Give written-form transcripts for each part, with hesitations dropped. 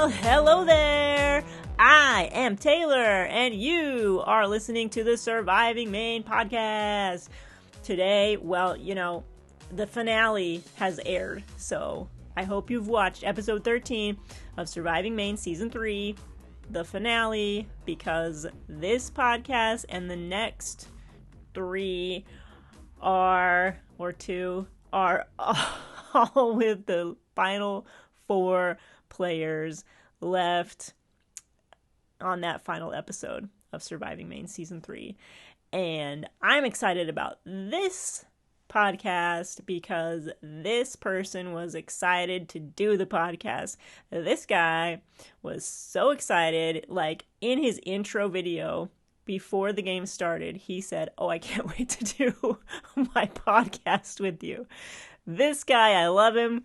Well, hello there. I am Taylor, and you are listening to the Surviving Maine Podcast. Today, well, the finale has aired, so I hope you've watched episode 13 of Surviving Maine Season 3, the finale, because this podcast and the next three are all with the final 4 players left on that final episode of Surviving Maine Season 3. And I'm excited about this podcast because this person was excited to do the podcast. This guy was so excited, like in his intro video before the game started, he said, "Oh, I can't wait to do my podcast with you." This guy, I love him.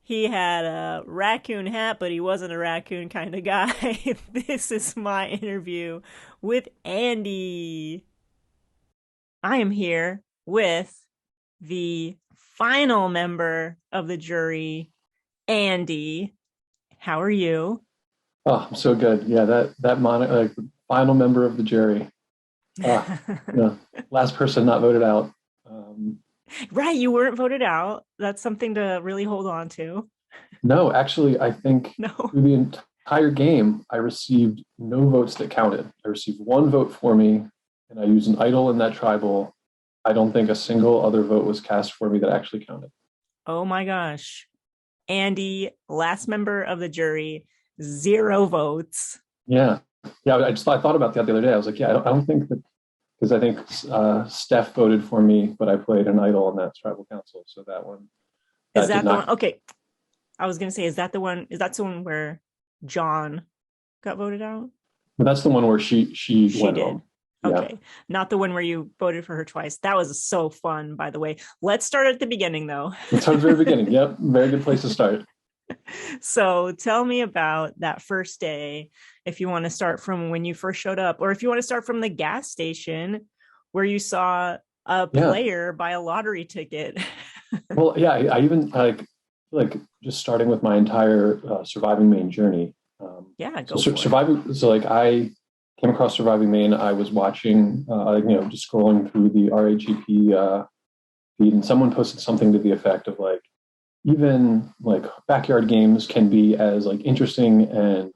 He had a raccoon hat, but he wasn't a raccoon kind of guy. This is my interview with Andy. I am here with the final member of the jury, Andy. How are you? Oh, I'm so good. Yeah, that final member of the jury. Last person not voted out. Right, you weren't voted out. That's something to really hold on to. No, actually, I think through the entire game, I received no votes that counted. I received 1 vote for me, and I used an idol in that tribal. I don't think a single other vote was cast for me that actually counted. Oh my gosh. Andy, last member of the jury, 0 votes. Yeah. I thought about that the other day. I was like, I don't think that, because I think Steph voted for me, but I played an idol on that tribal council. So that one. Is that the one? Okay. I was going to say, is that the one one where John got voted out? But that's the one where she went did. home. Okay. Yeah. Not the one where you voted for her twice. That was so fun, by the way. Let's start at the beginning, though. Let's start at the very beginning. Yep. Very good place to start. So tell me about that first day, if you want to start from when you first showed up, or if you want to start from the gas station where you saw a player buy a lottery ticket. Well, yeah, I even like just starting with my entire Surviving Maine journey. Go so for surviving. it. So I came across Surviving Maine. I was watching, just scrolling through the RAGP feed, and someone posted something to the effect of like, even like backyard games can be as like interesting and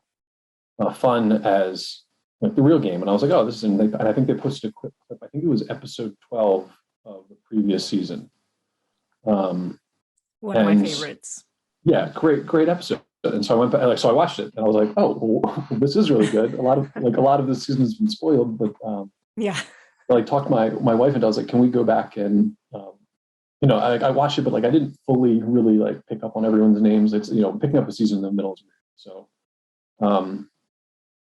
fun as like the real game. And I was like, oh, this is, and I think they posted a quick clip. I think it was episode 12 of the previous season. One of my favorites. Yeah, great episode. And so I went back, so I watched it, and I was like, oh, this is really good. A lot of this season has been spoiled, but I talked my wife into. I was like, can we go back and I watched it, but like I didn't fully really like pick up on everyone's names. It's picking up a season in the middle is weird.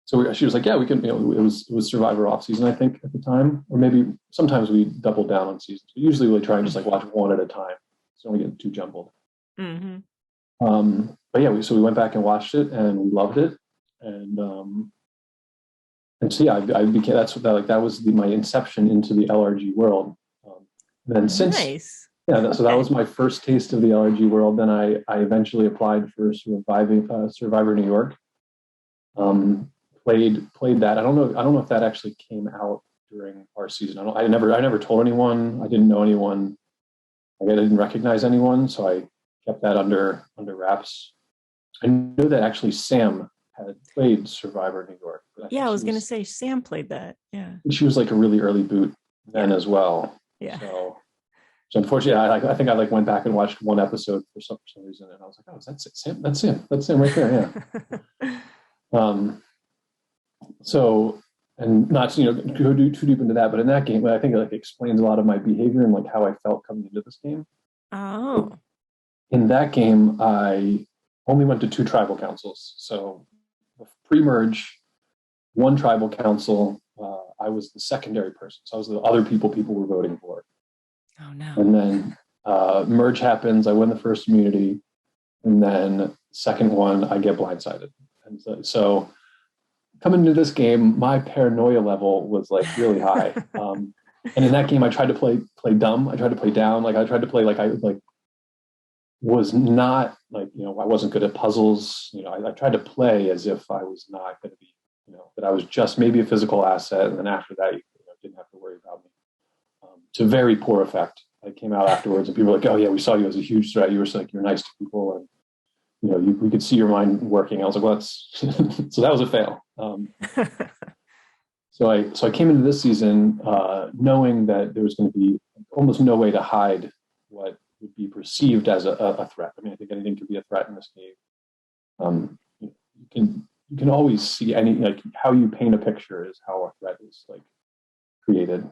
So she was like, yeah, we can. It was Survivor off season, I think, at the time, or maybe sometimes we double down on seasons. But usually we try and just like watch one at a time, so don't get too jumbled. Mm-hmm. But yeah, so we went back and watched it, and we loved it, and so yeah, I became that was my inception into the LRG world. And then since so that was my first taste of the LRG world. Then I eventually applied for Survivor New York. Played that. I don't know if that actually came out during our season. I never told anyone. I didn't know anyone. I didn't recognize anyone, so I kept that under wraps. I know that actually Sam had played Survivor New York. I was going to say Sam played that. Yeah, she was like a really early boot then as well. Yeah. So unfortunately, I think I went back and watched one episode for some reason, and I was like, oh, that's Sam. That's Sam right there. Yeah. So, and not to go too deep into that, but in that game, I think it explains a lot of my behavior and like how I felt coming into this game. Oh. In that game, I only went to 2 tribal councils. So pre-merge, 1 tribal council, I was the secondary person. So I was the other people were voting for. Oh no. And then merge happens, I win the first immunity, and then second one, I get blindsided. And so coming into this game, my paranoia level was like really high. And in that game, I tried to play dumb. I tried to play down. Like I tried to play was not like, I wasn't good at puzzles. I tried to play as if I was not going to be, that I was just maybe a physical asset. And then after that, you didn't have to worry about me. To very poor effect. I came out afterwards and people were like, oh yeah, we saw you as a huge threat. You were like, you're nice to people. And, we could see your mind working. I was like, well, that's, so that was a fail. So I came into this season knowing that there was going to be almost no way to hide what would be perceived as a threat. I mean, I think anything could be a threat in this game. You can always see like how you paint a picture is how a threat is like created.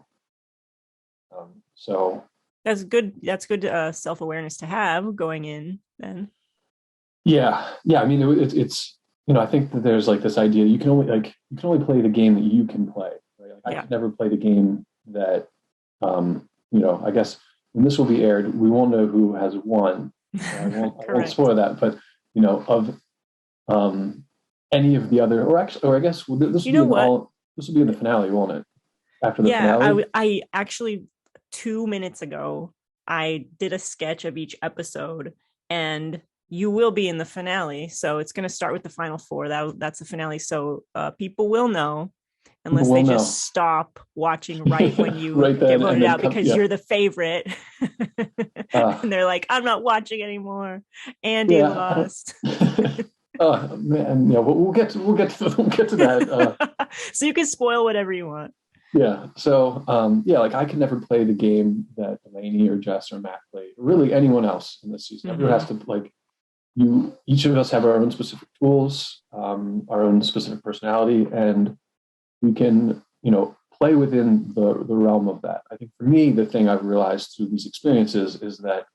So that's good. That's good self-awareness to have going in then. Yeah. I mean, it's I think that there's like this idea you can only play the game that you can play. Right? Like, I could never play the game that I guess when this will be aired, we won't know who has won. I won't spoil that, but of any of the other, or I guess this will be in the finale, won't it? After the finale. I actually 2 minutes ago I did a sketch of each episode, and you will be in the finale. So it's going to start with the final four. That's the finale. So people will know, unless they just stop watching right when you get voted out because you're the favorite. And they're like, I'm not watching anymore. Andy lost. Oh man, yeah, we'll get to that. So you can spoil whatever you want. Yeah. So like I can never play the game that Delaney or Jess or Matt played, or really anyone else in this season. Everyone has to each of us have our own specific tools, our own specific personality, and we can, play within the realm of that. I think for me, the thing I've realized through these experiences is that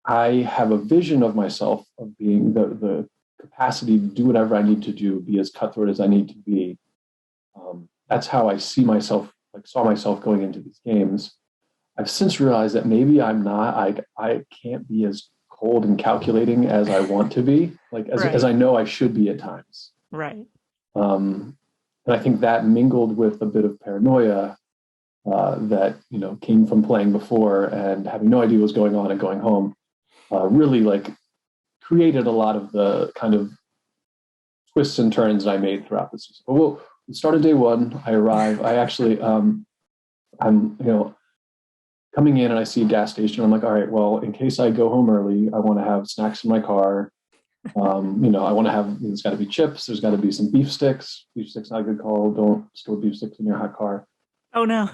I have a vision of myself of being the capacity to do whatever I need to do, be as cutthroat as I need to be. That's how I saw myself going into these games. I've since realized that maybe I'm not, I can't be as cold and calculating as I want to be, as I know I should be at times. Right. And I think that mingled with a bit of paranoia that, came from playing before and having no idea what was going on and going home, really created a lot of the kind of twists and turns that I made throughout the season. But we'll start on day one. I arrive. I actually, I'm, coming in and I see a gas station. I'm like, all right, well, in case I go home early, I want to have snacks in my car. I want to have, there's got to be chips. There's got to be some beef sticks. Beef sticks, not a good call. Don't store beef sticks in your hot car. Oh no.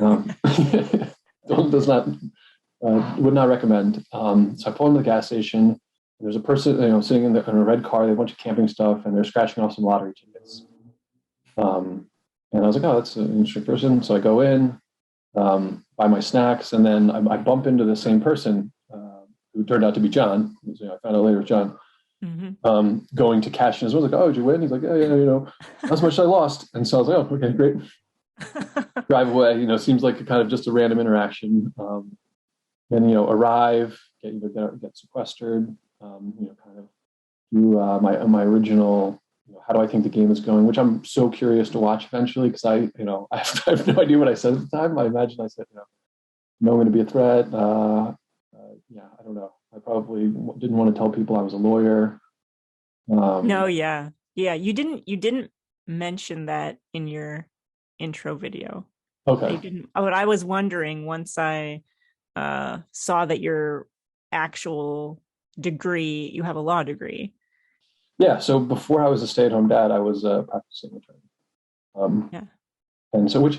Would not recommend. So I pull into the gas station. There's a person, sitting in a red car. They have a bunch of camping stuff and they're scratching off some lottery tickets. And I was like, oh, that's an interesting person. So I go in, buy my snacks, and then I bump into the same person who turned out to be John. I found out later it was John. Mm-hmm. Going to cash in his. I was like, oh, did you win? He's like, yeah, that's much I lost. And so I was like, oh, okay, great. Drive away. Seems like kind of just a random interaction. Then arrive, get sequestered. Kind of do my original. How do I think the game is going? Which I'm so curious to watch eventually because I have no idea what I said at the time. I imagine I said, no, I'm going to be a threat. I don't know. I probably didn't want to tell people I was a lawyer. No, yeah. You didn't mention that in your intro video. Okay. You didn't. But I was wondering once I saw that your actual degree, you have a law degree. Yeah. So before I was a stay-at-home dad, I was a practicing attorney. And so which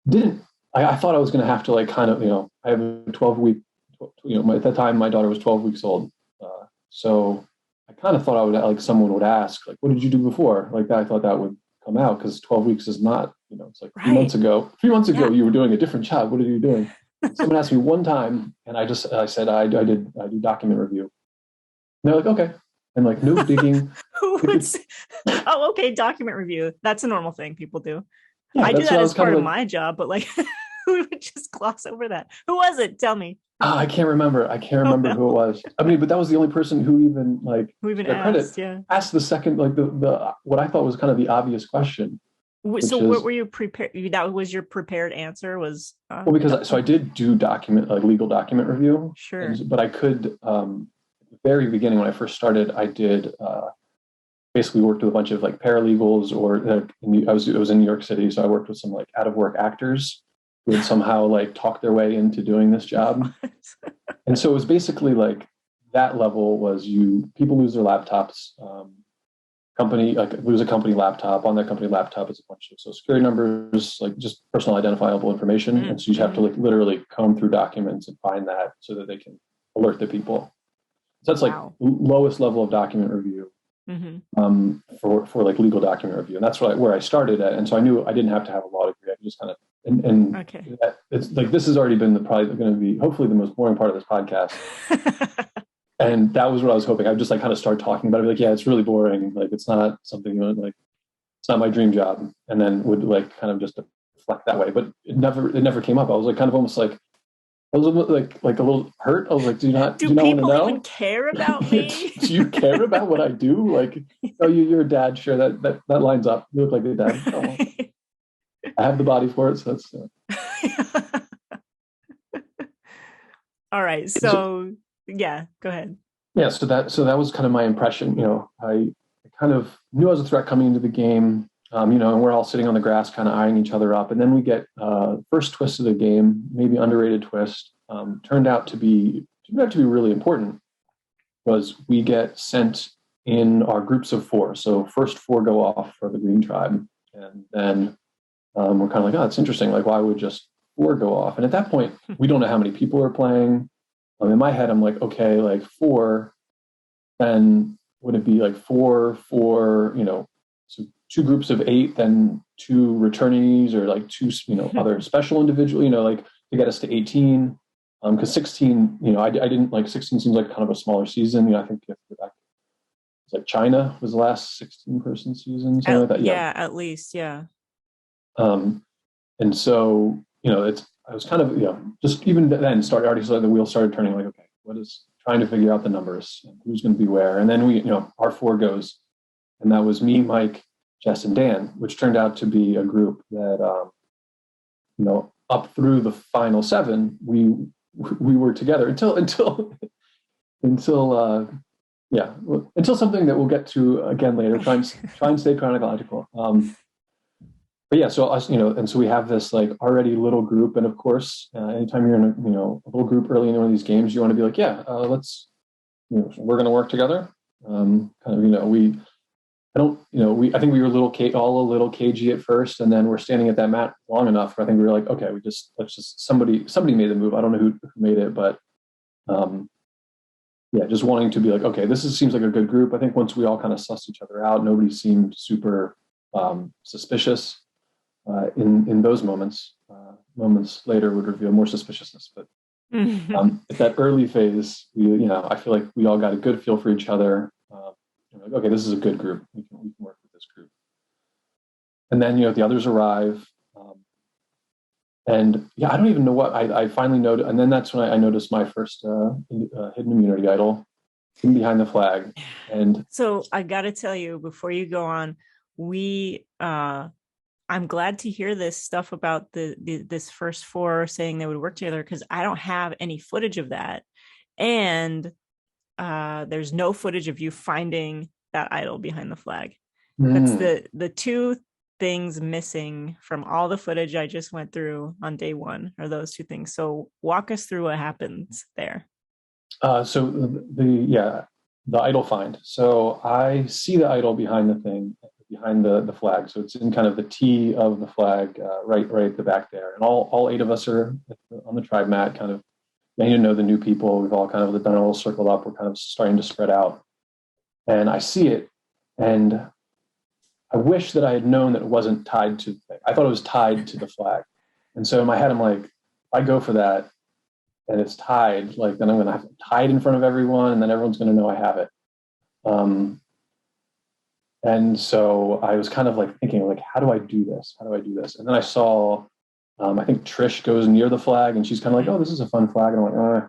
didn't. I thought I was going to have to I have a 12-week. At that time, my daughter was 12 weeks old. So I kind of thought I would, someone would ask, what did you do before? I thought that would come out because 12 weeks is not, it's like 3 months ago. 3 months ago, you were doing a different job. What are you doing? Someone asked me one time, and I said, I do document review. And they're like, okay. And no digging. Oh, okay. Document review. That's a normal thing people do. Yeah, I do that as part of my job, but who would just gloss over that? Who was it? Tell me. I can't remember. Who it was. I mean, but that was the only person who even asked, asked the second, the what I thought was kind of the obvious question. So what were you prepared? That was your prepared answer was? Because I did do legal document review. Sure. But I could, very beginning, when I first started, I did basically worked with a bunch of like paralegals, or it was in New York City, so I worked with some like out of work actors who would somehow like talk their way into doing this job. And so it was basically like that level was people lose their laptops. Company like lose a company laptop. On that company laptop is a bunch of social security numbers, like just personal identifiable information. Mm-hmm. And so you have to like literally comb through documents and find that so that they can alert the people. So that's like lowest level of document review. Mm-hmm. For like legal document review, and that's where I started at. And so I knew I didn't have to have a law degree. I could just kind of okay. It's like this has already been probably going to be hopefully the most boring part of this podcast. And that was what I was hoping. I would just like kind of start talking about it. Be like, yeah, it's really boring. Like it's not something like it's not my dream job. And then would like kind of just deflect that way. But it never came up. I was like kind of almost like I was like a little hurt. I was like, do you not want to know? Do people even care about me? Do you care about what I do? Like, oh, you're a dad. Sure, that lines up. You look like a dad. Oh, well. I have the body for it, so that's. All right. So yeah, go ahead. Yeah. So that was kind of my impression. You know, I kind of knew I was a threat coming into the game. You know, and we're all sitting on the grass, kind of eyeing each other up. And then we get first twist of the game, maybe underrated twist. Turned out to be really important. Was we get sent in our groups of 4. So first 4 go off for the Green Tribe, and then we're kind of like, oh, it's interesting. Like, why would just 4 go off? And at that point, we don't know how many people are playing. In my head, I'm like, okay, like 4. Then would it be like 4? You know. So 2 groups of 8, then 2 returnees, or like 2, you know, other special individual, you know, like to get us to 18. Because 16, you know, I didn't like 16 seems like kind of a smaller season. You know, I think if you go back, it's like China was the last 16-person season, something like that. Yeah, at least, yeah. And so, you know, I was kind of, you know, just even then the wheel started turning. Like, okay, what is trying to figure out the numbers, and who's going to be where, and then we, you know, our 4 goes. And that was me, Mike, Jess, and Dan, which turned out to be a group that, you know, up through the final 7, we were together until something that we'll get to again later. Try and stay chronological. But yeah, so us, you know, and so we have this like already little group, and of course, anytime you're in a little group early in one of these games, you want to be like, yeah, let's, you know, we're going to work together. Kind of, you know, I think we were all a little cagey at first, and then we're standing at that mat long enough. I think we were like, okay, somebody made the move. I don't know who made it, but yeah, just wanting to be like, okay, seems like a good group. I think once we all kind of sussed each other out, nobody seemed super suspicious in those moments. Moments later would reveal more suspiciousness, but at that early phase, I feel like we all got a good feel for each other. Like, okay, this is a good group. We can work with this group. And then, the others arrive. And yeah, I don't even know what I finally noticed. And then that's when I noticed my first hidden immunity idol hidden behind the flag. And so I got to tell you, before you go on, I'm glad to hear this stuff about this first 4 saying they would work together, because I don't have any footage of that. And there's no footage of you finding that idol behind the flag. That's the 2 things missing from all the footage I just went through on day 1, are those 2 things. So walk us through what happens there. So the idol find. So I see the idol behind the flag. So it's in kind of the T of the flag, right at the back there. And all 8 of us are on the tribe mat, kind of getting to know the new people. We've all kind of done a little circle up. We're kind of starting to spread out. And I see it, and I wish that I had known that it wasn't tied to the thing. I thought it was tied to the flag. And so in my head, I'm like, if I go for that and it's tied, like then I'm going to have it tied in front of everyone, and then everyone's going to know I have it. And so I was kind of like thinking, like, how do I do this? And then I saw, I think Trish goes near the flag, and she's kind of like, oh, this is a fun flag. And I'm like,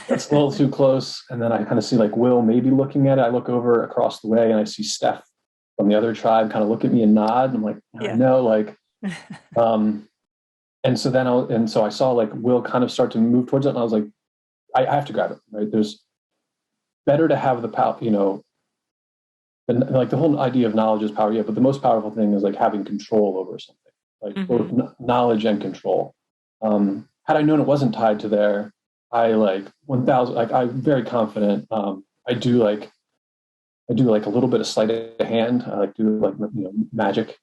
that's a little too close. And then I kind of see like Will maybe looking at it. I look over across the way, and I see Steph from the other tribe kind of look at me and nod. And I'm like, yeah. No, like, and so I saw like Will kind of start to move towards it, and I was like, I have to grab it, right? There's better to have the power, and like the whole idea of knowledge is power, yeah, but the most powerful thing is like having control over something, like both knowledge and control. Had I known it wasn't tied to there, I like 1,000, like I'm very confident. I do like a little bit of sleight of hand. I like do like magic.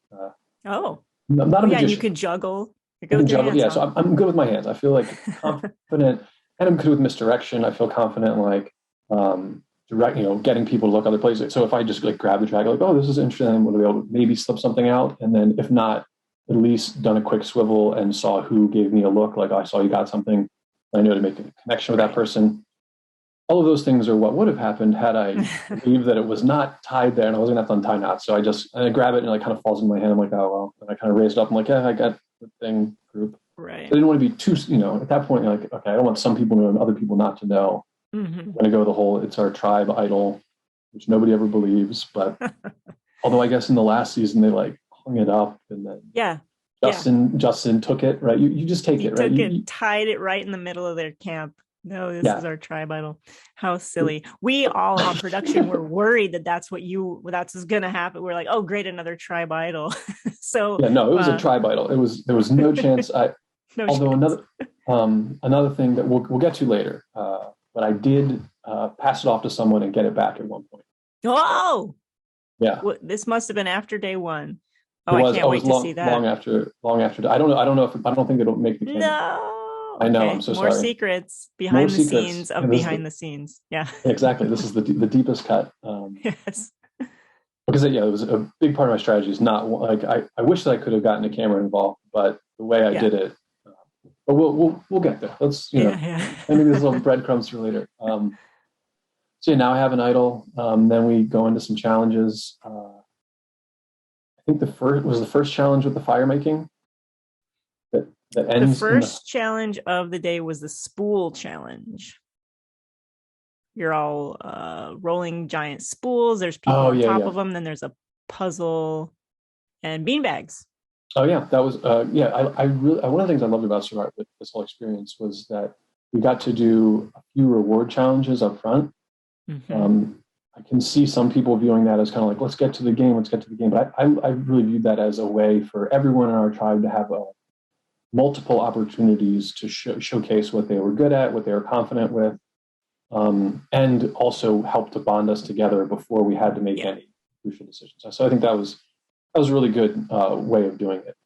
Oh, I'm not a magician. Yeah, you can juggle. I can juggle. Yeah, so I'm good with my hands. I feel like confident, and I'm good with misdirection. I feel confident in like direct, getting people to look other places. So if I just like grab the dragon, like, oh, this is interesting, I'm going to be able to maybe slip something out, and then if not, at least done a quick swivel and saw who gave me a look, like, oh, I saw you got something. I know to make a connection with that person. All of those things are what would have happened had I believed that it was not tied there and I wasn't going to have to untie knots. So I grab it and it like kind of falls in my hand. I'm like, oh, well. And I kind of raise it up. I'm like, yeah, I got the thing group. Right. So I didn't want to be too, at that point, like, okay, I don't want some people to know and other people not to know. I'm going to go the whole, it's our tribe idol, which nobody ever believes. But although I guess in the last season, they like hung it up and then Justin took it, right? You just take it, right? You tied it right in the middle of their camp. No, this is our tribe idol. How silly. We all on production were worried that that's what's going to happen. We're like, oh, great, another tribe idol. So yeah, no, it was a tribe idol. There was no chance. Another thing that we'll get to later, but I did pass it off to someone and get it back at one point. Oh, yeah. Well, this must have been after day one. Oh, I can't wait to see that. Long after. I don't think it'll make the canon. No. I know. Okay. I'm so sorry. More secrets behind the scenes of behind the scenes. Yeah. Exactly. This is the deepest cut. Yes. Because it was a big part of my strategy. Is not like I wish that I could have gotten a camera involved, but the way I did it. But we'll get there. Let's maybe there's little breadcrumbs for later. So now I have an idol. Then we go into some challenges. I think the first challenge with the fire making. That ends the first challenge of the day was the spool challenge. You're all rolling giant spools. There's people on top of them. Then there's a puzzle and beanbags. Oh yeah, that was I really one of the things I loved about Survivor with this whole experience was that we got to do a few reward challenges up front. I can see some people viewing that as kind of like, let's get to the game. But I really viewed that as a way for everyone in our tribe to have multiple opportunities to showcase what they were good at, what they were confident with, and also help to bond us together before we had to make any crucial decisions. So I think that was a really good way of doing it.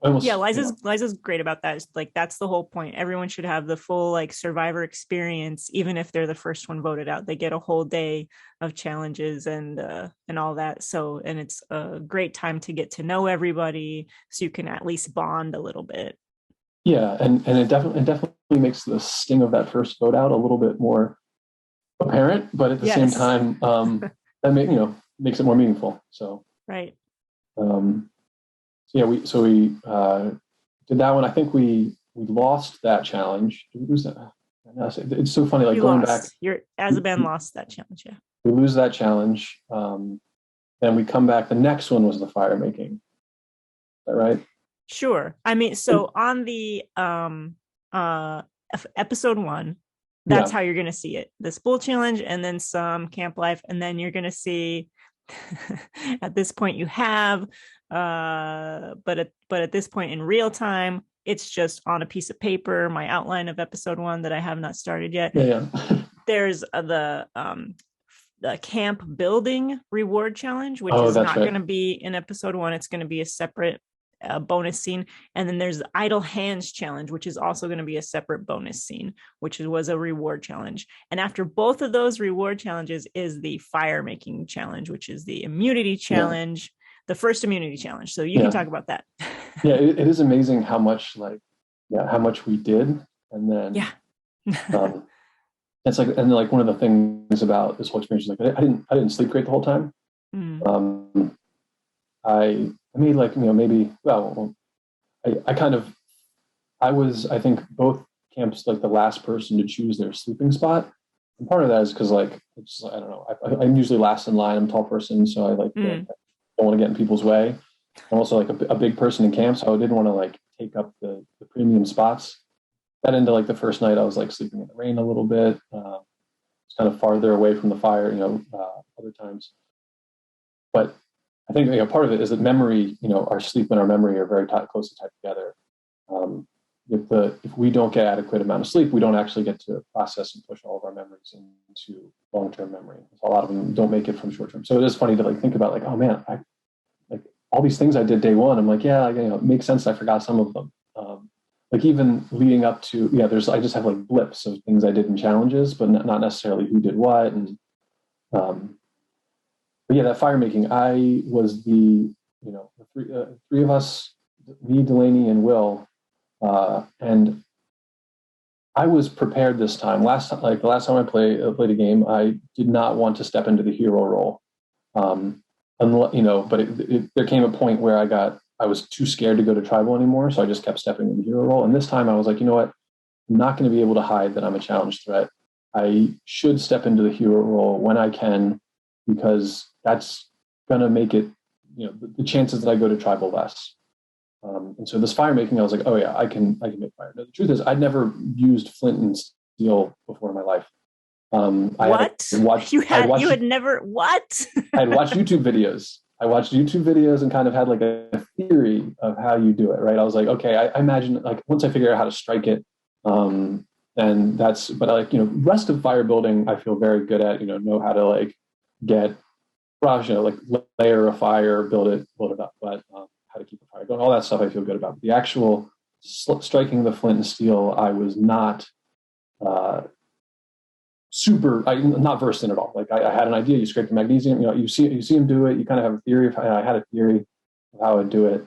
Liza's great about that. It's like that's the whole point. Everyone should have the full like Survivor experience, even if they're the first one voted out. They get a whole day of challenges and all that. So, and it's a great time to get to know everybody, so you can at least bond a little bit. Yeah, and it definitely makes the sting of that first vote out a little bit more apparent, but at the same time, that makes it more meaningful. So right. We did that one. I think we lost that challenge. Did we lose that? It's so funny. Like going back, you're as a band lost that challenge. Yeah, we lose that challenge. Then we come back. The next one was the fire making. Is that right? Sure. I mean, so on the episode 1, that's how you're going to see it. The spool challenge and then some camp life. And then you're going to see at this point you have, but at this point in real time, it's just on a piece of paper, my outline of episode 1 that I have not started yet. Yeah. There's the camp building reward challenge, which is not going to be in episode 1. It's going to be a separate bonus scene. And then there's the idle hands challenge, which is also going to be a separate bonus scene, which was a reward challenge. And after both of those reward challenges is the fire making challenge, which is the immunity challenge, the first immunity challenge. So you can talk about that. It is amazing how much we did. And then it's like, and like one of the things about this whole experience is like I didn't sleep great the whole time. I made like, maybe, I was, I think both camps, like the last person to choose their sleeping spot. And part of that is because like, it's, I don't know, I'm usually last in line. I'm a tall person. So I like, don't want to get in people's way. I'm also like a big person in camp. So I didn't want to like take up the premium spots. That into like the first night I was like sleeping in the rain a little bit. it's kind of farther away from the fire, other times. But I think part of it is that memory, our sleep and our memory are very closely tied together. If we don't get adequate amount of sleep, we don't actually get to process and push all of our memories into long-term memory. A lot of them don't make it from short-term. So it is funny to think about oh man, all these things I did day one. I'm like, yeah, it makes sense. I forgot some of them. Even leading up to, I just have blips of things I did in challenges, but not necessarily who did what. And but yeah, that fire making, I was the three of us, me, Delaney, and Will. And I was prepared this time. The last time I played a game, I did not want to step into the hero role. But there came a point where I was too scared to go to tribal anymore, so I just kept stepping in the hero role. And this time I was like, you know what? I'm not going to be able to hide that I'm a challenge threat. I should step into the hero role when I can, because that's going to make it, the chances that I go to tribal less. And so this fire making, I was like, oh yeah, I can make fire. Now, the truth is, I'd never used flint and steel before in my life. What? You had never what? I had watched YouTube videos. I watched YouTube videos and kind of had a theory of how you do it, right? I was like, okay, I imagine once I figure out how to strike it, then that's. But rest of fire building, I feel very good at. Know how to get brush, layer a fire, build it up, but how to keep the fire going, all that stuff I feel good about. But the actual striking the flint and steel, I was not I'm not versed in it all. I had an idea. You scrape the magnesium. You see him do it. You kind of have a theory of I had a theory of how I'd do it.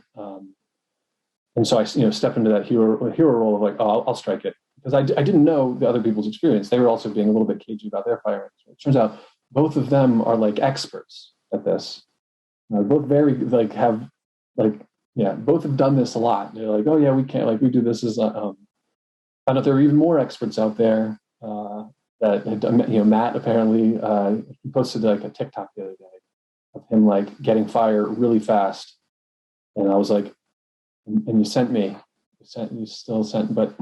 And so I step into that hero role of I'll strike it, because I didn't know the other people's experience. They were also being a little bit cagey about their fire. It turns out both of them are experts at this. Both very have both have done this a lot. They're oh yeah, we can't we do this as found out there are even more experts out there. That had done, Matt apparently he posted a TikTok the other day of him getting fire really fast, and I was like, and you sent me, you still sent, but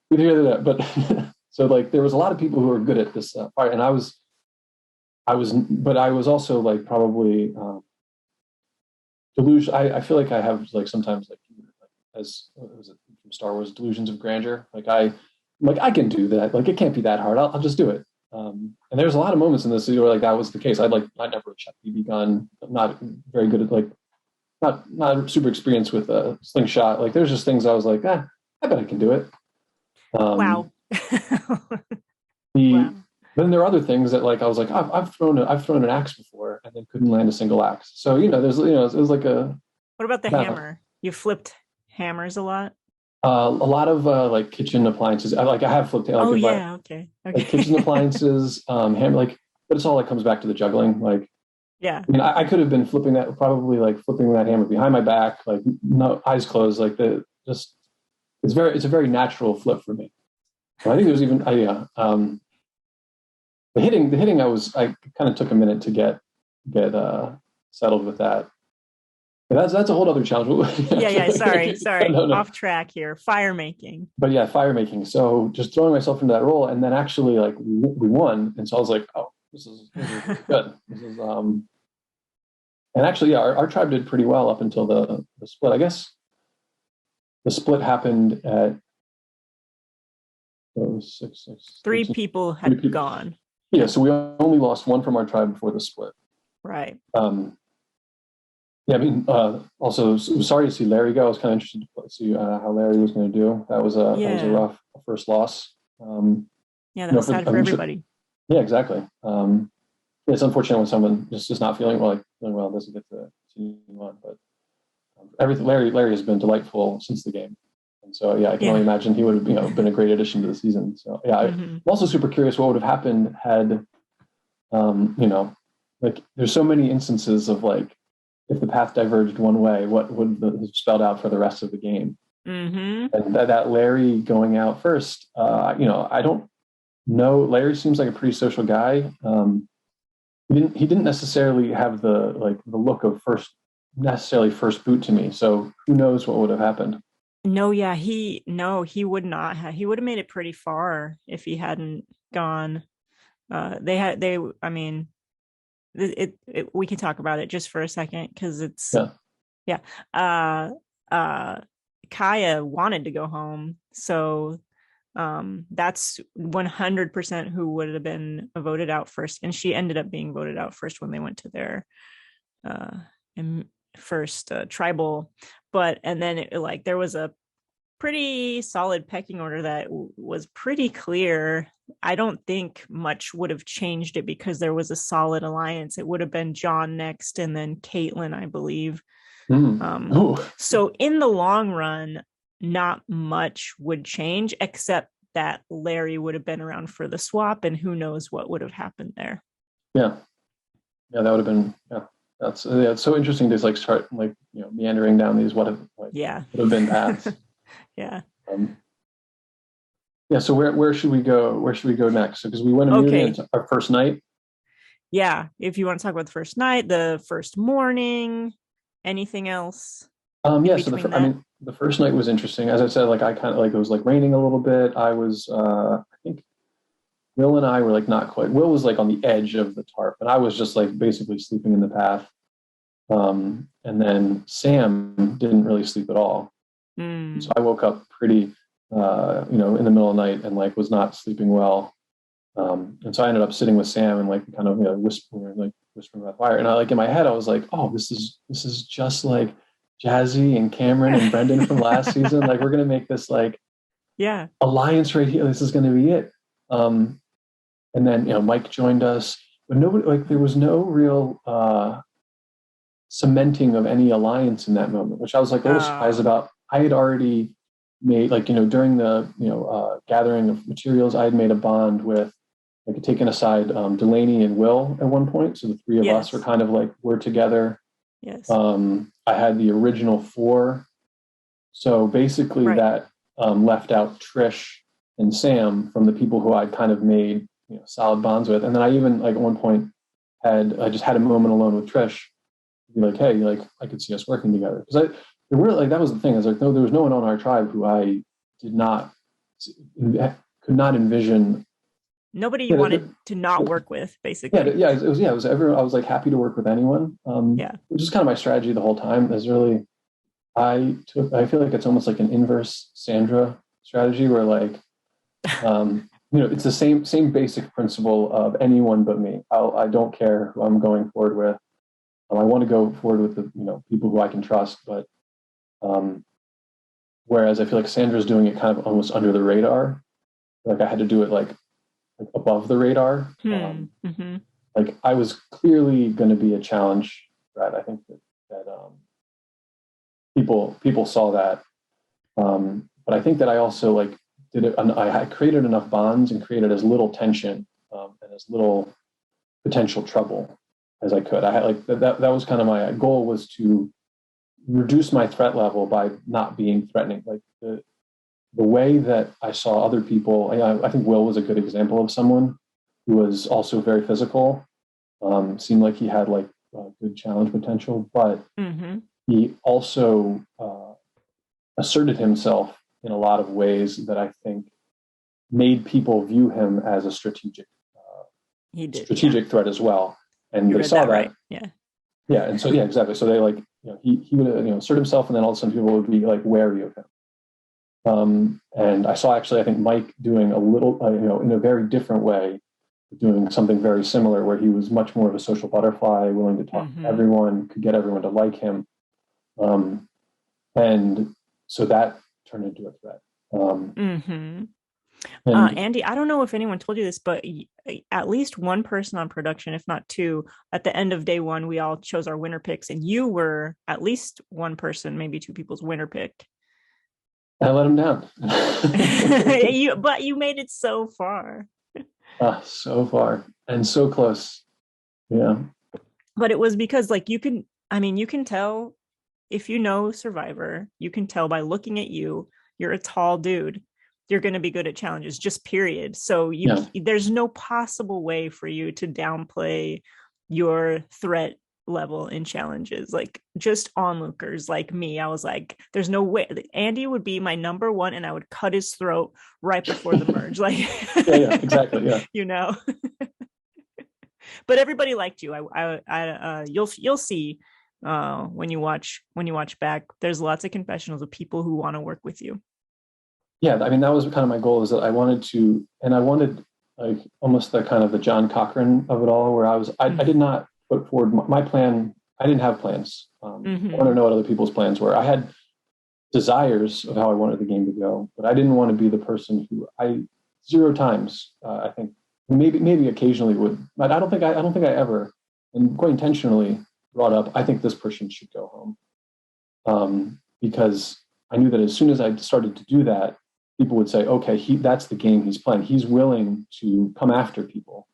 we didn't hear that. But so there was a lot of people who were good at this fire, and I was, but I was also probably delusion. I feel I have sometimes as was it from Star Wars, delusions of grandeur. I can do that. It can't be that hard. I'll just do it. And there's a lot of moments in this where that was the case. I never shot BB gun. I'm not very good at not super experienced with a slingshot. There's just things I was I bet I can do it. Wow. Wow. Then there are other things that I was I've thrown an axe before and then couldn't land a single axe. So there's it was a. What about the hammer? You flipped hammers a lot. A lot of kitchen appliances. I have flipped. Okay. Kitchen appliances, hammer. But it's all comes back to the juggling. Yeah. I mean, I could have been flipping that hammer behind my back, no eyes closed. It's a very natural flip for me. So I think there's even the hitting. I kind of took a minute to get settled with that. That's a whole other challenge. Yeah. Sorry. No. Off track here. Fire making. But yeah, fire making. So just throwing myself into that role, and then actually we won, and so I was like, oh, this is good. This is and actually, yeah, our tribe did pretty well up until the split. I guess the split happened at 3 people had gone. Yeah, so we only lost one from our tribe before the split. Right. Yeah, I mean, also sorry to see Larry go. I was kind of interested to see how Larry was going to do. That was a rough first loss. That was sad for everybody. Yeah, exactly. It's unfortunate when someone just not feeling well doesn't get to continue on. But everything, Larry has been delightful since the game, and so I can only imagine he would have been a great addition to the season. So I'm also super curious what would have happened had there's so many instances of if the path diverged one way, what would have spelled out for the rest of the game? Mm-hmm. And that Larry going out first, I don't know. Larry seems like a pretty social guy. He didn't necessarily have the look of first boot to me. So who knows what would have happened? No, yeah, he would not have. He would have made it pretty far if he hadn't gone. I mean, we can talk about it just for a second because it's, Yeah. yeah. Uh, Kaya wanted to go home. So that's 100% who would have been voted out first. And she ended up being voted out first when they went to their uh, first tribal. And then like there was a pretty solid pecking order that was pretty clear. I don't think much would have changed it because there was a solid alliance. It would have been John next and then Caitlin, I believe. So in the long run, not much would change except that Larry would have been around for the swap, and who knows what would have happened there. Yeah. Yeah, that would have been, yeah. It's so interesting to like start like, meandering down these would have been paths. Yeah. Yeah. So where should we go? Where should we go next? Because we went immediately into our first night. Yeah. If you want to talk about the first night, the first morning, anything else? Yeah. So the first night was interesting. As I said, like I kind of like it was like raining a little bit. I was I think Will and I were like not quite. Will was like on the edge of the tarp, and I was just like basically sleeping in the path. And then Sam didn't really sleep at all. So I woke up pretty, in the middle of the night and like was not sleeping well. And so I ended up sitting with Sam and like kind of whispering about fire. And I like in my head I was like, oh, this is just like Jazzy and Cameron and Brendan from last season. Like we're gonna make this like alliance right here. This is gonna be it. And then Mike joined us, but nobody like there was no real cementing of any alliance in that moment, which I was like a little surprised about. I had already made during the gathering of materials, I had made a bond with taken aside Delaney and Will at one point. So the three of us were kind of like we're together. Yes. I had the original 4. So basically that left out Trish and Sam from the people who I'd kind of made solid bonds with. And then I even like at one point I just had a moment alone with Trish, be like, hey, like I could see us working together. Because there were like that was the thing. I was like, no, there was no one on our tribe who I could not envision. Nobody you wanted to not work with, basically. It was everyone. I was like happy to work with anyone. Which is kind of my strategy the whole time. Is really, I feel like it's almost like an inverse Sandra strategy where like, it's the same basic principle of anyone but me. I don't care who I'm going forward with. I want to go forward with the people who I can trust, but whereas I feel like Sandra's doing it kind of almost under the radar. Like I had to do it like above the radar. Like I was clearly going to be a challenge threat. I think that people saw that, but I think that I also like did it. I created enough bonds and created as little tension and as little potential trouble as I could. I had like that was kind of my goal, was to reduce my threat level by not being threatening. Like the way that I saw other people, I think Will was a good example of someone who was also very physical. Seemed like he had like good challenge potential, but he also asserted himself in a lot of ways that I think made people view him as a strategic threat as well. And they saw that. Right. Yeah. And so, exactly. So they like, he would assert himself, and then all of a sudden people would be like wary of him. And I saw actually, I think Mike doing a little, in a very different way, doing something very similar, where he was much more of a social butterfly, willing to talk to everyone, could get everyone to like him. And so that turned into a threat. Andy, I don't know if anyone told you this, but at least one person on production, if not 2, at the end of day 1, we all chose our winner picks, and you were at least one person, maybe 2 people's winner pick. I let him down. But you made it so far. So far and so close. Yeah. But it was because like you can tell if you know Survivor, you can tell by looking at you, you're a tall dude. You're going to be good at challenges, just period. So there's no possible way for you to downplay your threat level in challenges, like just onlookers like me. I was like, there's no way Andy would be my number one and I would cut his throat right before the merge. Like, Yeah, exactly. Yeah. you know, but everybody liked you. You'll see when you watch back, there's lots of confessionals of people who want to work with you. Yeah. I mean, that was kind of my goal, is that I wanted like almost the kind of the John Cochran of it all, where I did not put forward my plan. I didn't have plans. I wanted to know what other people's plans were. I had desires of how I wanted the game to go, but I didn't want to be the person who zero times, I think maybe occasionally would, but I don't think I ever, and quite intentionally, brought up, I think this person should go home, because I knew that as soon as I started to do that, people would say, okay, that's the game he's playing. He's willing to come after people.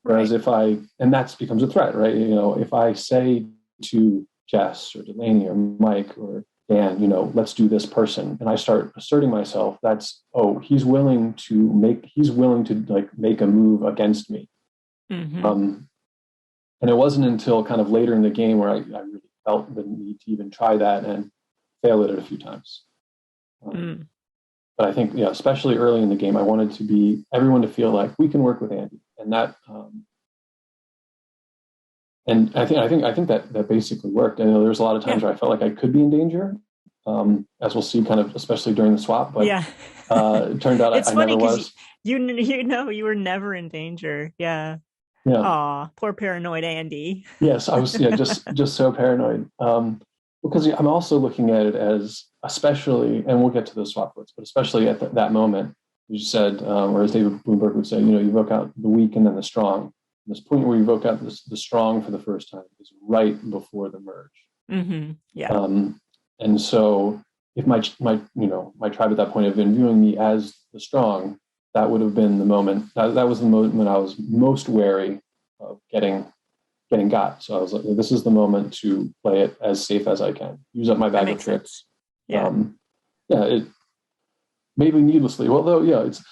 Whereas and that becomes a threat, right? If I say to Jess or Delaney or Mike or Dan, let's do this person, and I start asserting myself, he's willing to like make a move against me. And it wasn't until kind of later in the game where I really felt the need to even try that and fail at it a few times. But I think, especially early in the game, I wanted everyone to feel like we can work with Andy, and that, and I think that basically worked. And there was a lot of times where I felt like I could be in danger, as we'll see, kind of especially during the swap. But it turned out it's I funny never was. You were never in danger. Yeah. Yeah. Aw, poor paranoid Andy. Yes, I was. Just so paranoid. Because I'm also looking at it as, especially, and we'll get to those swap votes, but especially at that moment, you said, or as David Bloomberg would say, you vote out the weak and then the strong. And this point where you vote out the strong for the first time is right before the merge. Yeah. And so if my tribe at that point had been viewing me as the strong, that would have been the moment. That was the moment I was most wary of getting got. So I was like, this is the moment to play it as safe as I can. Use up my bag of tricks. Yeah. It maybe needlessly. Well, though, it's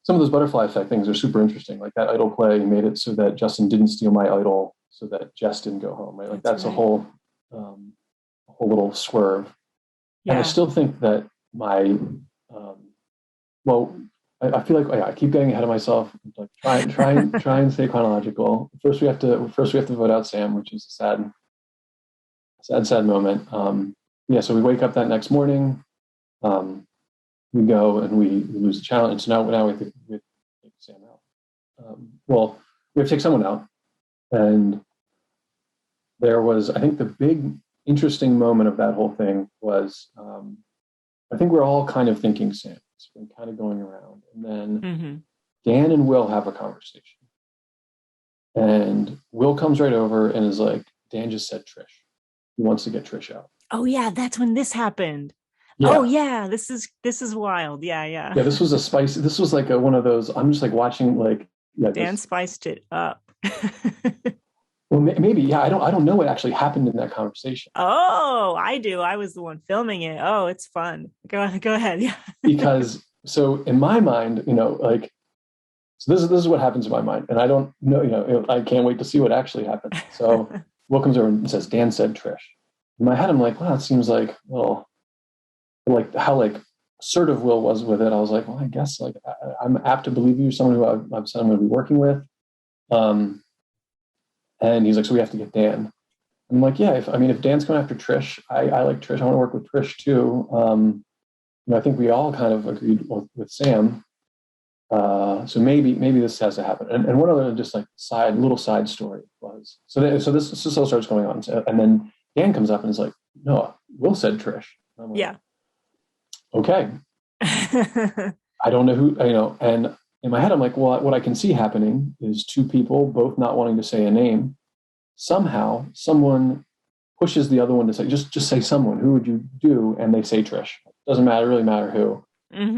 some of those butterfly effect things are super interesting. Like that idol play made it so that Justin didn't steal my idol, so that Jess didn't go home. Right? Like that's right. a whole little swerve. Yeah. And I still think that my I feel like I keep getting ahead of myself. Like try and stay chronological. First we have to vote out Sam, which is a sad moment. So we wake up that next morning. We go and we lose the challenge. So now we have to take Sam out. We have to take someone out. And there was, I think, the big interesting moment of that whole thing was, I think we're all kind of thinking Sam. It's been kind of going around. And then Dan and Will have a conversation. And Will comes right over and is like, Dan just said Trish. He wants to get Trish out. Oh yeah, that's when this happened. Yeah. Oh yeah, this is wild. Yeah. Yeah, this was this was like one of those, I'm just like watching like Dan spiced it up. Well, maybe, I don't know what actually happened in that conversation. Oh, I do. I was the one filming it. Oh, it's fun. Go ahead. Yeah. Because so in my mind, so this is what happens in my mind, and I don't know, I can't wait to see what actually happened. So Will comes over and says, Dan said Trish. In my head, I'm like, well, it seems like, well, like how assertive Will was with it. I was like, well, I guess I'm apt to believe you, someone who I've said I'm going to be working with. And he's like, so we have to get Dan. I'm like, yeah, if Dan's going after Trish, I like Trish. I want to work with Trish too. I think we all kind of agreed with Sam. So maybe this has to happen. And one other just like little side story was, so this all starts going on. And then Dan comes up and is like, no, Will said Trish. I'm like, yeah. Okay. I don't know who, and in my head, I'm like, well, what I can see happening is two people both not wanting to say a name. Somehow, someone pushes the other one to say, just say someone. Who would you do? And they say Trish. Doesn't really matter who.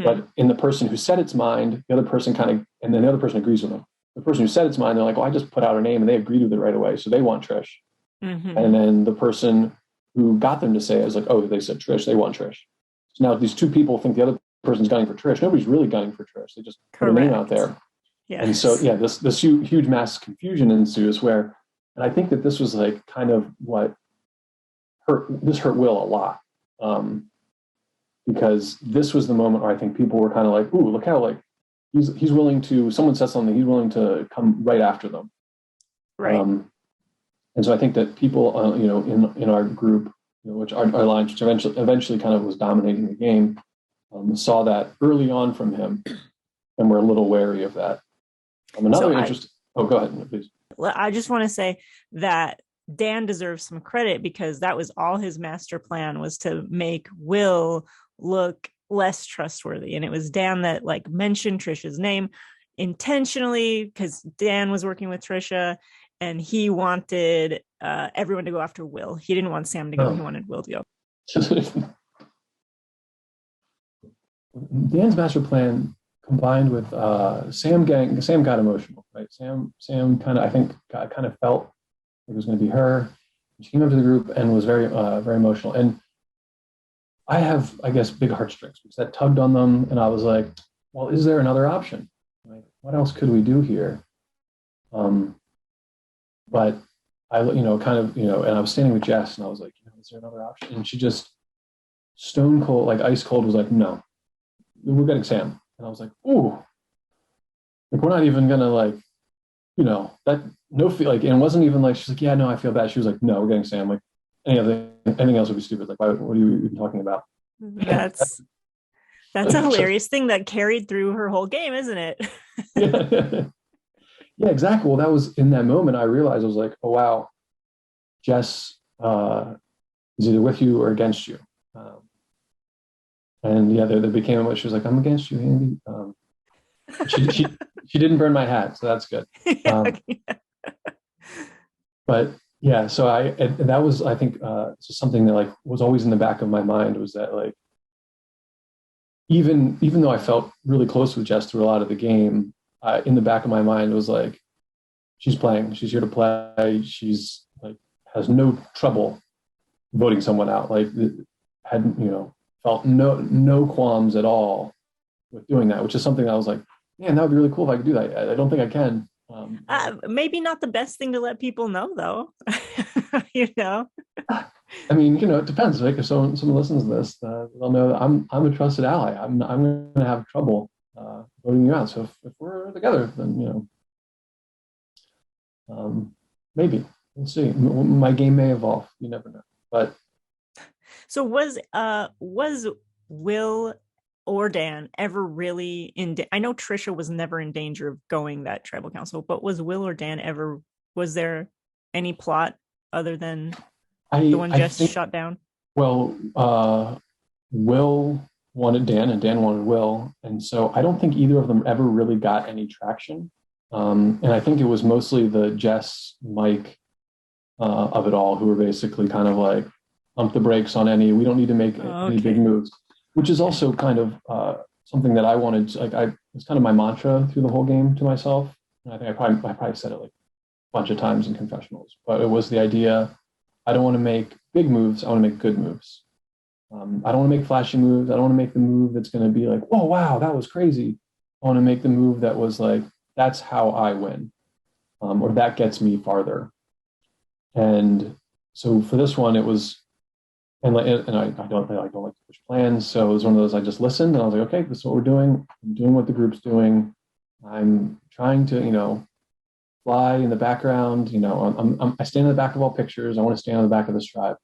But in the person who said its mind, the other person and then the other person agrees with them. The person who said its mind, they're like, well, I just put out her name, and they agreed with it right away. So they want Trish. And then the person who got them to say it is like, oh, they said Trish. They want Trish. So now these two people think the other person's gunning for Trish. Nobody's really gunning for Trish. They just put a name out there. Yes. And so, this huge mass confusion ensues where And I think that this was like kind of what hurt Will a lot. Because this was the moment where I think people were kind of like, ooh, look how like he's willing to, someone says something, he's willing to come right after them. Right. And so I think that people, in our group, which our line, which eventually kind of was dominating the game, saw that early on from him, and were a little wary of that. Oh, go ahead, please. I just want to say that Dan deserves some credit because that was all his master plan, was to make Will look less trustworthy. And it was Dan that like mentioned Trisha's name intentionally because Dan was working with Trisha and he wanted everyone to go after Will. He didn't want Sam to go. He wanted Will to go. Dan's master plan combined with Sam got emotional, right? Sam kind of, I think, kind of felt it was going to be her. She came up to the group and was very, very emotional. And I have, I guess, big heartstrings because that tugged on them. And I was like, well, is there another option? Like, what else could we do here? But I, and I was standing with Jess and I was like, is there another option? And she just stone cold, like ice cold, was like, no, we're getting Sam. And I was like, ooh, like, we're not even gonna like, that no feel like, and it wasn't even like, she's like, yeah, no, I feel bad. She was like, no, we're getting Sam. Like anything else would be stupid. Like, what are you even talking about? That's a hilarious thing that carried through her whole game, isn't it? Yeah, exactly. Well, that was in that moment, I realized, I was like, oh, wow, Jess is either with you or against you. And yeah, there became a moment. She was like, I'm against you, Andy. She didn't burn my hat, so that's good. But yeah, so that was, I think, just something that like was always in the back of my mind, was that like, even though I felt really close with Jess through a lot of the game, in the back of my mind was like, she's playing, she's here to play, she's like has no trouble voting someone out, like hadn't felt no qualms at all with doing that, which is something I was like, man, that would be really cool if I could do that. I don't think I can. Maybe not the best thing to let people know, though. I mean, it depends. Like if someone listens to this, they'll know that I'm a trusted ally. I'm going to have trouble voting you out. So if we're together, then maybe we'll see. My game may evolve. You never know. But so was Will or Dan ever really I know Trisha was never in danger of going that tribal council, but was Will or Dan ever? Was there any plot other than the one Jess shot down? Well, Will wanted Dan and Dan wanted Will. And so I don't think either of them ever really got any traction. And I think it was mostly the Jess, Mike of it all, who were basically kind of like, pump the brakes on we don't need to make any big moves, which is also kind of something that I wanted. It's kind of my mantra through the whole game to myself. And I think I probably said it like a bunch of times in confessionals, but it was the idea, I don't want to make big moves. I want to make good moves. I don't want to make flashy moves. I don't want to make the move that's going to be like, oh, wow, that was crazy. I want to make the move that was like, that's how I win, or that gets me farther. And so for this one, it was, and I don't like to push plans. So it was one of those, I just listened and I was like, okay, this is what we're doing. I'm doing what the group's doing. I'm trying to, fly in the background. I stand in the back of all pictures. I want to stand on the back of this tribe.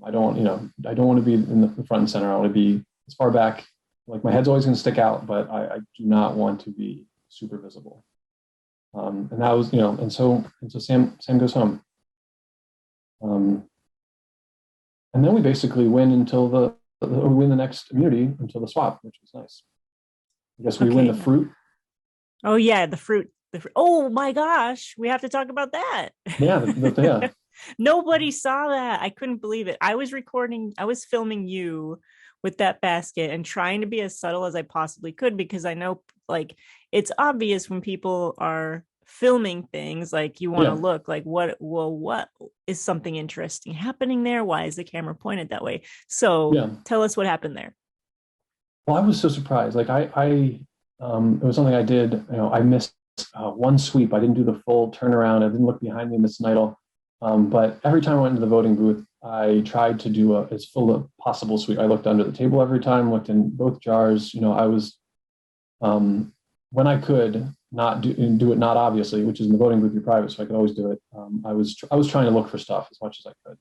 I don't want to be in the front and center. I want to be as far back. Like my head's always going to stick out, but I do not want to be super visible. And that was, and so Sam goes home. And then we basically win until we win the next immunity until the swap, which was nice. I guess we win the fruit. Oh yeah, the fruit. Oh my gosh, we have to talk about that. Yeah, yeah. Nobody saw that. I couldn't believe it. I was filming you with that basket and trying to be as subtle as I possibly could, because I know like it's obvious when people are filming things, like you want to look like what is something interesting happening there? Why is the camera pointed that way? So tell us what happened there. Well, I was so surprised. Like it was something I did, I missed one sweep. I didn't do the full turnaround. I didn't look behind me and miss an idol. But every time I went into the voting booth, I tried to do as full a possible sweep. I looked under the table every time, looked in both jars. I was, when I could not do it, not obviously, which is in the voting booth, you're private, so I could always do it. I was trying to look for stuff as much as I could.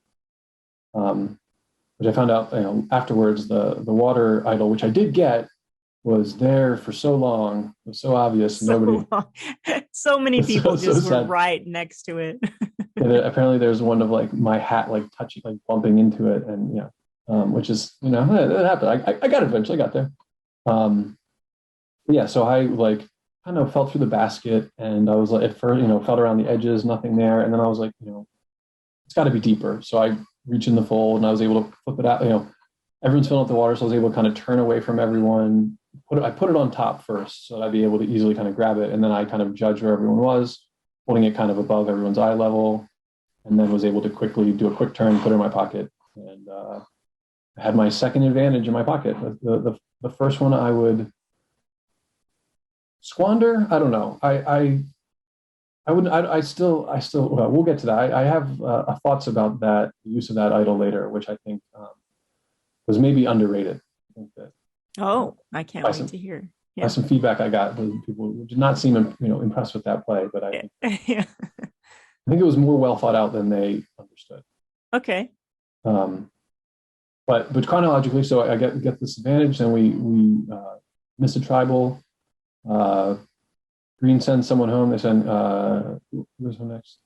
Which I found out afterwards, the water idol, which I did get, was there for so long. It was so obvious. So many people just were right next to it. Apparently there's one of like my hat like touching, like bumping into it, and which is it happened. I got it eventually. I got there. So I like kind of fell through the basket, and I was like, at first felt around the edges, nothing there, and then I was like, it's got to be deeper. So I reached in the fold, and I was able to flip it out. Everyone's filling up the water, so I was able to kind of turn away from everyone. I put it on top first, so that I'd be able to easily kind of grab it, and then I kind of judged where everyone was, holding it kind of above everyone's eye level, and then was able to quickly do a quick turn, put it in my pocket, and I had my second advantage in my pocket. The first one I would squander. I don't know. I wouldn't. I still. Well, we'll get to that. I have thoughts about that use of that idol later, which I think was maybe underrated. I think that. Oh, I can't wait to hear. Yeah. By some feedback I got, people did not seem impressed with that play, but I think it was more well thought out than they understood. Okay. But chronologically, so I get this advantage, and we miss a tribal. Green sends someone home. They send who's home next?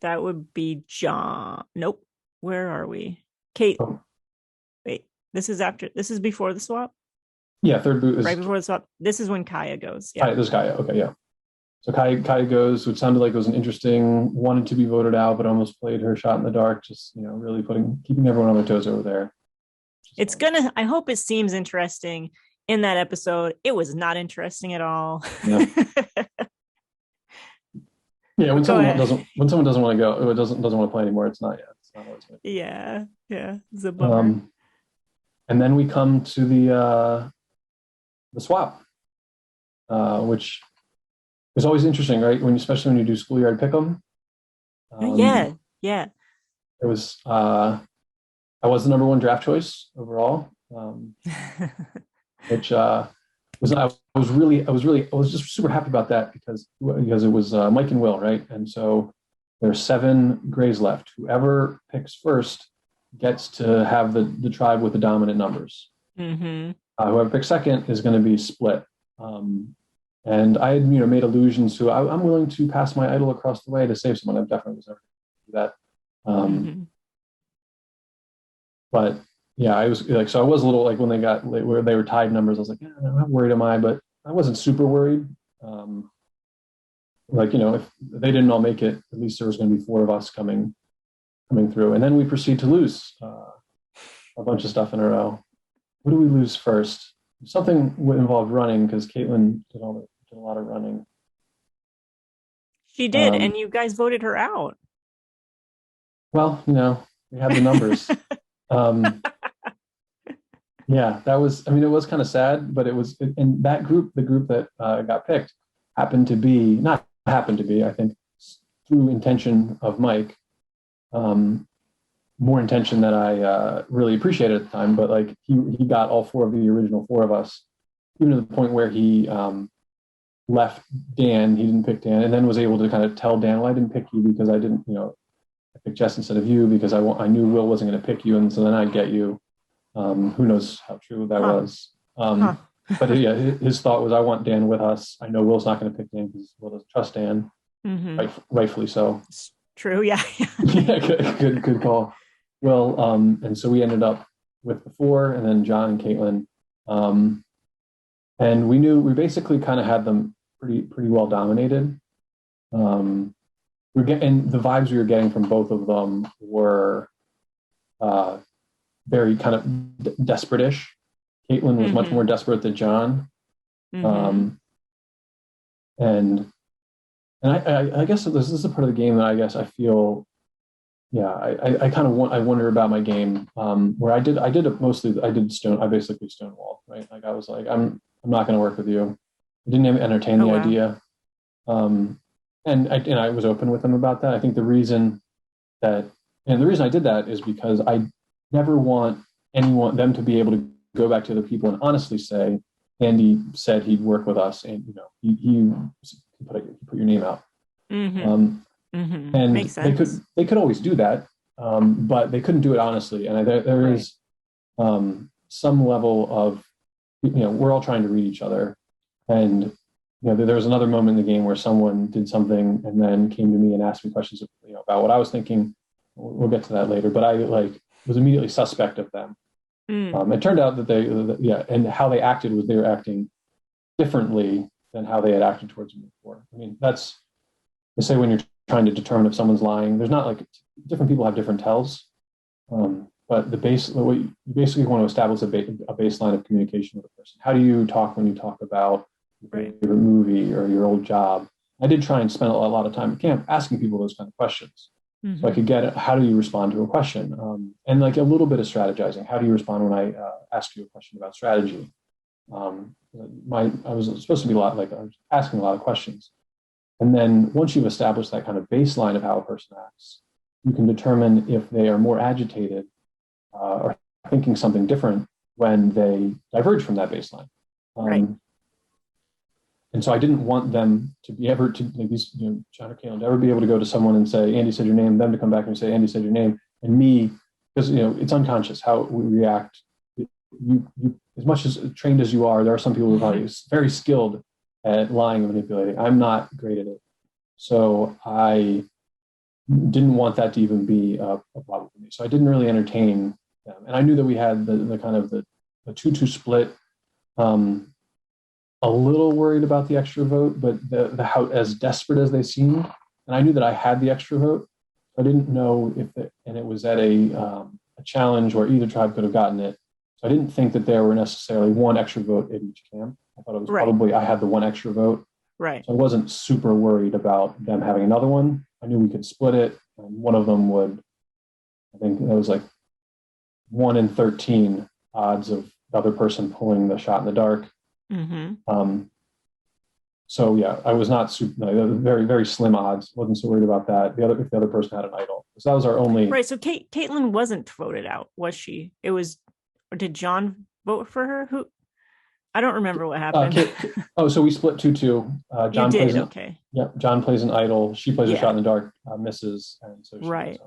That would be John. Nope. Where are we? Kate. Oh. Wait. This is before the swap? Yeah, third boot is right before the swap. This is when Kaya goes. Yeah. There's Kaya. Okay, yeah. So Kaya goes, which sounded like it was an interesting, wanted to be voted out, but almost played her shot in the dark, just really keeping everyone on their toes over there. I hope it seems interesting in that episode. It was not interesting at all. Yeah. Yeah, when someone doesn't want to go, it doesn't want to play anymore, it's not always good. Yeah. It's a bummer. And then we come to the swap, which is always interesting, right? Especially when you do schoolyard pick'em. Yeah. It was I was the number one draft choice overall, which I was just super happy about that because it was Mike and Will, right? And so there's 7 grays left. Whoever picks first gets to have the tribe with the dominant numbers. Mm-hmm. Whoever picks second is going to be split. And I had made allusions to I'm willing to pass my idol across the way to save someone. I definitely was never going to do that. But yeah, I was like, so I was a little like when they got where they were tied numbers, I was like, how worried am I? But I wasn't super worried. If they didn't all make it, at least there was going to be 4 of us coming through. And then we proceed to lose a bunch of stuff in a row. What do we lose first? Something involved running because Caitlin did a lot of running. She did, and you guys voted her out. Well, we had the numbers. Yeah, that was. It was kind of sad, but it was. And that group, the group that got picked, I think, through intention of Mike, more intention that I really appreciated at the time. But like he got all 4 of the original 4 of us, even to the point where he left Dan. He didn't pick Dan, and then was able to kind of tell Dan, "Well, I didn't pick you because I didn't, I picked Jess instead of you because I knew Will wasn't going to pick you, and so then I'd get you." Who knows how true that was? But yeah, his thought was, "I want Dan with us. I know Will's not going to pick Dan because Will doesn't trust Dan." Mm-hmm. Rightfully so. It's true, yeah. Yeah, good call. Well, and so we ended up with the 4, and then John and Caitlin, and we basically kind of had them pretty well dominated. We're getting the vibes we were getting from both of them were very kind of desperate-ish. Caitlin was much more desperate than John, and I guess this is a part of the game that I guess I feel. Yeah, I kind of I wonder about my game where I basically stonewalled, right? Like I was like, I'm not going to work with you. I didn't even entertain the idea. And I was open with them about that. I think the reason I did that is because I never want them to be able to go back to other people and honestly say, Andy said he'd work with us, and he put your name out. And Makes sense. they could always do that, but they couldn't do it honestly. And there is some level of, we're all trying to read each other. And there was another moment in the game where someone did something and then came to me and asked me questions about what I was thinking. We'll get to that later, but I was immediately suspect of them. It turned out that and how they acted was they were acting differently than how they had acted towards me before. I mean, they say when you're trying to determine if someone's lying, there's not different people have different tells. But you basically want to establish a baseline of communication with a person. How do you talk when you talk about your favorite movie or your old job? I did try and spend a lot of time at camp asking people those kind of questions. So I could get how do you respond to a question? And a little bit of strategizing. How do you respond when I ask you a question about strategy? I was supposed to be I was asking a lot of questions. And then once you've established that kind of baseline of how a person acts, you can determine if they are more agitated or thinking something different when they diverge from that baseline. And so I didn't want them to be able to, John or Caitlin, to ever be able to go to someone and say, Andy said your name, them to come back and say, Andy said your name, and me, because, it's unconscious how we react. You as much as trained as you are, there are some people who are very skilled at lying and manipulating. I'm not great at it. So I didn't want that to even be a problem for me. So I didn't really entertain them. And I knew that we had the kind of the 2-2 split. A little worried about the extra vote, but how as desperate as they seemed, and I knew that I had the extra vote. I didn't know and it was at a challenge where either tribe could have gotten it. So I didn't think that there were necessarily one extra vote at each camp. I thought it was probably I had the one extra vote. Right. So I wasn't super worried about them having another one. I knew we could split it, and one of them would. I think it was 1 in 13 odds of the other person pulling the shot in the dark. So yeah, I was not super, very, very slim odds. Wasn't so worried about that. If the other person had an idol, so that was our only. Right. So Caitlin wasn't voted out, was she? It was, or did John vote for her? Who? I don't remember what happened. So we split 2-2. John plays okay. Yeah, John plays an idol. She plays a shot in the dark, misses, and so she right.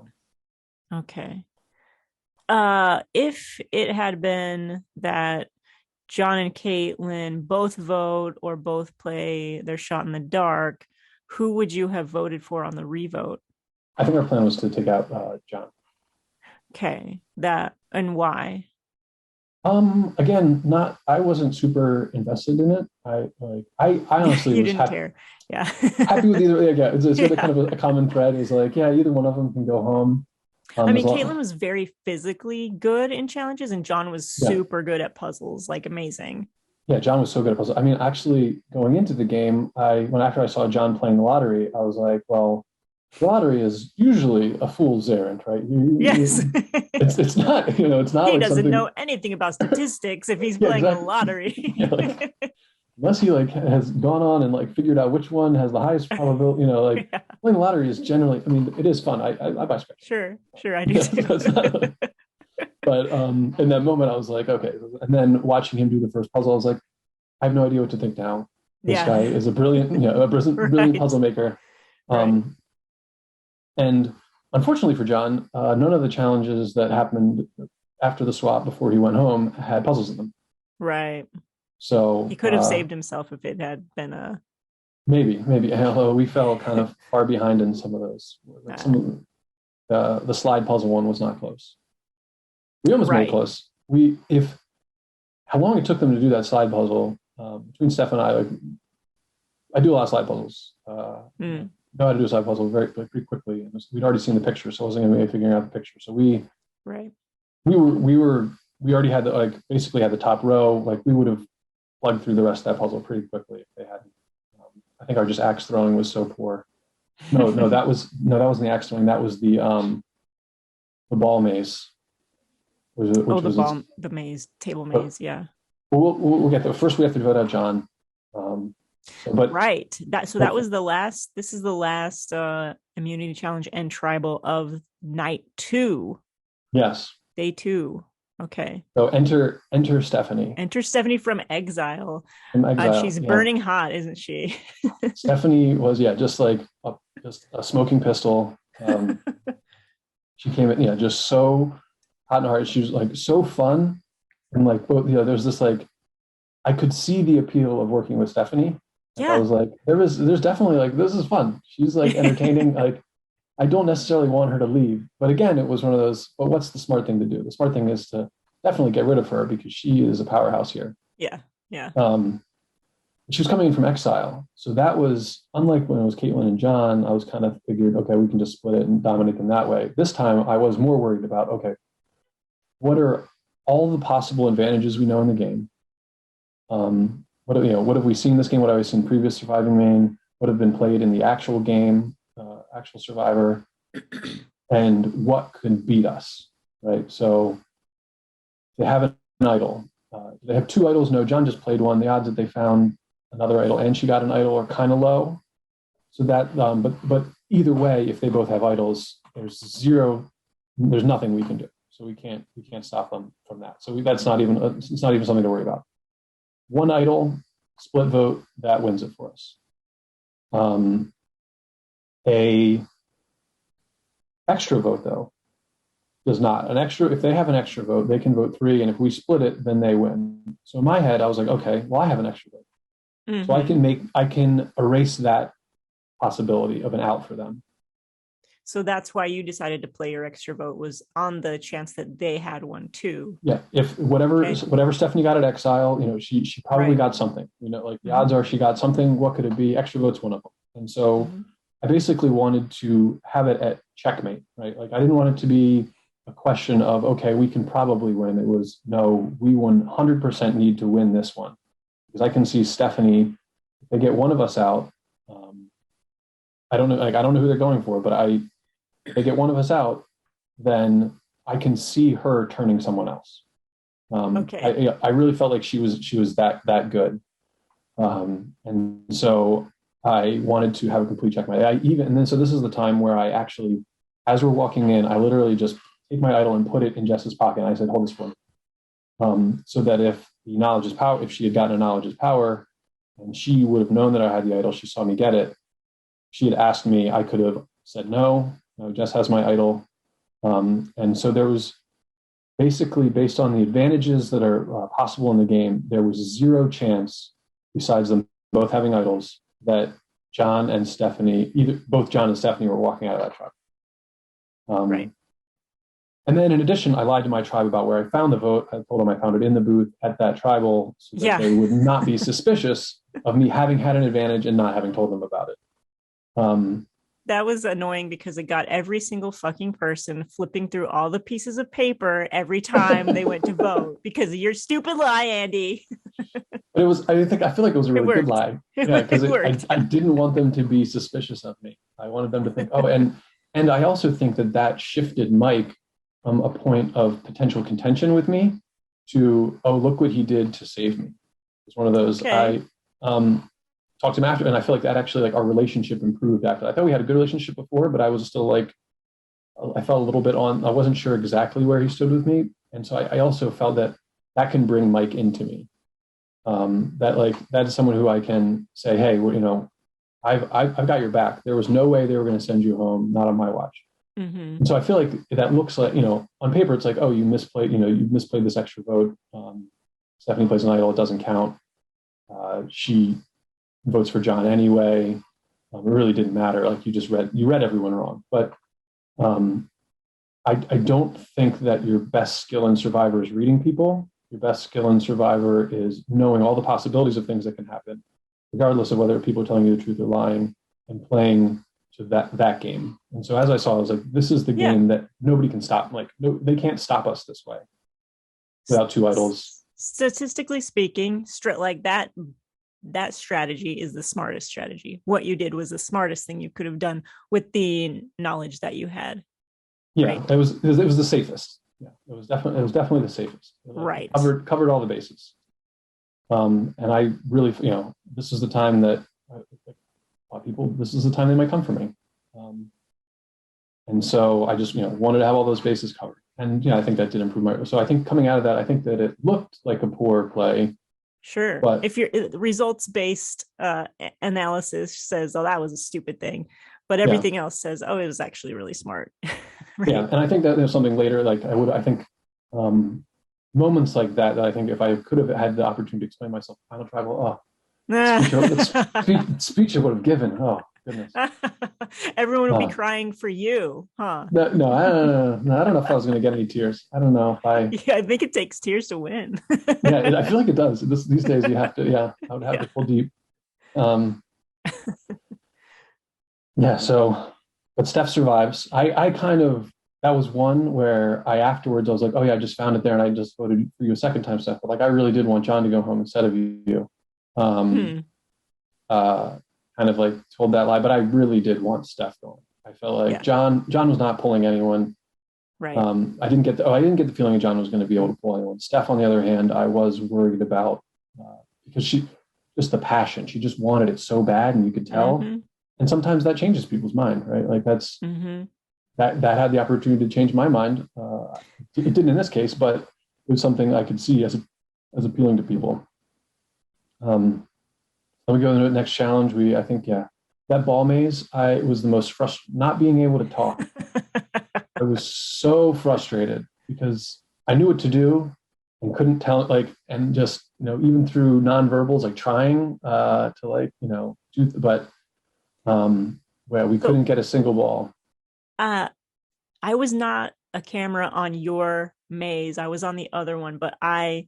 Okay. If it had been that John and Caitlin both vote or both play their shot in the dark, who would you have voted for on the revote? I think our plan was to take out John. Okay, and why? Again, I wasn't super invested in it. I honestly you was didn't care. Yeah, happy with either. Yeah, it's sort of kind of a common thread. Is either one of them can go home. I mean, Caitlin was very physically good in challenges, and John was super good at puzzles, amazing. Yeah, John was so good at puzzles. I mean, actually, going into the game, after I saw John playing the lottery, I was like, well, the lottery is usually a fool's errand, right? Yes. It's not, it's not. He doesn't know anything about statistics if he's playing the lottery. Unless he has gone on and figured out which one has the highest probability, playing the lottery is generally, I mean, it is fun. I buy spectrum. Sure, I do too. But in that moment, I was like, okay. And then watching him do the first puzzle, I was like, I have no idea what to think now. This guy is a brilliant, brilliant puzzle maker. And unfortunately for John, none of the challenges that happened after the swap before he went home had puzzles in them. Right. So he could have saved himself if it had been a. Maybe. Although we fell kind of far behind in some of those. Some of the slide puzzle one was not close. We almost made it close. How long it took them to do that slide puzzle between Steph and I do a lot of slide puzzles. Know how to do a slide puzzle pretty quickly. We'd already seen the picture, so I wasn't going to be figuring out the picture. So we already had basically had the top row. We would have plugged through the rest of that puzzle pretty quickly if they hadn't. I think our just axe throwing was so poor. No, that wasn't the axe throwing. That was the ball maze. The maze, table maze, yeah. We'll get there. First, we have to vote out John. But Right. That was the last. This is the last immunity challenge and tribal of night 2, yes. day 2. Okay. So enter Stephanie Enter Stephanie from exile. from exile. She's Yeah. burning hot, isn't she? Stephanie was, just like just a smoking pistol. She came in, just so hot and hard. She was like so fun. And like, both, there's this like, I could see the appeal of working with Stephanie. Like, I Yeah. was like, there's definitely like, this is fun. She's like entertaining. Like, I don't necessarily want her to leave. But again, it was one of those, well, what's the smart thing to do? The smart thing is to definitely get rid of her because she is a powerhouse here. Yeah. Yeah. She was coming in from exile. So that was, unlike when it was Caitlin and John, I was kind of figured, okay, we can just split it and dominate them that way. This time I was more worried about, okay, what are all the possible advantages we know in the game? What have we seen in this game? What have we seen previous Surviving Maine? What have been played in the actual game, actual Survivor? And what could beat us, right? So they have an idol. They have 2 idols. No, John just played one. The odds that they found another idol and she got an idol are kind of low. So that, but either way, if they both have idols, there's nothing we can do. So we can't stop them from that. So it's not even something to worry about. One idol, split vote, that wins it for us. A extra vote though does not. If they have an extra vote, they can vote 3, and if we split it, then they win. So in my head, I was like, okay, well, I have an extra vote. Mm-hmm. So I can erase that possibility of an out for them. So that's why you decided to play your extra vote, was on the chance that they had one too. Yeah. If whatever Stephanie got at exile, she probably got something, like the odds are she got something. What could it be? Extra vote's one of them. And so I basically wanted to have it at checkmate, right? Like I didn't want it to be a question of, okay, we can probably win. It was, no, we 100% need to win this one. Because I can see Stephanie, if they get one of us out, I don't know who they're going for, but if they get one of us out, then I can see her turning someone else. Okay. I really felt like she was that good. And so I wanted to have a complete checkmate. So this is the time where I actually, as we're walking in, I literally just take my idol and put it in Jess's pocket. And I said, hold this for me. So that if the knowledge is power, if she had gotten a knowledge is power, and she would have known that I had the idol, she saw me get it. She had asked me, I could have said no, Jess has my idol. And so there was basically, based on the advantages that are possible in the game, there was 0 chance, besides them both having idols, that John and Stephanie, both John and Stephanie were walking out of that tribe. Right. And then in addition, I lied to my tribe about where I found the vote. I told them I found it in the booth at that tribal, so that they would not be suspicious of me having had an advantage and not having told them about it. That was annoying because it got every single fucking person flipping through all the pieces of paper every time they went to vote because of your stupid lie, Andy. But I feel like it was a really good lie. Yeah, because I didn't want them to be suspicious of me. I wanted them to think, and I also think that shifted Mike from a point of potential contention with me to, oh, look what he did to save me. It's one of those. Okay. I talked to him after, and I feel like that actually, like, our relationship improved after. I thought we had a good relationship before, but I was still like, I felt a little bit I wasn't sure exactly where he stood with me. And so I also felt that can bring Mike into me. That is someone who I can say, hey, I've got your back. There was no way they were going to send you home, not on my watch. Mm-hmm. And so I feel like that looks like, on paper, it's like, oh, you misplayed this extra vote. Stephanie plays an idol. It doesn't count. She votes for John anyway. It really didn't matter. Like, you read everyone wrong. But I don't think that your best skill in Survivor is reading people. Your best skill in Survivor is knowing all the possibilities of things that can happen, regardless of whether people are telling you the truth or lying, and playing to that game. And so as I saw, I was like, this is the game that nobody can stop. Like, no, they can't stop us this way without 2 idols. Statistically speaking, like that strategy is the smartest strategy. What you did was the smartest thing you could have done with the knowledge that you had. Yeah, right? It was the safest. Yeah, it was definitely the safest. Right. Covered all the bases. And I really, this is the time that a lot of people, this is the time they might come for me. Um, and so I just, wanted to have all those bases covered. And, I think that did improve so I think coming out of that, I think that it looked like a poor play. Sure. But If your results based analysis says, oh, that was a stupid thing, but everything else says, oh, it was actually really smart. Right? Yeah. And I think that there's something later, like I think moments like that I think if I could have had the opportunity to explain myself, final tribal, speech I would have given. Oh, goodness. Everyone would be crying for you, huh? No, I don't know if I was going to get any tears. I don't know if I. Yeah, I think it takes tears to win. I feel like it does. These days, you have to. Yeah, I would have to pull deep. So, but Steph survives. I kind of that was one where I afterwards I was like, oh yeah, I just found it there, and I just voted for you a second time, Steph. But like, I really did want John to go home instead of you. Kind of like told that lie, but I really did want Steph going. I felt like John was not pulling anyone. Right. I didn't get the feeling that John was going to be able to pull anyone. Steph, on the other hand, I was worried about because she just the passion. She just wanted it so bad, and you could tell. Mm-hmm. And sometimes that changes people's mind, right? Like that's that had the opportunity to change my mind. It didn't in this case, but it was something I could see as appealing to people. Then we go to the next challenge. I think that ball maze. I was the most frustrated not being able to talk. I was so frustrated because I knew what to do and couldn't tell it, like, and just, even through nonverbals, like trying to do, but we couldn't get a single ball. I was not a camera on your maze. I was on the other one, but I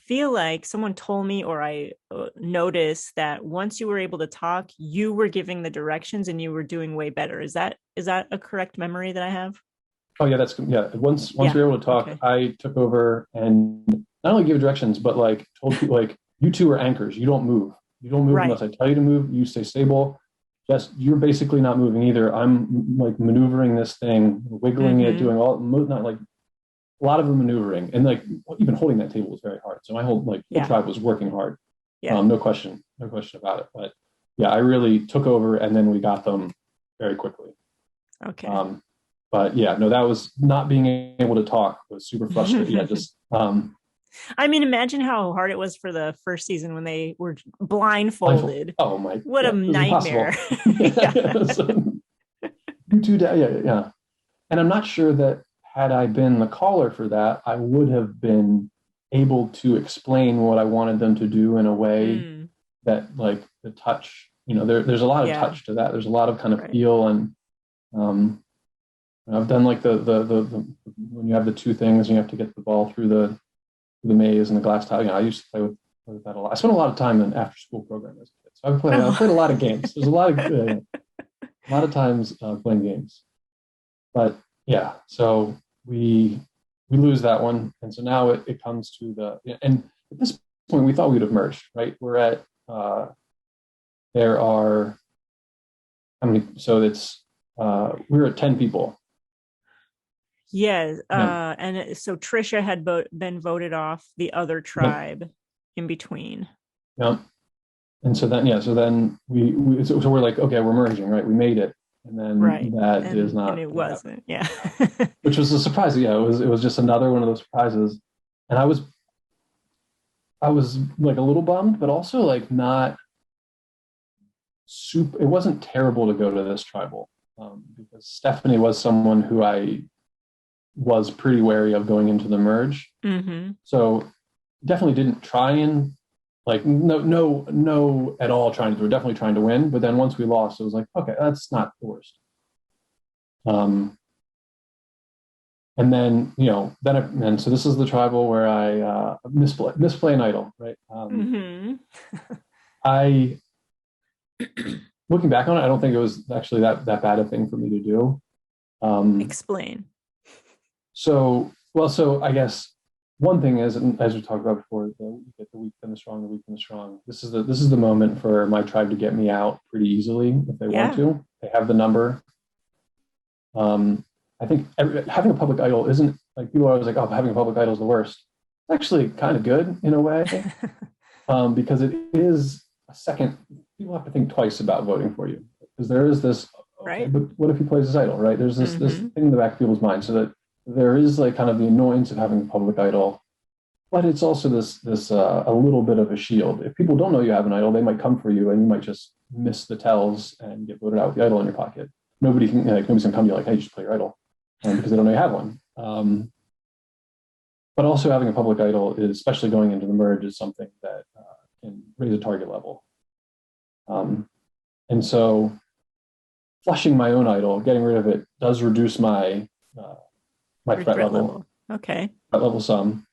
feel like someone told me, or I noticed that once you were able to talk, you were giving the directions and you were doing way better. Is that a correct memory that I have? Oh yeah, Once we were able to talk, okay. I took over and not only gave directions, but like told people like, you two are anchors. You don't move. You don't move unless I tell you to move. You stay stable. Just you're basically not moving either. I'm like maneuvering this thing, wiggling it, doing not like a lot of the maneuvering, and like even holding that table was very hard. So my whole tribe was working hard. Yeah. No question about it. But yeah, I really took over, and then we got them very quickly. Okay. But yeah, no, that was not being able to talk was super frustrating. I mean, imagine how hard it was for the first season when they were blindfolded. Oh my! What a nightmare! You two, yeah. And I'm not sure that had I been the caller for that, I would have been able to explain what I wanted them to do in a way that, like, the touch. There's a lot of touch to that. There's a lot of kind of feel, and I've done like the when you have the two things, and you have to get the ball through the maze and the glass tile. I used to play with that a lot. I spent a lot of time in after school program as a kid, so I played a lot of games. There's a lot of times playing games, but yeah. So we lose that one, and so now it comes to and at this point we thought we'd have merged. Right, we're at there are how many? So it's we're at 10 people. Yes, and so Trisha had been voted off the other tribe in between. Yeah, and so then we so we're like, okay, we're merging, right? We made it, and then is not. And it wasn't, yeah. Which was a surprise. Yeah, it was just another one of those surprises, and I was like a little bummed, but also like not super. It wasn't terrible to go to this tribal because Stephanie was someone who I was pretty wary of going into the merge. So definitely didn't try and like no at all trying to. We're definitely trying to win, but then once we lost, it was like, okay, that's not the worst. And then and so this is the tribal where I misplay an idol, right? I looking back on it, I don't think it was actually that bad a thing for me to do. Explain. So I guess one thing is, as we talked about before, you get the weak and the strong, the weak and the strong. This is the moment for my tribe to get me out pretty easily if they want to. They have the number. I think having a public idol isn't like people are always like, oh, having a public idol is the worst. It's actually kind of good in a way. because it is a second. People have to think twice about voting for you because there is this. Okay, Right. but what if he plays his idol? Right? There's this Mm-hmm. thing in the back of people's minds, so that there is like kind of the annoyance of having a public idol, but it's also this a little bit of a shield. If people don't know you have an idol, they might come for you, and you might just miss the tells and get voted out with the idol in your pocket. Nobody's gonna come to you like, hey, just play your idol, because they don't know you have one. But also having a public idol is, especially going into the merge, is something that can raise a target level. And so flushing my own idol, getting rid of it, does reduce my my Your threat threat level, level. Okay. threat level some,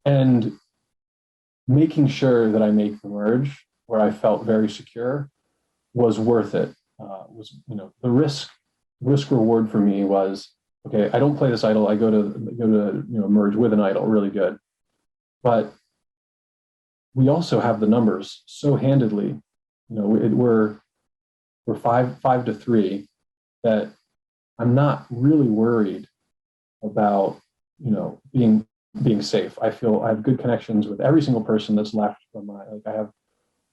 and making sure that I make the merge where I felt very secure was worth it. Was the risk reward for me was, okay, I don't play this idol. I go to merge with an idol, really good, but we also have the numbers so handedly. We're 5-3 that I'm not really worried about being safe. I feel I have good connections with every single person that's left from I have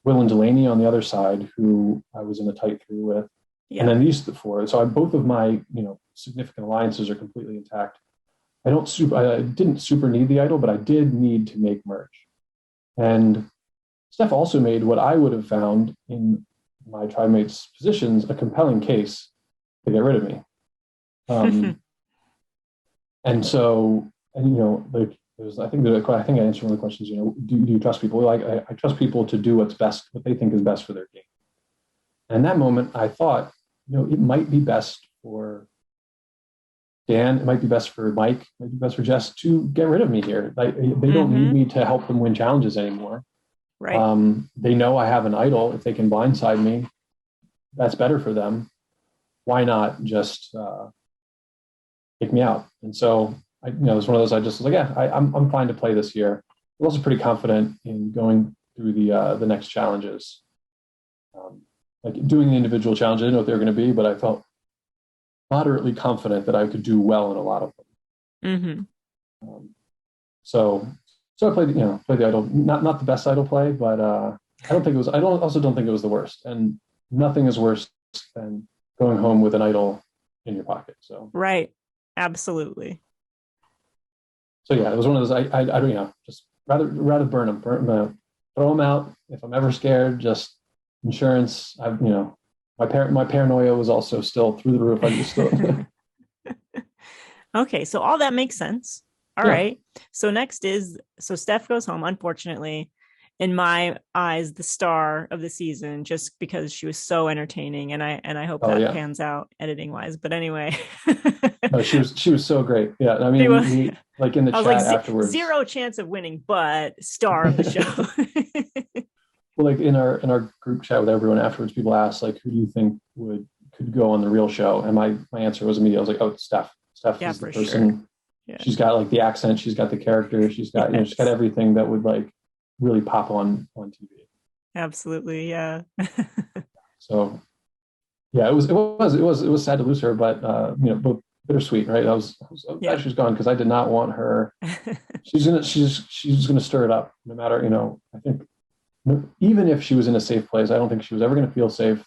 Will and Delaney on the other side, who I was in a tight three with. Yeah. And then these four. So both of my, significant alliances are completely intact. I didn't super need the idol, but I did need to make merge. And Steph also made what I would have found in my tribe mates' positions a compelling case to get rid of me. And so, like, I think I answered one of the questions. Do you trust people? Like, I trust people to do what they think is best for their game. And in that moment, I thought, it might be best for Dan, it might be best for Mike, it might be best for Jess to get rid of me here. They don't need me to help them win challenges anymore. Right. They know I have an idol. If they can blindside me, that's better for them. Why not just kick me out? And so, it was one of those. I just was like, yeah, I'm fine to play this year. I'm also pretty confident in going through the next challenges. Like doing the individual challenge, I didn't know what they were going to be, but I felt moderately confident that I could do well in a lot of them. Mm-hmm. So I played the idol, not the best idol play, but I don't think it was the worst. And nothing is worse than going home with an idol in your pocket. So Right. Absolutely. So yeah, it was one of those. I don't just rather burn them, throw them out. If I'm ever scared, just insurance. My paranoia was also still through the roof. I just still. Okay, so all that makes sense. All right. So next so Steph goes home, unfortunately, in my eyes, the star of the season, just because she was so entertaining, and I hope that pans out editing wise. But anyway. No, she was so great. Yeah. I mean, we like in the chat afterwards. Zero chance of winning, but star of the show. Well, like in our group chat with everyone afterwards, people asked, like, who do you think could go on the real show? And my answer was immediate. I was like, oh, Steph. Steph is the person. Sure. Yeah. She's got like the accent, she's got the character, she's got she's got everything that would like really pop on TV. Absolutely, yeah. So yeah, it was sad to lose her, but both bittersweet, right? I was glad she was gone because I did not want her. She's gonna stir it up, no matter. I think even if she was in a safe place, I don't think she was ever going to feel safe,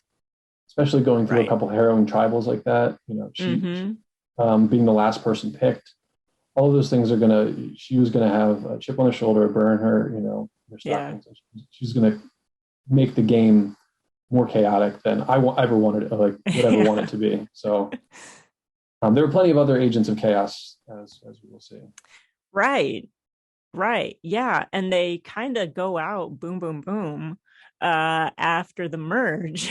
especially going through a couple harrowing tribals like that. She being the last person picked, all of those things she was gonna have a chip on her shoulder, burn her, her stockings. Yeah. She's gonna make the game more chaotic than I ever wanted, would ever want it to be. So there were plenty of other agents of chaos, as we will see. Right. Yeah. And they kind of go out boom, boom, boom after the merge.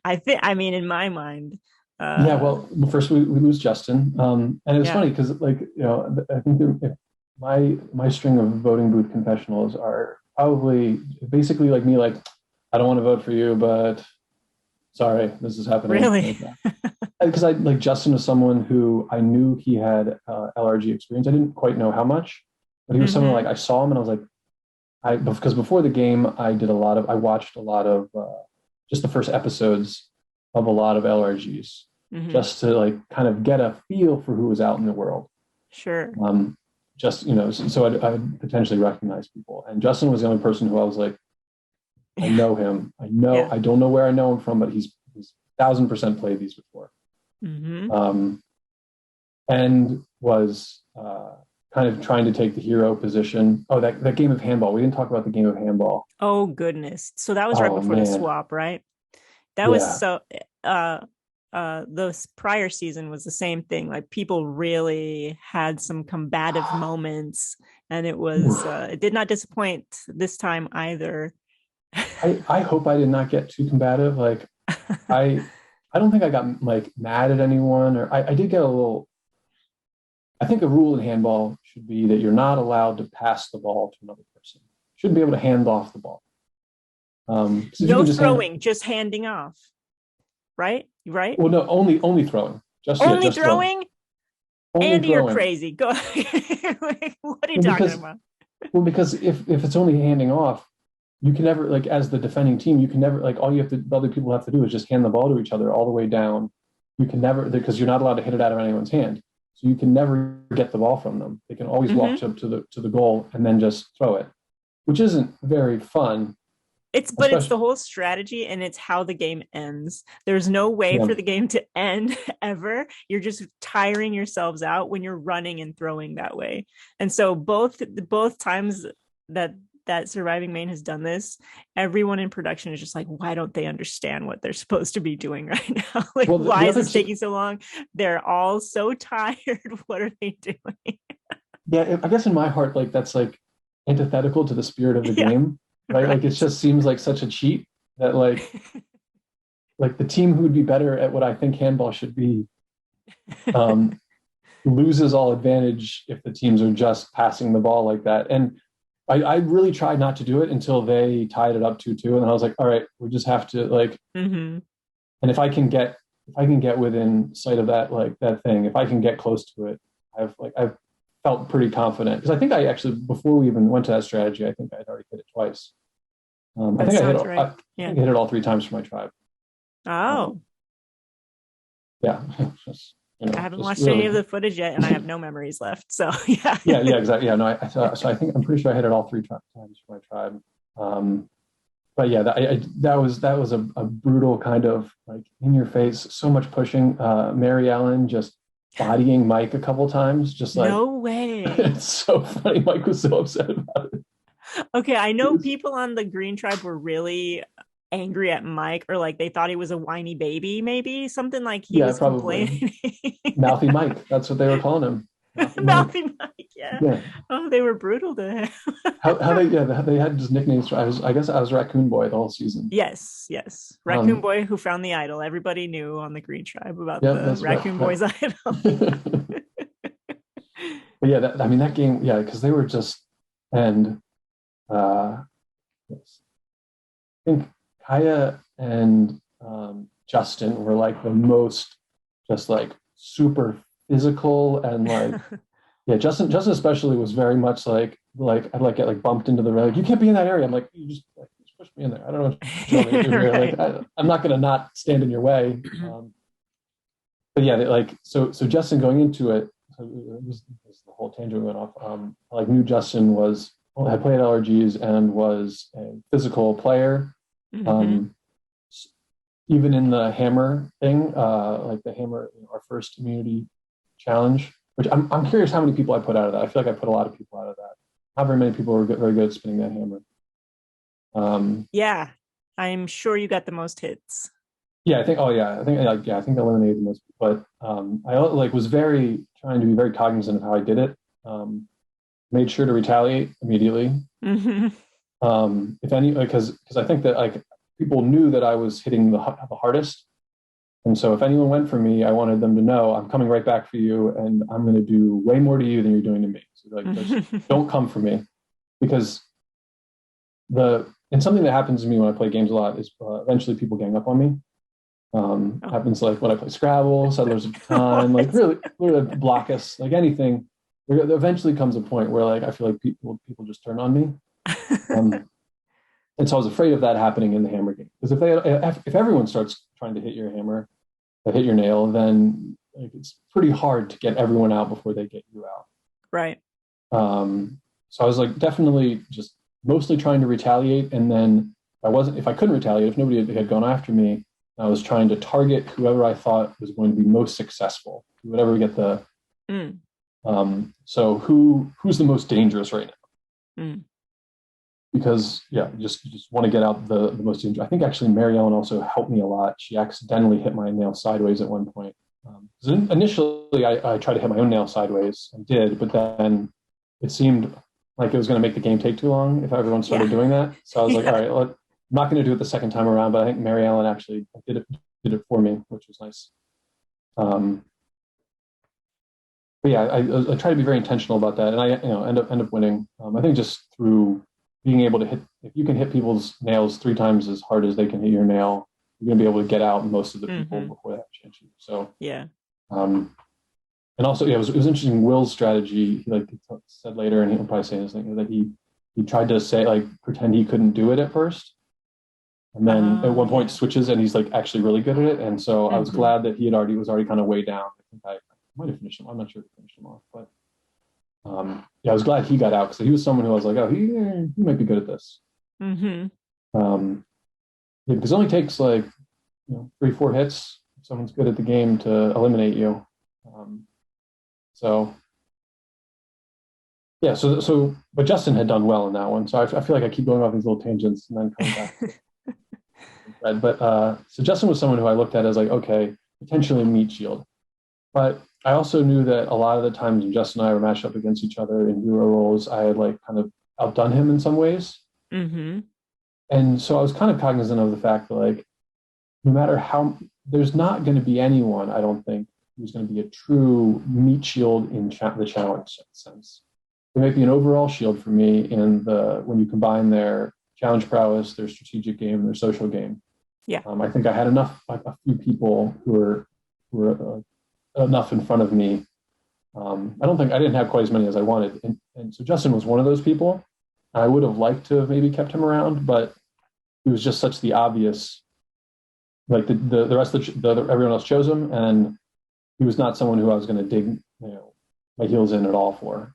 I mean, in my mind. Yeah, well, first we lose Justin. And it's funny because, like, I think my string of voting booth confessionals are probably basically like me, like, I don't want to vote for you, but sorry, this is happening. Really? Because Justin was someone who I knew he had LRG experience. I didn't quite know how much, but he was someone like I saw him and I was like, because before the game I watched a lot of just the first episodes of a lot of LRGs just to like kind of get a feel for who was out in the world. Sure. just, so I'd potentially recognize people. And Justin was the only person who I was like, I know him. Yeah. I don't know where I know him from, but he's 1,000% played these before. Mm-hmm. And was kind of trying to take the hero position. Oh, that game of handball. We didn't talk about the game of handball. Oh, goodness. So that was right before the swap, right? That was so, the prior season was the same thing. Like people really had some combative moments, and it was, it did not disappoint this time either. I hope I did not get too combative. Like I don't think I got like mad at anyone, or I did get a little. I think a rule in handball should be that you're not allowed to pass the ball to another person. You shouldn't be able to hand off the ball. No throwing, just handing off. Right? Right? Well, no, only throwing. Only throwing? Andy, throwing. You're crazy. Go. What are you talking about? Well, because if it's only handing off, you can never, like, as the defending team, you can never, like, all you have to, the other people have to do is just hand the ball to each other all the way down. You can never, because you're not allowed to hit it out of anyone's hand. So you can never get the ball from them. They can always walk up to the goal and then just throw it, which isn't very fun. It's the whole strategy, and it's how the game ends. There's no way for the game to end ever. You're just tiring yourselves out when you're running and throwing that way. And so both times that Surviving Maine has done this, everyone in production is just like, why don't they understand what they're supposed to be doing right now? Like, why is this taking so long? They're all so tired. What are they doing? Yeah, I guess in my heart, like, that's like antithetical to the spirit of the game. Right? Like, it just seems like such a cheat that like the team who would be better at what I think handball should be loses all advantage if the teams are just passing the ball like that. And I really tried not to do it until they tied it up 2-2, and then I was like, all right, we just have to like. And if I can get within sight of that, like that thing, if I can get close to it, I've felt pretty confident, because I think I actually, before we even went to that strategy, I think I'd already hit it twice. I think I hit it all 3 times for my tribe. Oh. Yeah. I haven't watched any of the footage yet, and I have no memories left. So yeah. yeah, exactly. Yeah, no. So I think I'm pretty sure I hit it all 3 times for my tribe. But yeah, that was a brutal kind of like in your face, so much pushing. Mary Ellen just bodying Mike a couple times, just like, no way. It's so funny. Mike was so upset about it. Okay, I know people on the Green Tribe were really angry at Mike, or like they thought he was a whiny baby, maybe something like he was complaining. Mouthy Mike, that's what they were calling him. Mouthy Mike, yeah. Oh, they were brutal to him. They had just nicknames. I guess I was Raccoon Boy the whole season. Yes, Raccoon Boy who found the idol. Everybody knew on the Green Tribe about the Raccoon Boy's idol. But yeah, that game, because they were just, and yes, I think Kaya and Justin were like the most just like super physical, and like Justin especially was very much like I'd like get like bumped into the road. Like, you can't be in that area. I'm like, you just push me in there. I don't know what you want me to do here. Like, I'm not gonna not stand in your way. But yeah, so Justin going into it, so this the whole tangent went off. I knew Justin had played LRGs and was a physical player. Even in the hammer thing, like the hammer, our first immunity challenge, which I'm curious how many people I put out of that. I feel like I put a lot of people out of that. Not very many people were very good at spinning that hammer. Yeah, I'm sure you got the most hits. Yeah, I think I eliminated the most, but I was very trying to be very cognizant of how I did it. Made sure to retaliate immediately. If any, because I think that like people knew that I was hitting the hardest, and so if anyone went for me, I wanted them to know I'm coming right back for you, and I'm going to do way more to you than you're doing to me. So like, don't come for me, because and something that happens to me when I play games a lot is eventually people gang up on me. Happens like when I play Scrabble, Settlers of Catan, like really block us, like anything. There eventually comes a point where like I feel like people just turn on me, and so I was afraid of that happening in the hammer game, because if everyone starts trying to hit your hammer, hit your nail, then like, it's pretty hard to get everyone out before they get you out. Right. So I was like definitely just mostly trying to retaliate. And then if I couldn't retaliate, if nobody had gone after me, I was trying to target whoever I thought was going to be most successful, whatever we get the, Mm. so who's the most dangerous right now? Mm. Because yeah, just want to get out the most dangerous. I think actually Mary Ellen also helped me a lot. She accidentally hit my nail sideways at one point. Initially, I tried to hit my own nail sideways and did, but then it seemed like it was going to make the game take too long if everyone started doing that. So I was like, all right, I'm not going to do it the second time around, but I think Mary Ellen actually did it for me, which was nice. But yeah, I try to be very intentional about that, and I end up winning. I think just through being able to hit, if you can hit people's nails 3 times as hard as they can hit your nail, you're going to be able to get out most of the people before they have a chance. So yeah. And also, yeah, it was interesting. Will's strategy, he said later, and he'll probably say this thing, that he tried to say pretend he couldn't do it at first, and then at one point switches, and he's like actually really good at it. And so I was glad that he was already kind of way down. I think I might have finished him. I'm not sure if I finished him off, but yeah, I was glad he got out because he was someone who I was like, oh, he might be good at this. Yeah, because it only takes 3-4 hits. If someone's good at the game to eliminate you. So yeah, but Justin had done well in that one. So I feel like I keep going off these little tangents and then coming back. But so Justin was someone who I looked at as like, okay, potentially meat shield. But I also knew that a lot of the times when Justin and I were matched up against each other in hero roles, I had kind of outdone him in some ways. And so I was kind of cognizant of the fact that no matter how, there's not going to be anyone, I don't think, who's going to be a true meat shield in the challenge sense. There might be an overall shield for me when you combine their challenge prowess, their strategic game, and their social game. Yeah. I think I had a few people who were enough in front of me. I didn't have quite as many as I wanted. And so Justin was one of those people. I would have liked to have maybe kept him around, but he was just such the obvious, the rest of everyone else chose him, and he was not someone who I was going to dig, my heels in at all for.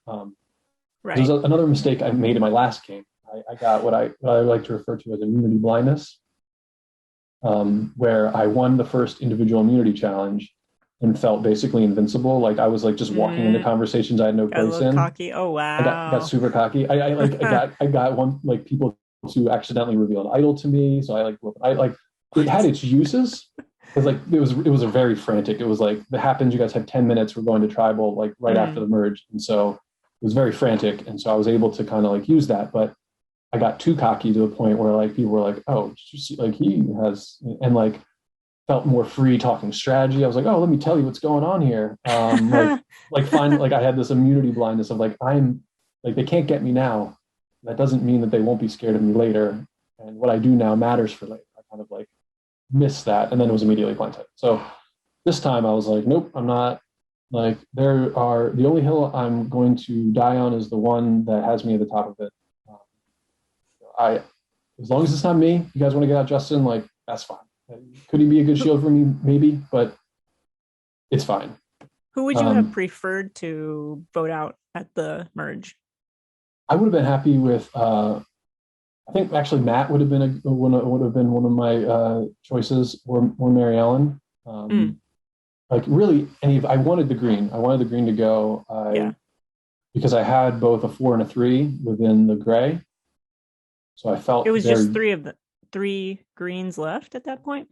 Right. There's another mistake I made in my last game. I got what I like to refer to as immunity blindness, where I won the first individual immunity challenge and felt basically invincible. I was just walking into conversations I had no place in. Cocky. Oh wow! I got super cocky. I got one people to accidentally reveal an idol to me. So it had its uses. Because it was a very frantic. It was it happens. You guys have 10 minutes. We're going to tribal right after the merge, and so it was very frantic. And so I was able to kind of use that, but I got too cocky to the point where people were like, "Oh, did you see, he has," and felt more free talking strategy. I was like, "Oh, let me tell you what's going on here." I had this immunity blindness of I'm they can't get me now. That doesn't mean that they won't be scared of me later, and what I do now matters for later. I kind of missed that, and then it was immediately blindsided. So this time I was like, nope, I'm not. The only hill I'm going to die on is the one that has me at the top of it. As long as it's not me, you guys want to get out Justin, that's fine. Could he be a good shield for me? Maybe, but it's fine. Who would you have preferred to vote out at the merge? I would have been happy with. I think actually Matt would have been one of my choices, or Mary Ellen. Really, I wanted the green. I wanted the green to go. Because I had both a 4 and a 3 within the gray. So I felt it was just 3 greens left at that point.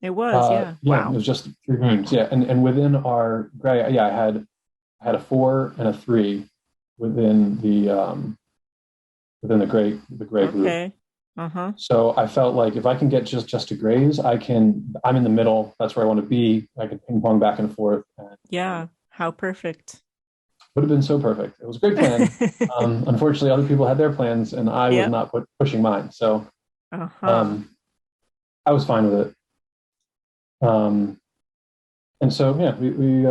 It was, yeah. Wow. It was just 3 greens. Yeah, and within our gray, I had a 4 and a 3 within the gray group. Okay. So I felt if I can get just to grays, I'm in the middle. That's where I want to be. I can ping pong back and forth. Yeah. How perfect. Would have been so perfect. It was a great plan. Unfortunately, other people had their plans, and I was not pushing mine. So I was fine with it. And so yeah, we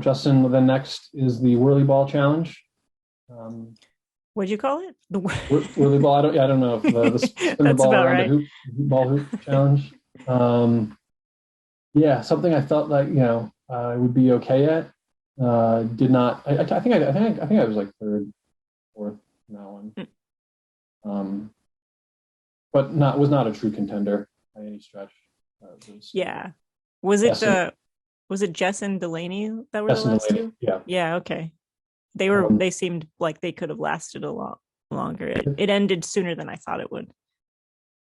Justin. Then next is the whirly ball challenge. What'd you call it? The whirly ball. I don't know if the spin the ball around the hoop challenge. Yeah, something I felt I would be okay at. Did not. I think I was like third, fourth in that one. Mm. Um, but not was not a true contender by any stretch. Was Yeah. Was it Jess and uh was it Jess and Delaney that were the Jess and last Delaney. two? Yeah. Yeah, okay. Um, They seemed like they could have lasted a lot longer. It ended sooner than I thought it would.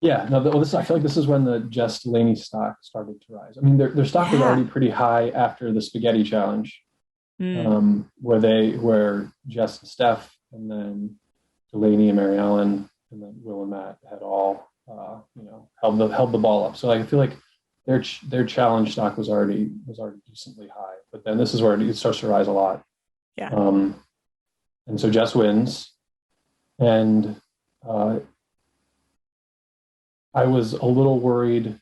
yeah. No. Well, I feel like this is when the Jess Delaney stock started to rise. I mean, their stock was already Yeah. pretty high after the spaghetti challenge, Mm. where Jess and Steph, and then Delaney and Mary Ellen, and then Will and Matt had all held the ball up. So I feel like their challenge stock was already decently high. But then this is where it starts to rise a lot. Yeah. Um, and so Jess wins, and uh, I was a little worried.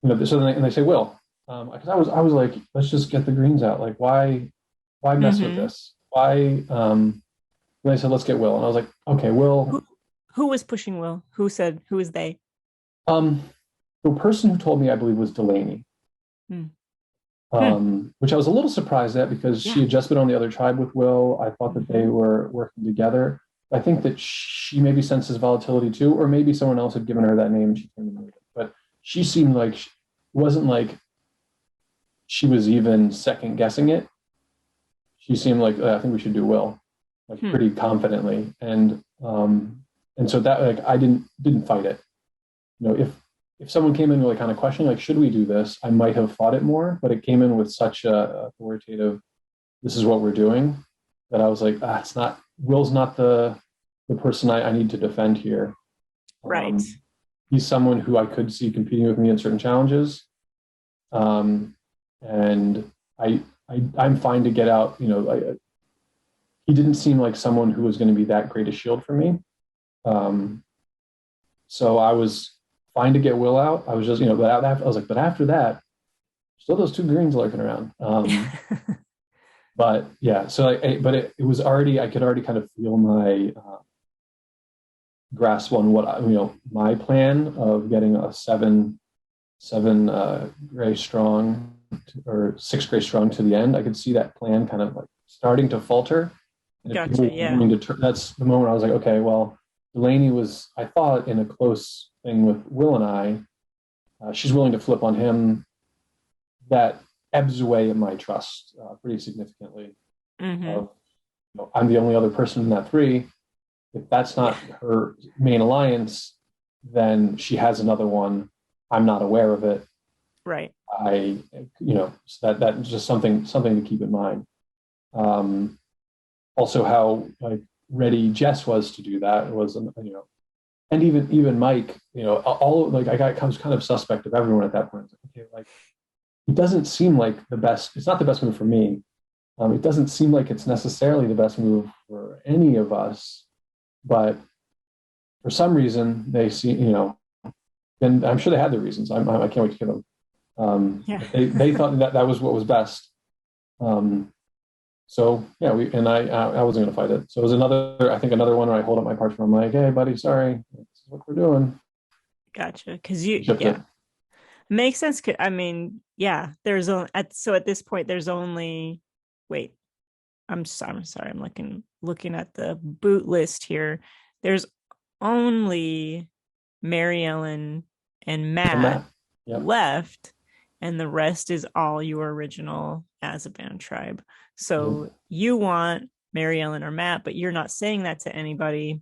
So then they say Will, because I was like, let's just get the greens out. Like, why mess with Mm-hmm. this? Why? And they said, let's get Will, and I was like, okay, Will. Who was pushing Will? Who was they? Um, the person who told me, I believe, was Delaney, Hmm. Hmm. which I was a little surprised at because she Yeah. had just been on the other tribe with Will. I thought that they Mm-hmm. were working together. I think that she maybe senses volatility too, or maybe someone else had given her that name and she came to know it. But she seemed like wasn't like she was even second guessing it. She seemed like I think we should do Will, like Hmm. pretty confidently, and so that like I didn't fight it. If someone came in really kind of questioning, like, should we do this? I might have fought it more, but it came in with such a authoritative, this is what we're doing, that I was like, it's not, Will's not the person I need to defend here. Right. He's someone who I could see competing with me in certain challenges. And I'm fine to get out, he didn't seem like someone who was going to be that great a shield for me. Um, so I was fine to get Will out. I was just, I was like, but after that, still those two greens lurking around. But yeah, so but it was already, I could already kind of feel my grasp on my plan of getting a seven gray strong or six gray strong to the end. I could see that plan kind of like starting to falter. And if people Gotcha. were Yeah. willing to that's the moment I was like, okay, well, Delaney was, I thought, in a close thing with Will and I. She's willing to flip on him. That ebbs away in my trust pretty significantly. Mm-hmm. Of, I'm the only other person in that three. If that's not Yeah. her main alliance, then she has another one. I'm not aware of it. Right. So that's just something to keep in mind. Um, Also, how like ready Jess was to do that was, and even Mike, all like I was kind of suspect of everyone at that point. Like, okay, like it doesn't seem like the best. It's not the best move for me. It doesn't seem like it's necessarily the best move for any of us, but for some reason they see, and I'm sure they had their reasons. I can't wait to hear them. Yeah. They thought that was what was best. So yeah, I wasn't going to fight it. So it was another one where I hold up my parchment. I'm like, hey, buddy, sorry, this is what we're doing. Gotcha. Because Shipped it. makes sense. I mean, yeah, at this point there's only wait. I'm sorry. I'm looking at the boot list here. There's only Mary Ellen and And Matt Matt, yep. left, and the rest is all your original Azaban tribe. Yep. So you want Mary Ellen or Matt, but you're not saying that to anybody.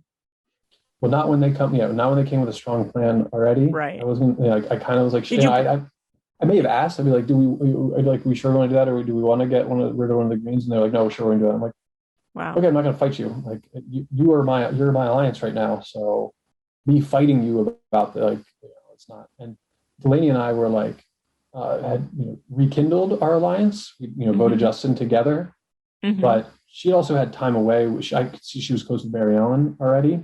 Well, not when they come. Yeah, not when they came with a strong plan already. I Right. wasn't. I kind of was like, Did you I may have asked. I'd be like, we sure want to do that, or do we want to get rid of one of the greens? And they're like, no, we're sure going to do that. I'm like, wow. okay, I'm not going to fight you. Like, you're my alliance right now. So me fighting you about it's not. And Delaney and I were like, had rekindled our alliance. We voted Mm-hmm. Justin together, Mm-hmm. but she also had time away, which I could see she was close to Barry Allen already.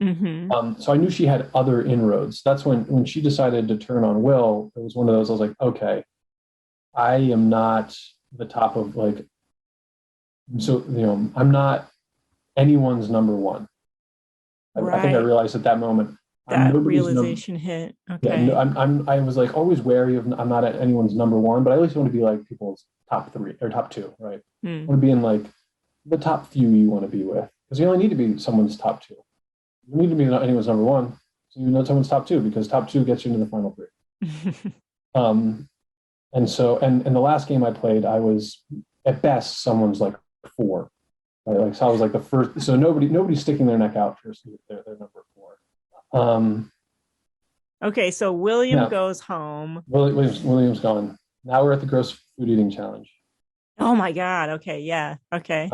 Mm-hmm. So I knew she had other inroads. That's when she decided to turn on Will. It was one of those. I was like, okay, I am not the top of like. So I'm not anyone's number one. I think I Right. realized at that moment I'm That nobody's number. realization hit. Yeah, no, Okay. I was like always wary of I'm not at anyone's number one, but I at least want to be like people's top three or top two, right? I Hmm. want to be in like the top few you want to be with because you only need to be someone's top two. You don't need to be anyone's number one, so you know someone's top two because top two gets you into the final three. And the last game I played, I was at best someone's like four, right? Like so I was like the first, so nobody's sticking their neck out for their number four. Um, Okay, so William Now, goes home. William's gone. Now we're at the gross food eating challenge, Oh my God. Okay, yeah. Okay.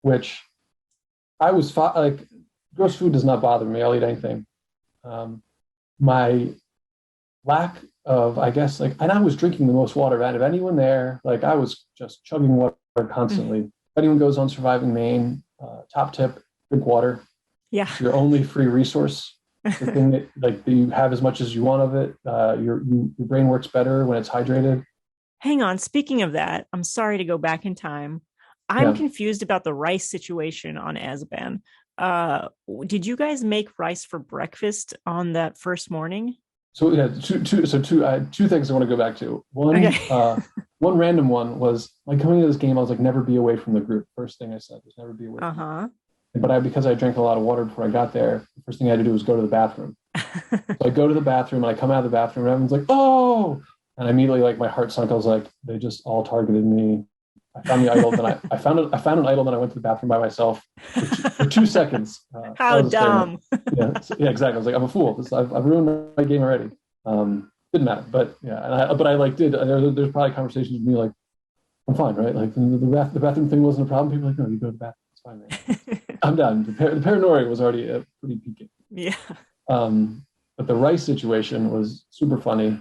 which I was like, gross food does not bother me. I'll eat anything. My lack of, I guess, like, and I was drinking the most water out of anyone there. Like, I was just chugging water constantly. If anyone goes on Surviving Maine, top tip: drink water. Yeah. It's your only free resource. It's the thing that like you have as much as you want of it. Your brain works better when it's hydrated. Hang on. Speaking of that, I'm sorry to go back in time. I'm Yeah. confused about the rice situation on Azaban. Did you guys make rice for breakfast on that first morning? So yeah, two things I want to go back to. One, Okay. one random one was like coming into this game. I was like, never be away from the group. First thing I said was never be away from. Uh-huh. But because I drank a lot of water before I got there, the first thing I had to do was go to the bathroom. So I go to the bathroom and I come out of the bathroom and everyone's like, oh, and immediately like my heart sunk. I was like, they just all targeted me. I found the idol, then I found an idol, then I went to the bathroom by myself for 2 seconds. How dumb. Yeah, exactly. I was like, I'm a fool. I've ruined my game already. Didn't matter, but yeah, but I like did. There's probably conversations with me like, I'm fine, right? Like the bathroom thing wasn't a problem. People are like, no, you go to the bathroom. It's fine, man. I'm done. The paranoia was already pretty peaking. Yeah. But the rice situation was super funny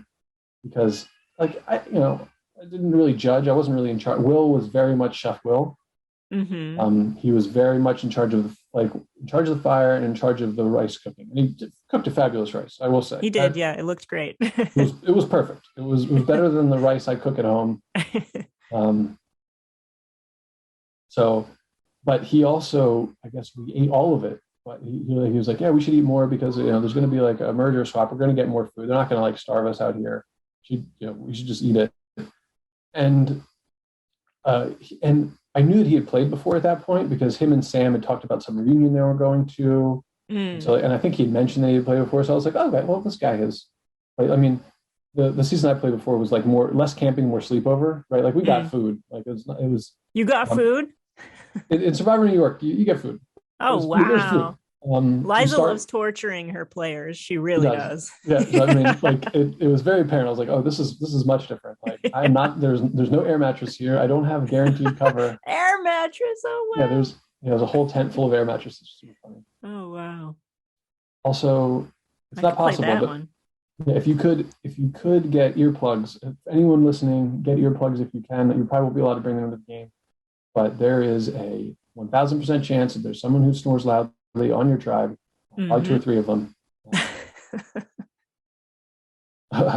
because, like, I didn't really judge. I wasn't really in charge. Will was very much Chef Will. Mm-hmm. He was very much in charge of the fire and in charge of the rice cooking. And he cooked a fabulous rice, I will say. He did, yeah. It looked great. It was perfect. It was better than the rice I cook at home. So, but he also, I guess we ate all of it. But he was like, yeah, we should eat more because there's going to be like a merger swap. We're going to get more food. They're not going to like starve us out here. We should just eat it. And and I knew that he had played before at that point because him and Sam had talked about some reunion they were going to. And I think he had mentioned that he had played before. So I was like, oh, okay, well, this guy has. I mean, the season I played before was like less camping, more sleepover, right? Like we got food. Like it was. You got food? In Survivor New York, you get food. Oh, There's food. wow. Liza loves torturing her players. She really does. Yeah, so, I mean, like it was very apparent. I was like, oh, this is much different. Like I'm not. There's no air mattress here. I don't have a guaranteed cover. Air mattress. Oh wow. Yeah, there's a whole tent full of air mattresses. Super funny. Oh wow. Also, it's not possible, but if you could get earplugs, if anyone listening, get earplugs if you can. You probably won't be allowed to bring them into the game, but there is a 1,000% chance that there's someone who snores loudly on your tribe, probably 2 or 3 of them.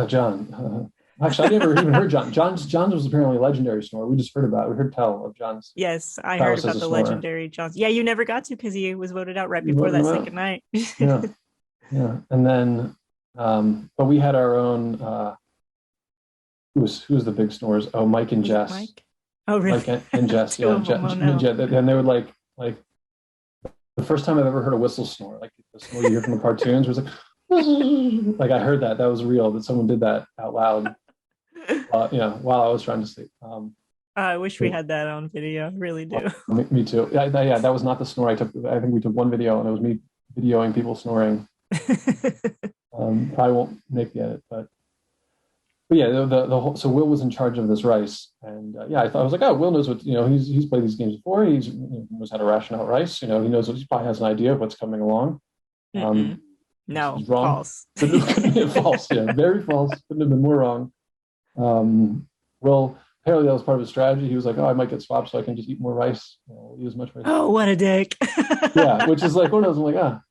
John. Actually, I never even heard John. John's was apparently a legendary snore. We just heard about it. We heard tell of John's. Yes, I heard about the legendary John's. Yeah, you never got to because he was voted out right before that second night. Yeah. And then, but we had our own. Who was the big snores? Oh, Mike and Jess. Mike? Oh, really? Mike and Jess. Yeah, and they would like the first time I've ever heard a whistle snore, like the snore you hear from the cartoons, was like. Like I heard that was real, that someone did that out loud while I was trying to sleep. I wish we had that on video. I really do. Me too. Yeah, that was not the snore I took. I think we took one video and it was me videoing people snoring. Probably won't make the edit, but yeah, the whole, so Will was in charge of this rice, and I was like, oh, Will knows what he's played these games before. He knows how to ration out rice. He knows he probably has an idea of what's coming along. No, false. False, yeah, very false. Couldn't have been more wrong. Well, apparently that was part of his strategy. He was like, oh, I might get swapped so I can just eat more rice. Eat as much rice. Oh, what a dick. Yeah, which is like one of those, I'm like, ah.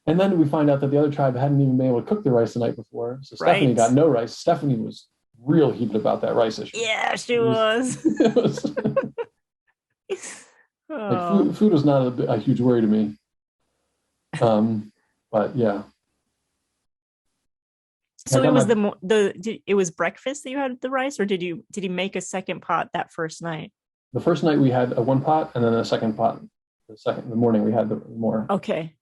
And then we find out that the other tribe hadn't even been able to cook the rice the night before. So Stephanie got no rice. Stephanie was real heated about that rice issue. Yeah, she was. Food was not a huge worry to me. But yeah. So it was it was breakfast that you had the rice, or did he make a second pot that first night? The first night we had a one pot, and then the second pot, the morning we had the more. Okay.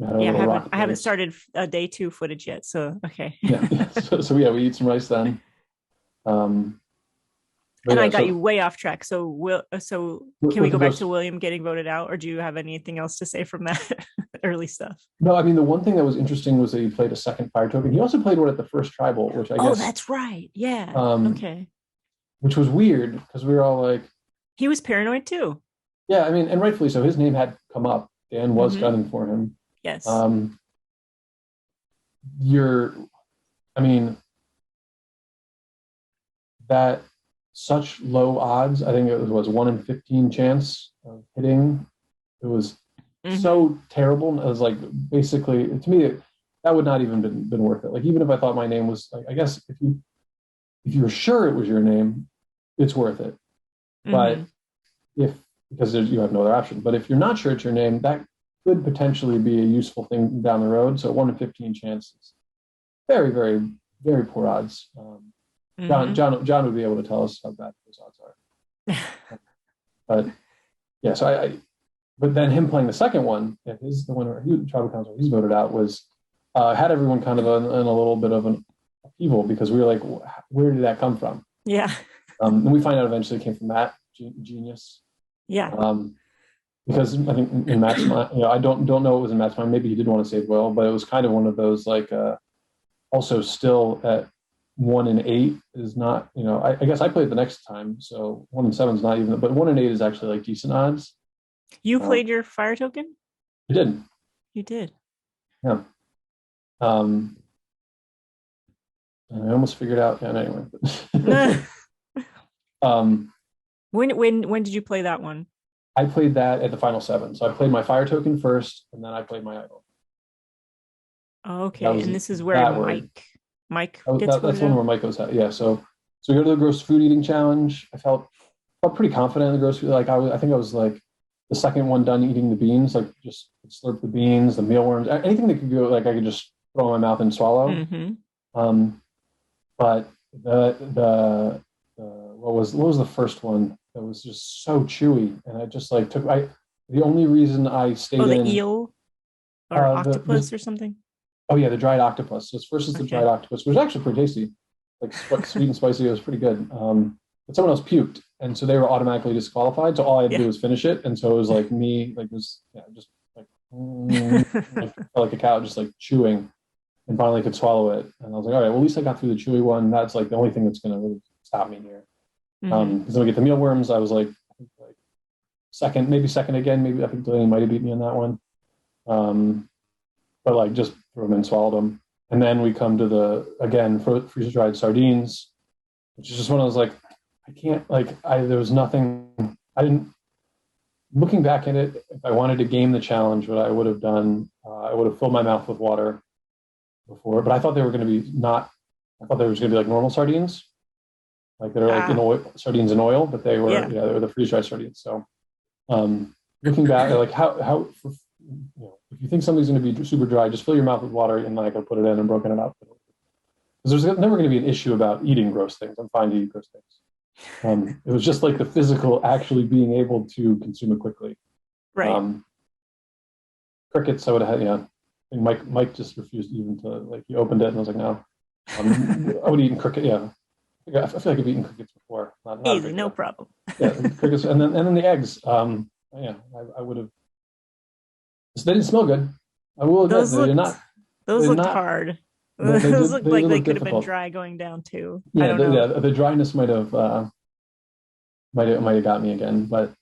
Yeah, I haven't started day 2 footage yet, so okay. Yeah. So yeah, we eat some rice then. And yeah, I got you way off track. So can we go back to William getting voted out, or do you have anything else to say from that early stuff? No, I mean, the one thing that was interesting was that he played a second fire token. He also played one at the first tribal, which I guess. Oh, that's right. Yeah. Okay. Which was weird because we were all like. He was paranoid too. Yeah, I mean, and rightfully so. His name had come up. Dan was gunning for him. Yes. That such low odds. I think it was 1 in 15 chance of hitting. It was so terrible. It was like basically to me that would not even been worth it. Like even if I thought my name was like, I guess if you were sure it was your name, it's worth it. But because you have no other option. But if you're not sure it's your name, that could potentially be a useful thing down the road. So 1 in 15 chances, very, very, very poor odds. John would be able to tell us how bad those odds are. But yeah, so but then him playing the second one, the one where tribal council he's voted out was had everyone kind of in a little bit of an upheaval because we were like, where did that come from? Yeah. And we find out eventually it came from Matt, genius. Yeah. Because I think in Matt's mind, I don't know what was in Matt's mind. Maybe he did want to save Will, but it was kind of one of those like also still at 1 in 8 is not, I guess I played the next time, so 1 in 7 is not even, but 1 in 8 is actually like decent odds. You played your fire token? I did. You did. Yeah. And I almost figured out. Yeah. Anyway. When did you play that one? I played that at the final 7. So I played my fire token first, and then I played my idol. Okay, and this is where Mike gets that's one where Mike goes out. Yeah. So we go to the gross food eating challenge. I felt pretty confident in the gross food. Like I think I was like the second one done eating the beans, like just slurp the beans, the mealworms, anything that could go, like I could just throw in my mouth and swallow. But the what was the first one that was just so chewy, and I just like the only reason I stayed in the eel or octopus or something. Oh yeah, the dried octopus. So first is the dried octopus, which was actually pretty tasty, like sweet and spicy. It was pretty good. But someone else puked, and so they were automatically disqualified. So all I had to do was finish it, and so it was like me, like just like like a cow, just like chewing, and finally could swallow it. And I was like, all right, well at least I got through the chewy one. That's like the only thing that's going to really stop me here. Because then we get the mealworms. I was like second again. Maybe I think Delaney might have beat me on that one. But like just threw them and swallowed them. And then we come to the freezer dried sardines, which is just one I was like, I can't there was nothing. I didn't. Looking back at it, if I wanted to game the challenge, what I would have done, I would have filled my mouth with water before. But I thought they were going to be I thought they were going to be like normal sardines, like they're like in oil, sardines in oil, but they were they were the freeze dried sardines. So looking back, like how if you think something's going to be super dry, just fill your mouth with water and like I put it in and broken it up. Because there's never going to be an issue about eating gross things. I'm fine to eat gross things. It was just like the physical actually being able to consume it quickly. Right. Crickets, I would have had, I think Mike just refused even to, he opened it and I was like, no. I would eat cricket, yeah. I feel like I've eaten crickets before. Not easy, no problem. Yeah, crickets, and then the eggs. I would have. They didn't smell good. I will admit those looked hard. Those looked like they could have been dry going down too. Yeah, the dryness might have got me again, but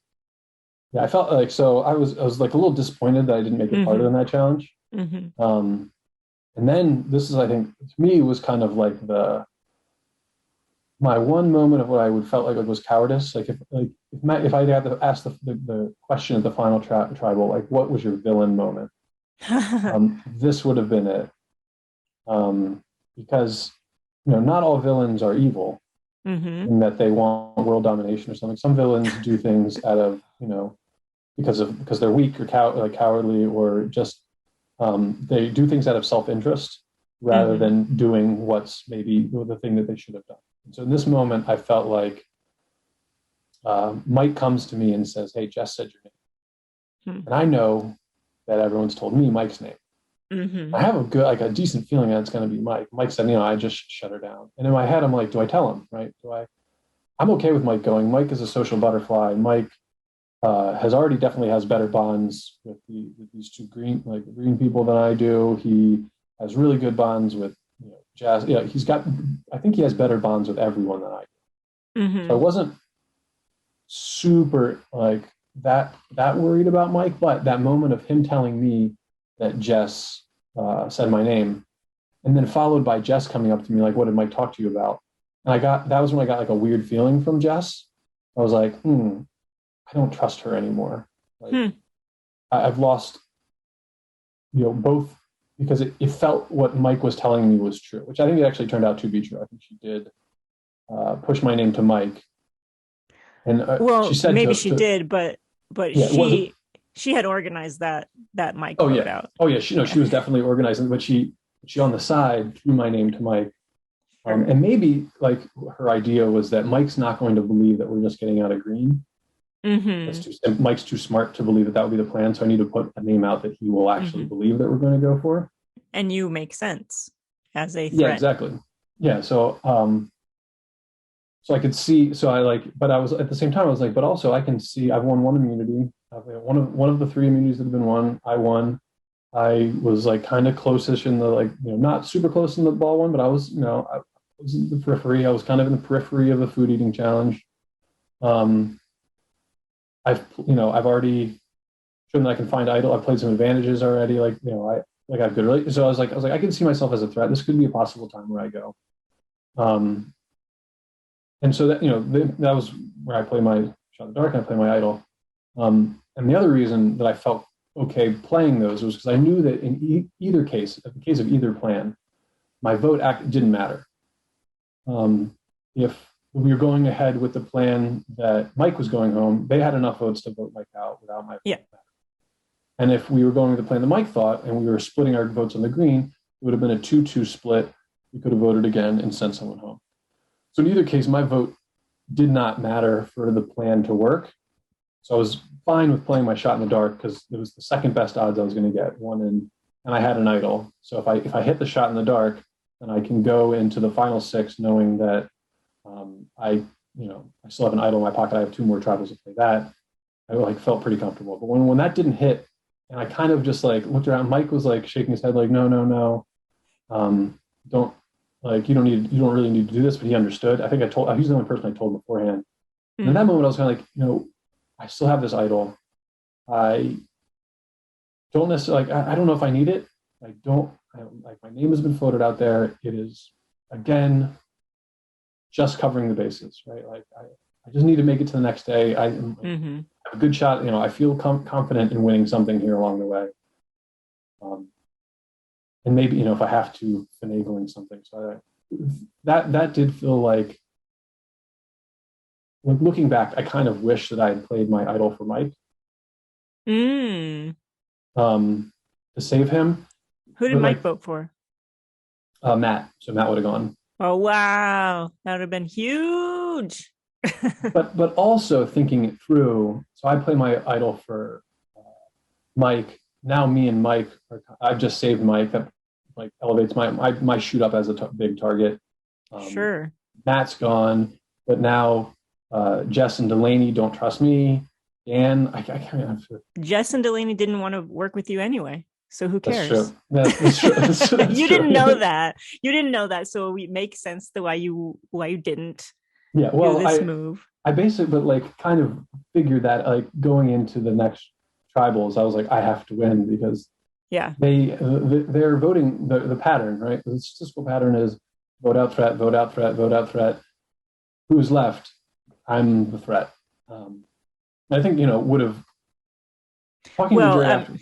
yeah, I felt like I was like a little disappointed that I didn't make it farther in that challenge. And then this is, I think, to me, was kind of like my one moment of what I would felt like was cowardice. Like if I had to ask the question at the final tribal, like what was your villain moment? This would have been it. Because not all villains are evil in that they want world domination or something. Some villains do things out of because they're weak or cowardly, or just they do things out of self-interest. rather than doing what's maybe the thing that they should have done. And so in this moment, I felt like Mike comes to me and says, "Hey, Jess said your name," and I know that everyone's told me Mike's name. I have a decent feeling that it's going to be Mike. Mike said, I just shut her down. And in my head, I'm like, do I tell him, right? I'm okay with Mike going. Mike is a social butterfly. Mike definitely has better bonds with these two green people than I do. He has really good bonds with Jazz. Yeah, I think he has better bonds with everyone than I do. So I wasn't super that worried about Mike, but that moment of him telling me that Jess said my name, and then followed by Jess coming up to me like, "What did Mike talk to you about?" And that was when I got like a weird feeling from Jess. I was like, I don't trust her anymore. I've lost, both, because it felt what Mike was telling me was true, which I think it actually turned out to be true. I think she did push my name to Mike. And well, she said maybe she did, but yeah, she had organized that Mike vote out. Oh yeah, she was definitely organizing, but she on the side threw my name to Mike. And maybe like her idea was that Mike's not going to believe that we're just getting out of green. Mike's too smart to believe that would be the plan. So I need to put a name out that he will actually believe that we're going to go for. And you make sense as a threat. Yeah, exactly. Yeah. So I could see. But I was at the same time. I was like, but also I can see. I've won one immunity. One of the 3 immunities that have been won. I won. I was like kind of close-ish in the not super close in the ball one, but I was I was in the periphery. I was kind of in the periphery of a food eating challenge. I've already shown that I can find idol. I've played some advantages already. I have good. So I was like, I can see myself as a threat. This could be a possible time where I go. And so that that was where I play my shot in the dark and I play my idol. And the other reason that I felt okay playing those was because I knew that in either case, in the case of either plan, my vote didn't matter. If we were going ahead with the plan that Mike was going home, they had enough votes to vote Mike out without my vote. Yeah. And if we were going with the plan that Mike thought, and we were splitting our votes on the green, it would have been a 2-2 split. We could have voted again and sent someone home. So in either case, my vote did not matter for the plan to work. So I was fine with playing my shot in the dark because it was the second best odds I was going to get, and I had an idol. So if I hit the shot in the dark, then I can go into the final 6 knowing that I still have an idol in my pocket. I have 2 more tribals to play that. I felt pretty comfortable. But when that didn't hit, and I kind of just looked around, Mike was shaking his head no. Don't you don't really need to do this, but he understood. I think he's the only person I told beforehand. And in that moment I was kind of I still have this idol. I don't necessarily I don't know if I need it. I don't my name has been floated out there. It is again just covering the bases, right? I just need to make it to the next day. I have a good shot. I feel confident in winning something here along the way. And maybe, if I have to, finagling something. So that did feel like looking back, I kind of wish that I had played my idol for Mike. To save him. Who did Mike vote for? Matt. So Matt would have gone. Oh, wow. That would have been huge. but also thinking it through. So I play my idol for Mike. Now me and Mike, I've just saved Mike. That elevates my shoot up as a big target. Sure. Matt's gone, but now Jess and Delaney don't trust me. Dan, I can't remember. Jess and Delaney didn't want to work with you anyway. So who cares? That's true. That's you didn't know that. You didn't know that. So it makes sense to why you didn't do this move. I basically, kind of figured that, going into the next tribals, I was like, I have to win because they're voting the pattern, right? The statistical pattern is vote out threat, vote out threat, vote out threat. Who's left? I'm the threat. I think would have talking to Jerry after.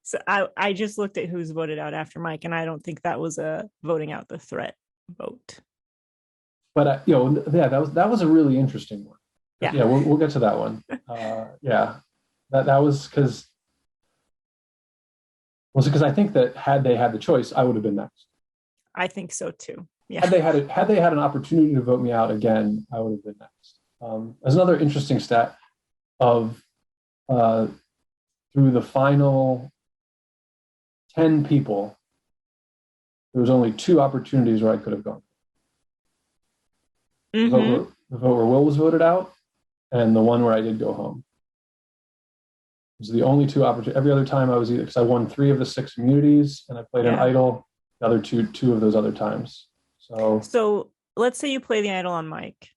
So I just looked at who's voted out after Mike, and I don't think that was a voting out the threat vote. But that was a really interesting one. Yeah, we'll get to that one. That was because Was it because I think that had they had the choice, I would have been next. I think so too. Yeah. Had they had an opportunity to vote me out again, I would have been next. As another interesting stat of through the final 10 people, there was only 2 opportunities where I could have gone. Mm-hmm. The vote where Will was voted out, and the one where I did go home. It was the only 2 opportunities. Every other time I was either, because I won 3 of the 6 immunities, and I played an idol the other two of those other times. So let's say you play the idol on Mike.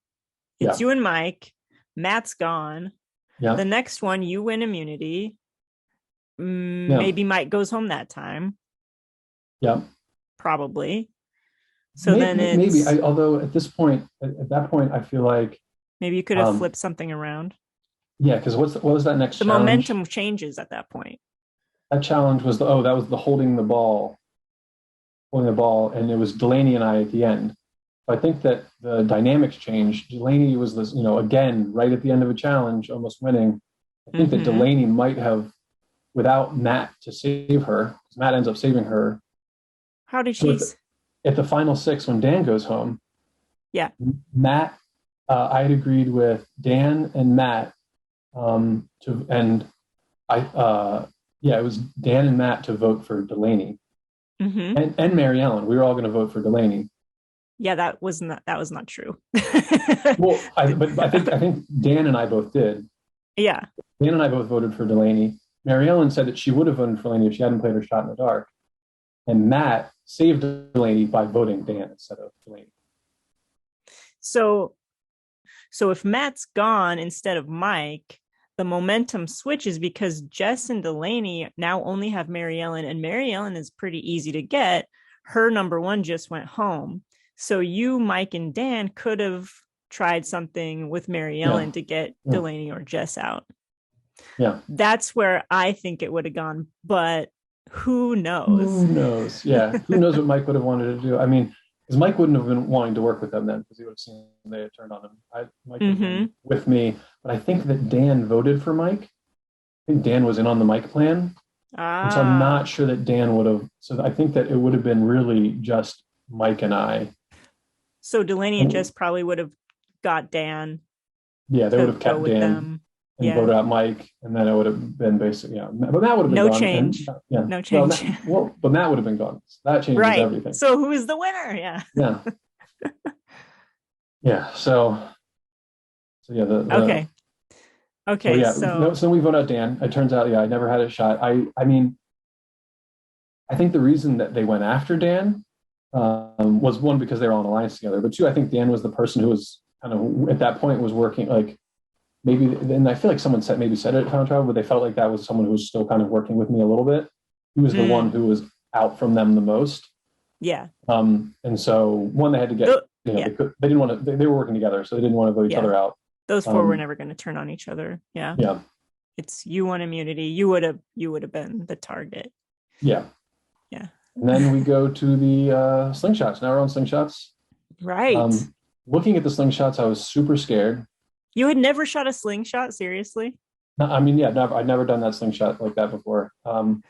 It's you and Mike. Matt's gone. Yeah. The next one, you win immunity. Maybe Mike goes home that time. Yeah. Probably. So then it's... Maybe. Although at that point, I feel like... Maybe you could have flipped something around. Yeah, because what was that next challenge? The momentum changes at that point. That challenge was that was the holding the ball, and it was Delaney and I at the end. I think that the dynamics changed. Delaney was this, again, right at the end of a challenge, almost winning. I think that Delaney might have, without Matt to save her, because Matt ends up saving her. How did she? At the final 6, when Dan goes home. Yeah. Matt, I had agreed with Dan and Matt it was Dan and Matt to vote for Delaney. Mm-hmm. And Mary Ellen. We were all going to vote for Delaney. Yeah, that was not true. Well, I think Dan and I both did. Yeah. Dan and I both voted for Delaney. Mary Ellen said that she would have voted for Delaney if she hadn't played her shot in the dark. And Matt saved Delaney by voting Dan instead of Delaney. So if Matt's gone instead of Mike, the momentum switches because Jess and Delaney now only have Mary Ellen, and Mary Ellen is pretty easy to get. Her number 1 just went home. So you, Mike, and Dan could have tried something with Mary Ellen to get Delaney or Jess out. Yeah. That's where I think it would have gone, but who knows? Who knows? Yeah. Who knows what Mike would have wanted to do? I mean, because Mike wouldn't have been wanting to work with them then, because he would have seen they had turned on him. Mike would have been with me, but I think that Dan voted for Mike. I think Dan was in on the Mike plan. And so I'm not sure that Dan would have. So I think that it would have been really just Mike and I. So Delaney and Jess probably would have got Dan. Yeah, they would have kept Dan and voted out Mike, and then it would have been basically, but Matt would have been no gone. Change. No change. But Matt would have been gone. That changes everything. So who is the winner? Yeah. Yeah. Yeah. So yeah. Okay. So we vote out Dan. It turns out, I never had a shot. I mean, I think the reason that they went after Dan was 1, because they were all in alliance together, but 2, I think Dan was the person who was kind of at that point was working, like maybe, and I feel like someone said it at Final Travel, but they felt like that was someone who was still kind of working with me a little bit. He was the one who was out from them the most. Yeah. And so 1, they had to get, they didn't want to, they were working together, so they didn't want to vote each other out. Those 4 were never going to turn on each other. Yeah. Yeah. It's you won immunity. You would have been the target. Yeah. Yeah. And then we go to the slingshots. Now we're on slingshots. Right. Looking at the slingshots, I was super scared. You had never shot a slingshot, seriously? No, I mean, yeah, never. I'd never done that slingshot like that before. But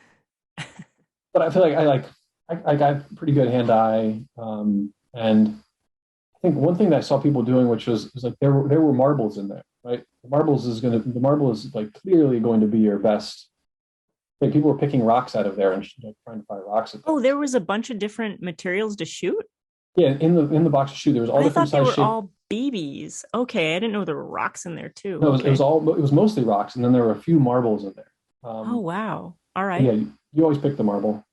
I feel like I got pretty good hand-eye. And I think one thing that I saw people doing, which was like there were marbles in there, right? The marble is like clearly going to be your best. Like people were picking rocks out of there and trying to find rocks. Oh, there was a bunch of different materials to shoot? Yeah, in the box to shoot, there was all different size shapes. All BBs. Okay, I didn't know there were rocks in there too. No, it was mostly rocks, and then there were a few marbles in there. Oh wow! All right. Yeah, you always pick the marble.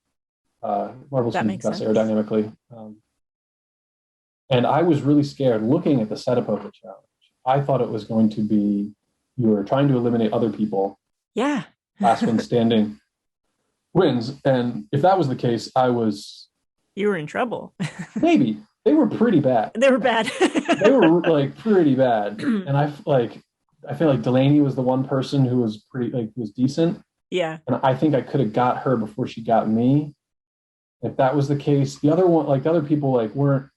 Marbles that makes best sense aerodynamically. And I was really scared looking at the setup of the challenge. I thought it was going to be you were trying to eliminate other people. Yeah. Last one standing wins, and if that was the case, you were in trouble. Maybe. They were pretty bad. They were bad. They were like pretty bad. And I feel like Delaney was the one person who was was decent. Yeah. And I think I could have got her before she got me. If that was the case, the other people weren't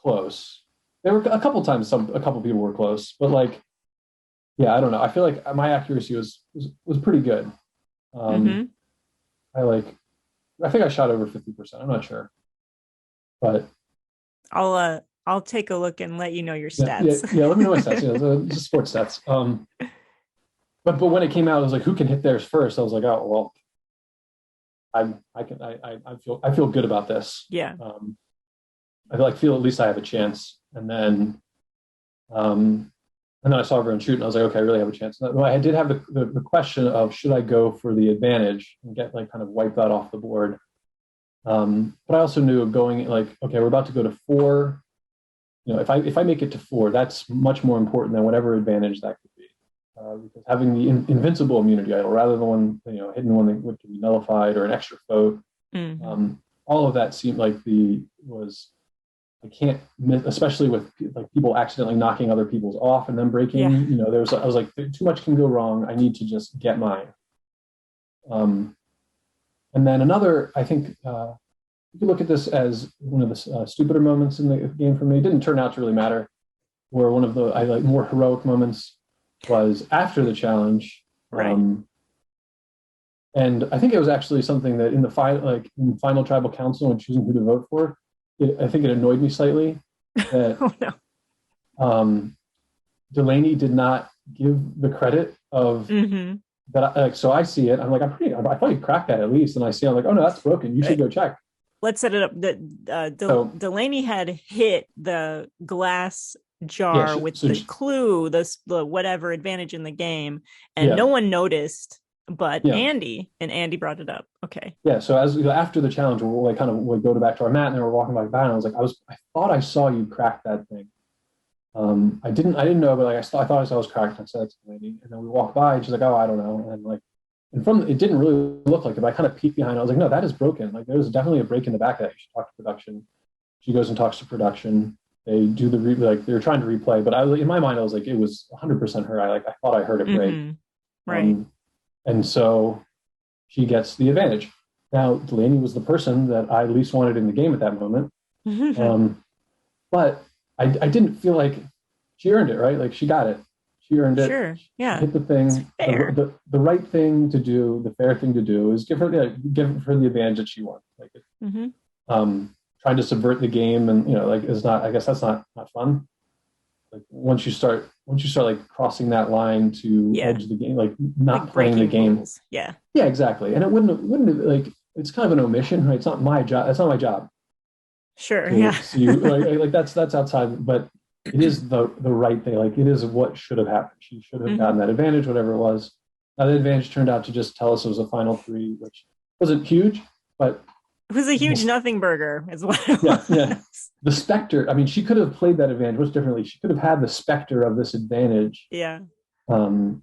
close. There were a couple times a couple people were close, but yeah, I don't know. I feel like my accuracy was pretty good. I think I shot over 50%. I'm not sure, but I'll take a look and let you know your yeah, yeah, stats. yeah. Let me know my stats. It's just sports stats. But when it came out, I was like, who can hit theirs first? I was like, oh well, I feel good about this. Yeah. I feel at least I have a chance. And then I saw everyone shoot, and I was like, okay, I really have a chance. Well, I did have the question of should I go for the advantage and get like kind of wipe that off the board. But I also knew going like, okay, we're about to go to 4. If I make it to 4, that's much more important than whatever advantage that could be. Because having the invincible immunity idol rather than one, hidden one that can be nullified or an extra foe, all of that seemed like I can't miss, especially with like people accidentally knocking other people's off and then breaking. Yeah. I was like, too much can go wrong. I need to just get mine. And then another, I think, you can look at this as one of the stupider moments in the game for me. It didn't turn out to really matter. Where one of the more heroic moments was after the challenge, right? And I think it was actually something that in the final tribal council and choosing who to vote for, I think it annoyed me slightly that oh no, Delaney did not give the credit of that. So I see it. I'm like, I thought you cracked that at least, and I see. I'm like, oh no, that's broken. You should go check. Let's set it up. Delaney had hit the glass jar with the clue, the whatever advantage in the game, and no one noticed. But Andy brought it up. Okay. Yeah. So after the challenge, we go back to our mat, and then we're walking back by, and I was like, I thought I saw you crack that thing. I didn't know, but like I thought I saw it was cracked. I said it to Delaney, and then we walked by, and she's like, oh, I don't know, and like. And it didn't really look like it, but I kind of peeked behind. I was like, no, that is broken. Like, there's definitely a break in the back of that. You should talk to production. She goes and talks to production. They do they were trying to replay, but in my mind, I was like, it was 100% her. I thought I heard it break. Right. And so she gets the advantage. Now, Delaney was the person that I least wanted in the game at that moment. But I didn't feel like she earned it, right? Like, she got it. She earned it. Sure. Yeah. She hit the thing. The right thing to do, the fair thing to do, is give her the advantage that she wants. Like, trying to subvert the game, and is not. I guess that's not fun. Like once you start like crossing that line to edge the game, like not like playing the game. Rules. Yeah. Yeah, exactly. And it wouldn't like it's kind of an omission, right? It's not my job. That's not my job. Sure. Yeah. Like that's outside, but. It is the right thing. Like it is what should have happened. She should have gotten that advantage, whatever it was. Now the advantage turned out to just tell us it was a final 3, which wasn't huge, but it was a huge nothing burger as well. Yeah. The specter. I mean, she could have played that advantage much differently. She could have had the specter of this advantage. Yeah. And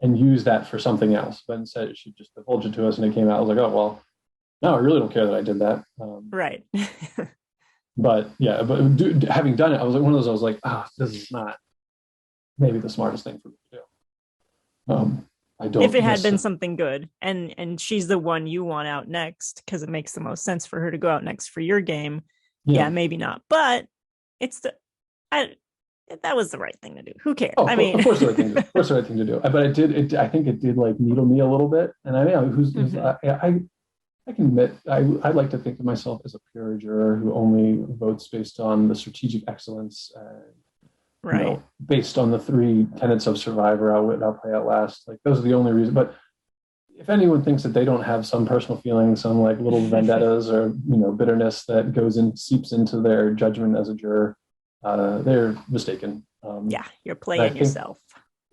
used that for something else. But instead she just divulged it to us and it came out. I was like, oh well, no, I really don't care that I did that. Right. But having done it, I was like one of those. I was like, this is not maybe the smartest thing for me to do. I don't. If it had been something good, and she's the one you want out next because it makes the most sense for her to go out next for your game. Yeah, maybe not, but that was the right thing to do. Who cares? Oh, of course, the right thing. Of course, the right thing to do. But it did. I think it did like needle me a little bit, and I can admit, I like to think of myself as a pure juror who only votes based on the strategic excellence, right? Based on the 3 tenets of Survivor, I'll play out last. Like those are the only reasons. But if anyone thinks that they don't have some personal feelings, some like little vendettas or bitterness that seeps into their judgment as a juror, they're mistaken. You're playing yourself.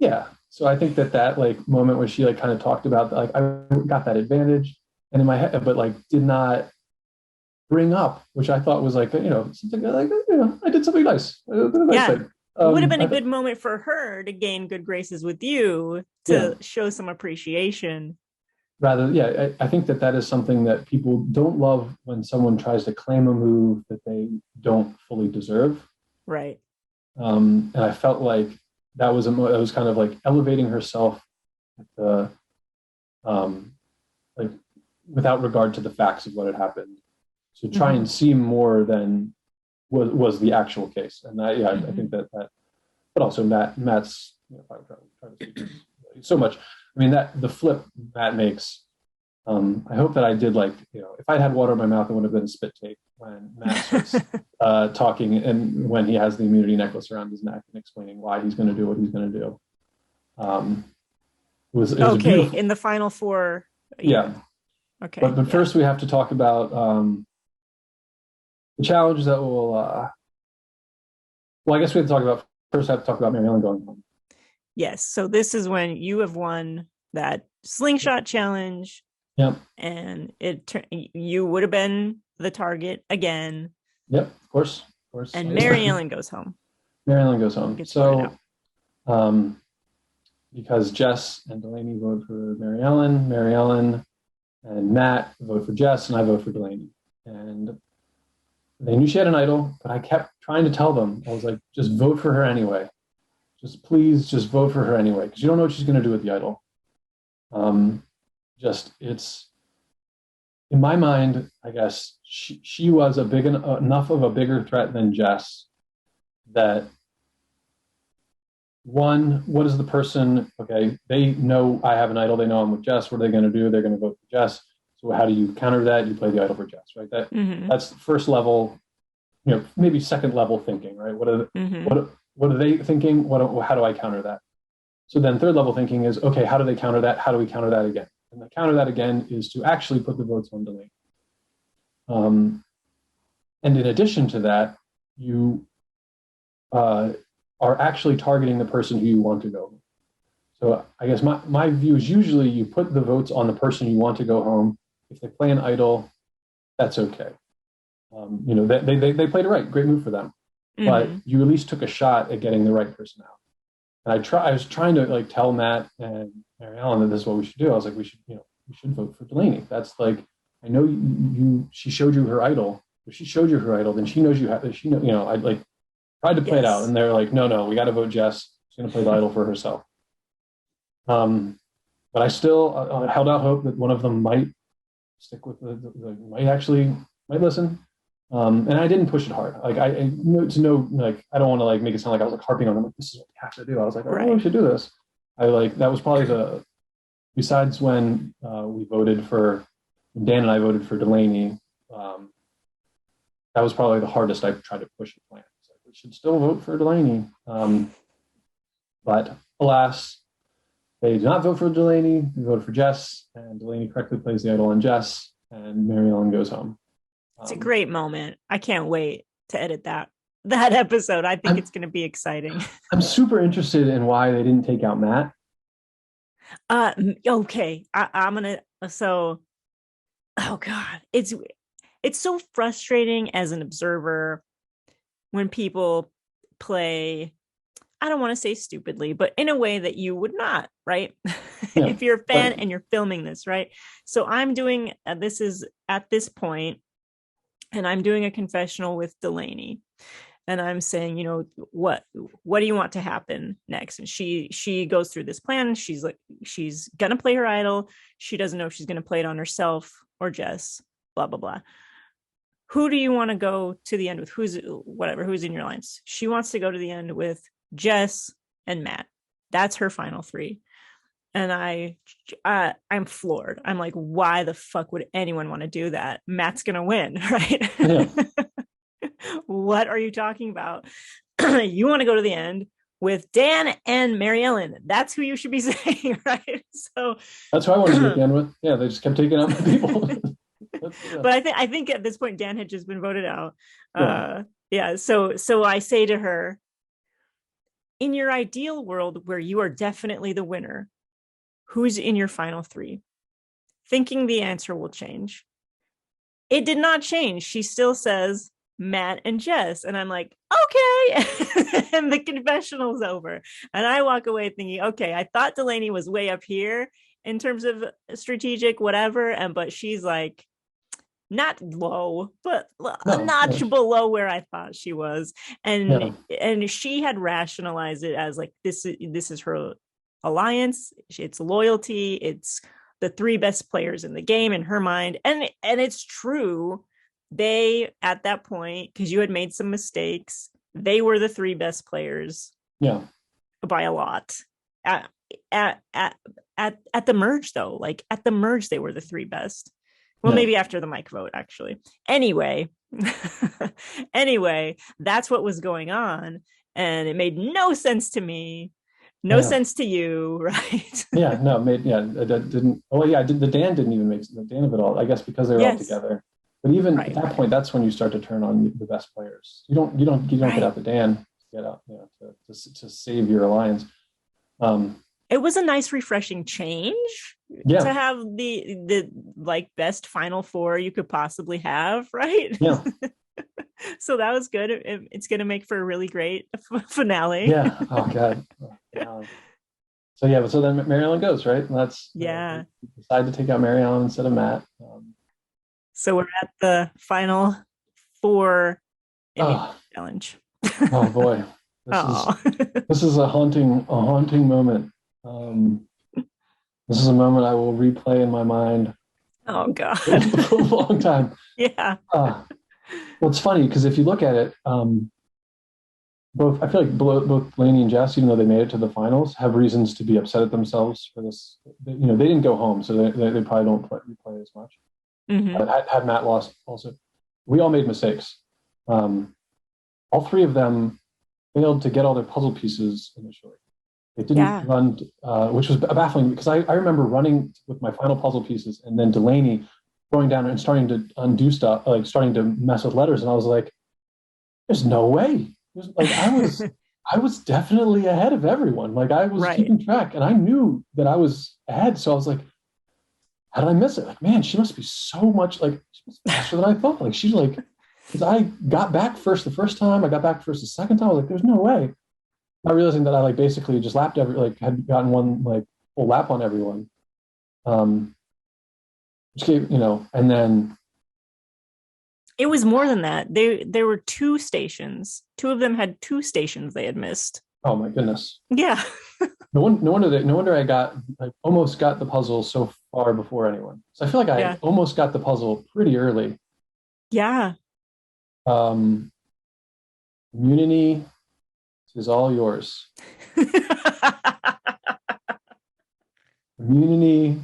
Yeah. So I think that like moment where she like kind of talked about like I got that advantage. And in my head, but like did not bring up, which I thought was like, something like, I did something nice. It would have been a good moment for her to gain good graces with you to show some appreciation. Rather, I think that is something that people don't love when someone tries to claim a move that they don't fully deserve. Right. And I felt like that was kind of like elevating herself at like without regard to the facts of what had happened, to try and seem more than was the actual case. And I think that, but also Matt's trying to speak so much. I mean, that the flip Matt makes I hope that I did if I'd had water in my mouth, it would have been a spit take when Matt starts talking and when he has the immunity necklace around his neck and explaining why he's going to do what he's going to do. It was okay, beautiful. in the final four. Yeah. Okay. But first we have to talk about the challenge that will, I guess we have to talk about, first I have to talk about Mary Ellen going home. Yes. So this is when you have won that slingshot challenge. Yep. And you would have been the target again. Yep, of course. And Mary Ellen goes home. Mary Ellen goes home. So, because Jess and Delaney vote for Mary Ellen and Matt vote for Jess, and I vote for Delaney. And they knew she had an idol, but I kept trying to tell them, I was like, just vote for her anyway. Please vote for her anyway, because you don't know what she's going to do with the idol. It's in my mind, I guess she was enough of a bigger threat than Jess that one, what is the person, okay, they know I have an idol, they know I'm with Jess, what are they going to do? They're going to vote for Jess. So how do you counter that? You play the idol for Jess, right? That's first level, maybe second level thinking, right? What are they thinking? How do I counter that? So then third level thinking is, okay, how do they counter that? How do we counter that again? And the counter that again is to actually put the votes on Delaney. And in addition to that, you are actually targeting the person who you want to go home. So I guess my view is usually you put the votes on the person you want to go home. If they play an idol, that's okay. They played it right. Great move for them. Mm-hmm. But you at least took a shot at getting the right person out. And I was trying to tell Matt and Mary Ellen that this is what we should do. I was like, we should vote for Delaney. That's I know she showed you her idol. If she showed you her idol, then she knows you have. I tried to play it out, and they're like, no, we got to vote Jess. She's going to play the idol for herself. But I still held out hope that one of them might stick with might listen. And I didn't push it hard. I don't want to make it sound like I was harping on them. Like, this is what we have to do. I was like, we should do this. That was probably besides when we voted for, Dan and I voted for Delaney. That was probably the hardest I tried to push the plan. So we should still vote for Delaney. But alas, they did not vote for Delaney. They voted for Jess, and Delaney correctly plays the idol on Jess, and Mary Ellen goes home. It's a great moment. I can't wait to edit that episode. I think it's going to be exciting. I'm super interested in why they didn't take out Matt. Okay. I'm going to, oh God, it's so frustrating as an observer when people play, I don't want to say stupidly, but in a way that you would not, right? Yeah, if you're a fan and you're filming this, right? So I'm doing, this is at this point, and I'm doing a confessional with Delaney, and I'm saying, what do you want to happen next? And she goes through this plan. She's like, she's going to play her idol. She doesn't know if she's going to play it on herself or Jess, blah, blah, blah. Who do you want to go to the end with? Who's in your lines? She wants to go to the end with Jess and Matt. That's her final three. And I'm floored. I'm like, why the fuck would anyone want to do that? Matt's gonna win, right? Yeah. What are you talking about? You want to go to the end with Dan and Mary Ellen. That's who you should be saying, right? So that's who I wanted to go to the end with. Yeah, they just kept taking out people. But I think at this point Dan had just been voted out. Yeah. So I say to her, in your ideal world where you are definitely the winner, who's in your final three? Thinking the answer will change. It did not change. She still says Matt and Jess. And I'm like, okay. And the confessional's over. And I walk away thinking, okay, I thought Delaney was way up here in terms of strategic, whatever. But she's like, not low, but a notch below where I thought she was. And she had rationalized it as like, this is her alliance, it's loyalty, it's the three best players in the game in her mind, and it's true. They, at that point, because you had made some mistakes, they were the three best players, by a lot. at at at the merge though. Like at the merge, they were the three best. Well, Yeah. maybe after the mic vote, actually. Anyway, anyway, that's what was going on, and it made no sense to me, no Yeah. sense to you, right? Yeah. No, made, yeah, that didn't, oh yeah, the Dan didn't even make the Dan of it all, I guess because they were all Yes, together. But even at right, that point, that's when you start to turn on the best players. You don't get right. out the Dan to get out, you know, to save your alliance. Um, It was a nice, refreshing change to yeah. have the like best Final Four you could possibly have, right? Yeah. So that was good. It's going to make for a really great finale. Yeah. Oh God. So yeah, but so then Mary Ellen goes, right? And that's they Yeah. decide to take out Mary Ellen instead of Matt. So we're at the Final Four immunity Oh, challenge. oh boy, this is Oh, this is a haunting moment. Um, this is a moment I will replay in my mind oh God. for a long time. Yeah. Well, it's funny because if you look at it, both I feel like both Blaney and Jess, even though they made it to the finals, have reasons to be upset at themselves for this. You know, they didn't go home, so they probably don't replay as much. Mm-hmm. Had Matt lost, also, we all made mistakes. All three of them failed to get all their puzzle pieces initially. They didn't Yeah. run, which was baffling because I remember running with my final puzzle pieces and then Delaney going down and starting to undo stuff, like starting to mess with letters. And I was like, there's no way. Like I was definitely ahead of everyone. Like I was Right. keeping track and I knew that I was ahead. So I was like, how did I miss it? Like, man, she must be so much like she was faster than I thought. Like she's like, because I got back first the first time, I got back first the second time. I was like, there's no way. Not realizing that I like basically just lapped had gotten one like full lap on everyone. Which gave, you know, and then It was more than that. There were two stations. Two of them had two stations they had missed. oh my goodness. Yeah. No wonder I got like almost got the puzzle so far before anyone. So I feel like I Yeah. almost got the puzzle pretty early. Yeah. Um, Immunity is all yours. Immunity,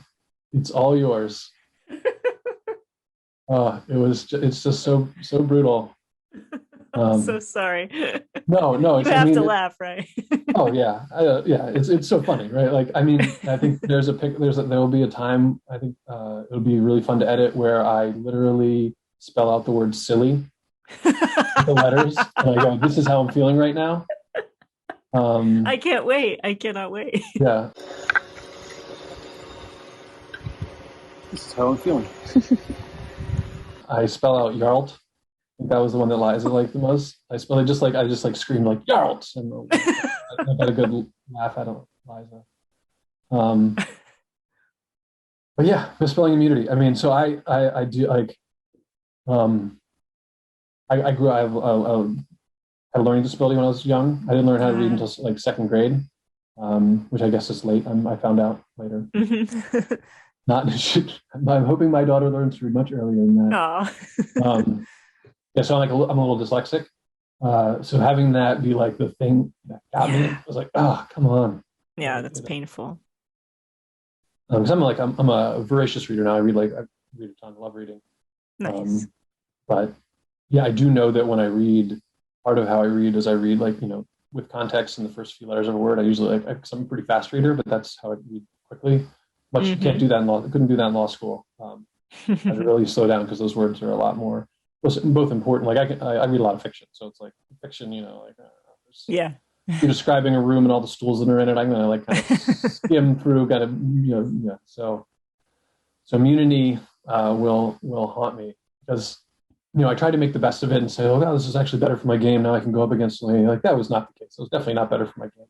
it's all yours. It's just so brutal. I'm so sorry. No, You have to laugh, right? oh yeah, yeah. It's so funny, right? Like, I mean, I think there will be a time. I think it'll be really fun to edit where I literally spell out the word silly with the letters, and I go, "This is how I'm feeling right now." I can't wait. I cannot wait. Yeah, This is how I'm feeling. I spell out Yarlt. I think that was the one that Liza liked the most. I just screamed like Yarlt, and I got a good laugh out of Liza. But yeah, misspelling immunity. I mean, so I do like, I grew. I had a learning disability when I was young. I didn't learn how to read until like second grade, which I guess is late. I found out later. Not. I'm hoping my daughter learns to read much earlier than that. Yeah, so I'm a little dyslexic. So having that be like the thing that got me, I was like, oh, come on. Yeah, that's painful. Because I'm a voracious reader now. I read a ton. I love reading. Nice. But yeah, I do know that when I read, part of how I read is I read with context in the first few letters of a word. I usually because I'm a pretty fast reader, but that's how I read quickly. But you can't do that in law. I couldn't do that in law school. I had to really slow down because those words are a lot more both important. Like I read a lot of fiction, so it's like fiction. Yeah. You're describing a room and all the stools that are in it. I'm gonna kind of skim through, So immunity will haunt me because I tried to make the best of it and say, oh God, this is actually better for my game. Now I can go up against Delaney. Like that was not the case. It was definitely not better for my game.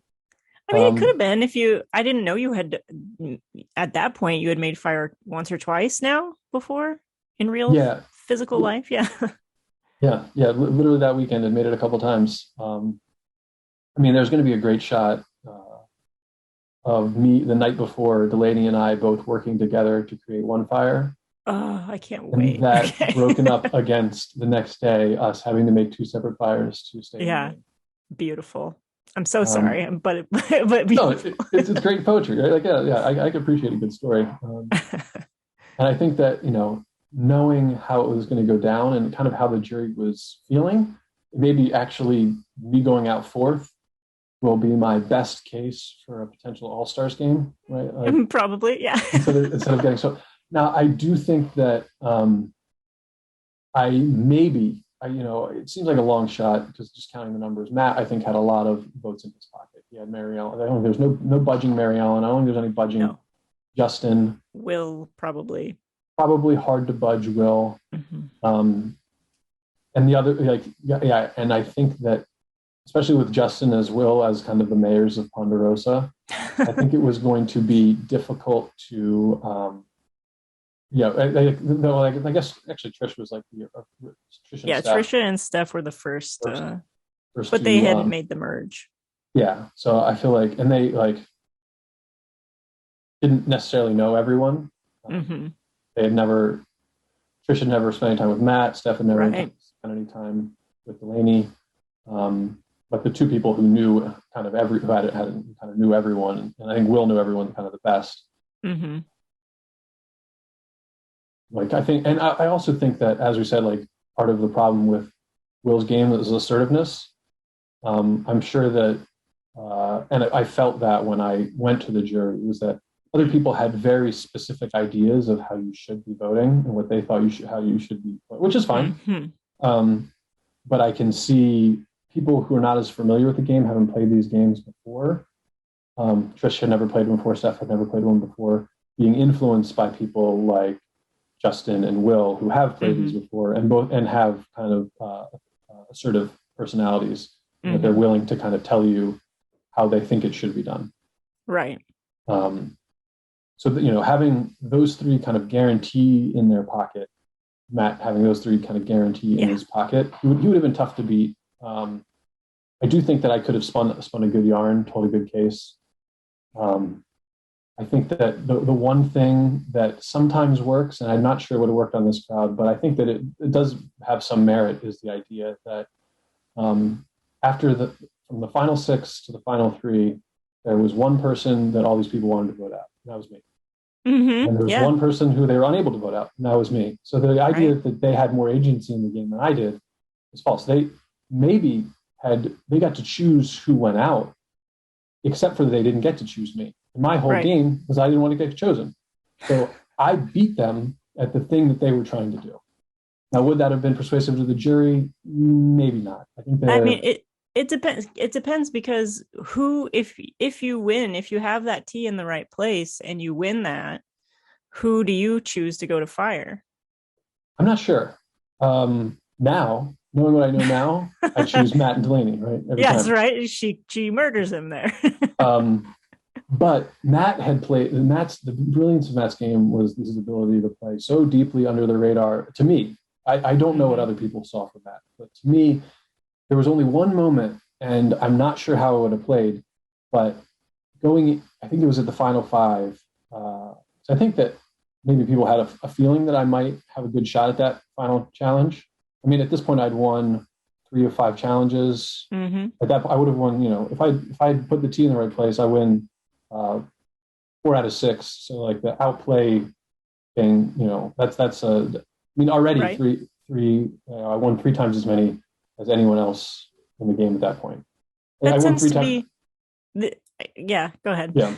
I mean, it could have been I didn't know you had, at that point, you had made fire once or twice now before in real physical life. Yeah. Yeah. Literally that weekend, I made it a couple times. I mean, there's going to be a great shot of me the night before, Delaney and I both working together to create one fire. Oh, I can't wait. And that broken up against the next day, us having to make two separate fires to stay. Yeah. Beautiful. I'm so sorry, but No, it's great poetry, right? Like, yeah, I can appreciate a good story. And I think that, knowing how it was going to go down and kind of how the jury was feeling, maybe actually me going out fourth will be my best case for a potential All-Stars game, right? Like, probably, yeah. instead of getting so. Now, I do think that it seems like a long shot because just counting the numbers. Matt, I think, had a lot of votes in his pocket. He had Mary Ellen. I don't think there's no budging Mary Ellen. I don't think there's any budging. No. Justin. Will probably hard to budge Will. And the other, and I think that especially with Justin as Will as kind of the mayors of Ponderosa, I think it was going to be difficult to I guess actually Trish was like Trisha and Steph were the first but two, they hadn't made the merge. Yeah, so I feel like, and they didn't necessarily know everyone. They had never, Trish had never spent any time with Matt. Steph had never spent any time with Delaney. But the two people who knew kind of knew everyone, and I think Will knew everyone kind of the best. Like, I think, and I also think that, as we said, like, part of the problem with Will's game is assertiveness. I'm sure that, and I felt that when I went to the jury, was that other people had very specific ideas of how you should be voting and what they thought how you should be, which is fine. But I can see people who are not as familiar with the game, haven't played these games before. Trish had never played one before. Steph had never played one before. Being influenced by people like Justin and Will, who have played these before, and have kind of assertive personalities that they're willing to kind of tell you how they think it should be done. Right. So that, having those three kind of guarantee in their pocket, Matt having those three kind of guarantee in his pocket, he would have been tough to beat. I do think that I could have spun a good yarn, told a good case. I think that the one thing that sometimes works, and I'm not sure would have worked on this crowd, but I think that it does have some merit, is the idea that from the final six to the final three, there was one person that all these people wanted to vote out, and that was me. And there was one person who they were unable to vote out, and that was me. So the idea that they had more agency in the game than I did is false. They got to choose who went out, except for they didn't get to choose me. And my whole game was I didn't want to get chosen. So I beat them at the thing that they were trying to do. Now, would that have been persuasive to the jury? Maybe not. I think it depends. It depends because if you win, if you have that T in the right place and you win that, who do you choose to go to fire? I'm not sure. Now, knowing what I know now, I choose Matt and Delaney, right? Every time. Right. She murders him there. But Matt had played. The brilliance of Matt's game was his ability to play so deeply under the radar. To me, I don't know what other people saw from Matt, but to me, there was only one moment, and I'm not sure how it would have played, but I think it was at the final five. So I think that maybe people had a feeling that I might have a good shot at that final challenge. I mean, at this point, I'd won 3 of 5 challenges. At that point, I would have won. If I had put the T in the right place, I win 4 out of 6. So like the outplay thing, that's already three. I won 3 times as many as anyone else in the game at that point. That I won 3 times. Yeah, go ahead. Yeah.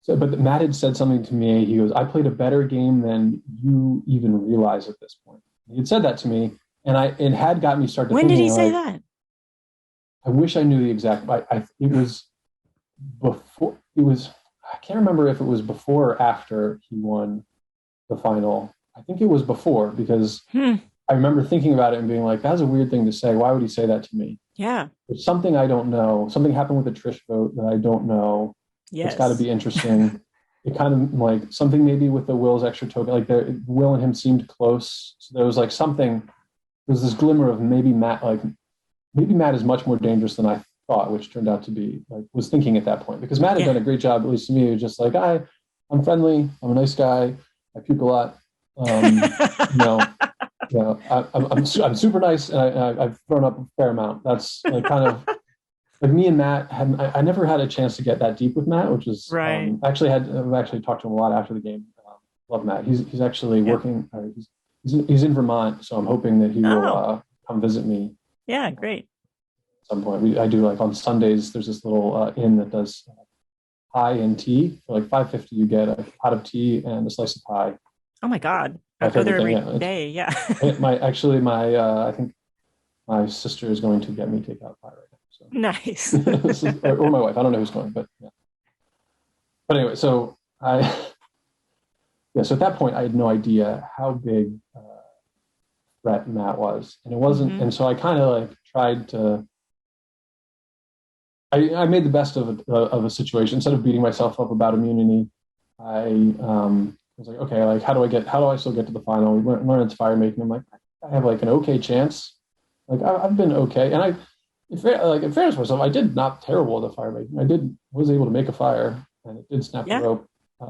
But Matt had said something to me. He goes, "I played a better game than you even realize at this point." He had said that to me, and it had got me started. When did he say that? I wish I knew the exact. It was before. I can't remember if it was before or after he won the final. I think it was before, because I remember thinking about it and being like, "That's a weird thing to say. Why would he say that to me?" Yeah. There's something I don't know. Something happened with the Trish vote that I don't know. Yes. It's got to be interesting. It kind of like something maybe with the Will's extra token, like Will and him seemed close. So there was like something, there was this glimmer of maybe Matt is much more dangerous than I thought, which turned out to be, was thinking at that point, because Matt had done a great job, at least to me. It was just like, I'm friendly. I'm a nice guy. I puke a lot. Yeah, I'm super nice, and I've thrown up a fair amount. That's like kind of like me and Matt had. I never had a chance to get that deep with Matt, which is Right. I've actually talked to him a lot after the game. Love Matt. He's actually Yeah. working. He's in Vermont, so I'm hoping that he will Oh, come visit me yeah, great. at some point. I do like on Sundays. There's this little inn that does pie and tea for like $5.50. You get a pot of tea and a slice of pie. Oh my God. My I'd go there favorite thing. every Yeah, day. Yeah. my I think my sister is going to get me takeout pie right now. So Nice. this is, or my wife. I don't know who's going, but yeah. But anyway, so so at that point, I had no idea how big threat Matt was, and it wasn't. Mhm. And so I kind of like tried to. I made the best of a situation. Instead of beating myself up about immunity, I was like, okay, like how do I still get to the final? We learn it's fire making. I'm like, I have like an okay chance. Like I've been okay, and in fairness to myself, I did not terrible at the fire making. Was able to make a fire, and it did snap the Yeah. rope.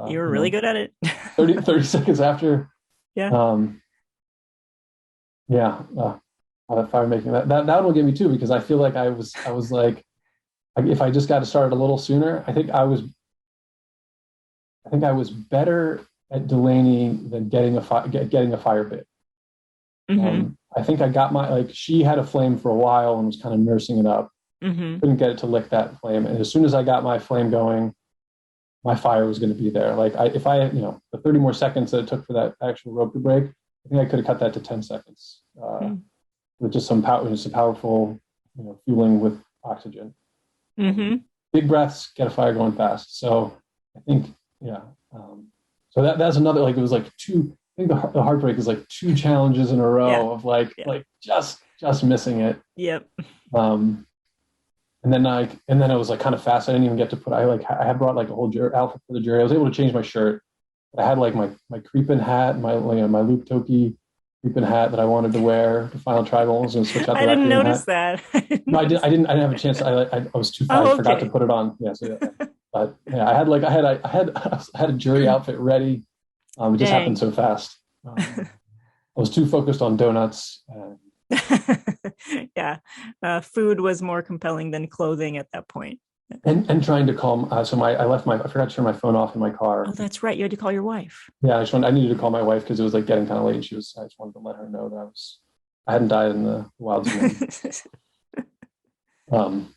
You were really good at it. 30 seconds after. Yeah. Yeah, that fire making that will get me too, because I feel like I was like, if I just got started a little sooner, I think I was better at Delaney than getting a fire bit. Mm-hmm. I think I got she had a flame for a while and was kind of nursing it up. Mm-hmm. Couldn't get it to lick that flame, and as soon as I got my flame going, my fire was going to be there. Like if I the 30 more seconds that it took for that actual rope to break, I think I could have cut that to 10 seconds with just some powerful fueling with oxygen. Mm-hmm. Big breaths, get a fire going fast. So I think so that's another, like it was like two. I think the heartbreak is like two challenges in a row of like just missing it. Yep. And then it was like kind of fast. I didn't even get to put. I had brought like a whole outfit for the jury. I was able to change my shirt. I had like my creeping hat, my Luke Toki creeping hat that I wanted to wear to final tribal. I was going to switch out the I didn't notice hat. that. No, I didn't have a chance. I was too fast. I forgot to put it on. Yeah. So but yeah, I had a jury outfit ready. It just happened so fast. I was too focused on donuts. Yeah, food was more compelling than clothing at that point. And trying to calm. So I forgot to turn my phone off in my car. Oh, that's right. You had to call your wife. Yeah, I needed to call my wife because it was like getting kind of late. I just wanted to let her know that I hadn't died in the wilds of Maine.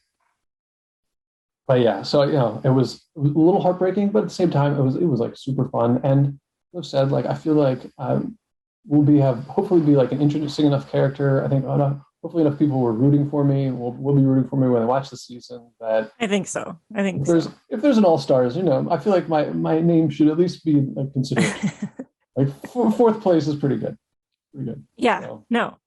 But yeah, so it was a little heartbreaking, but at the same time, it was like super fun. And I've said, like, I feel like hopefully be like an interesting enough character. I think hopefully enough people were rooting for me. Will be rooting for me when they watch the season. That I think so. If there's an all stars, I feel like my name should at least be like considered. Like fourth place is pretty good. Pretty good. Yeah. So. No.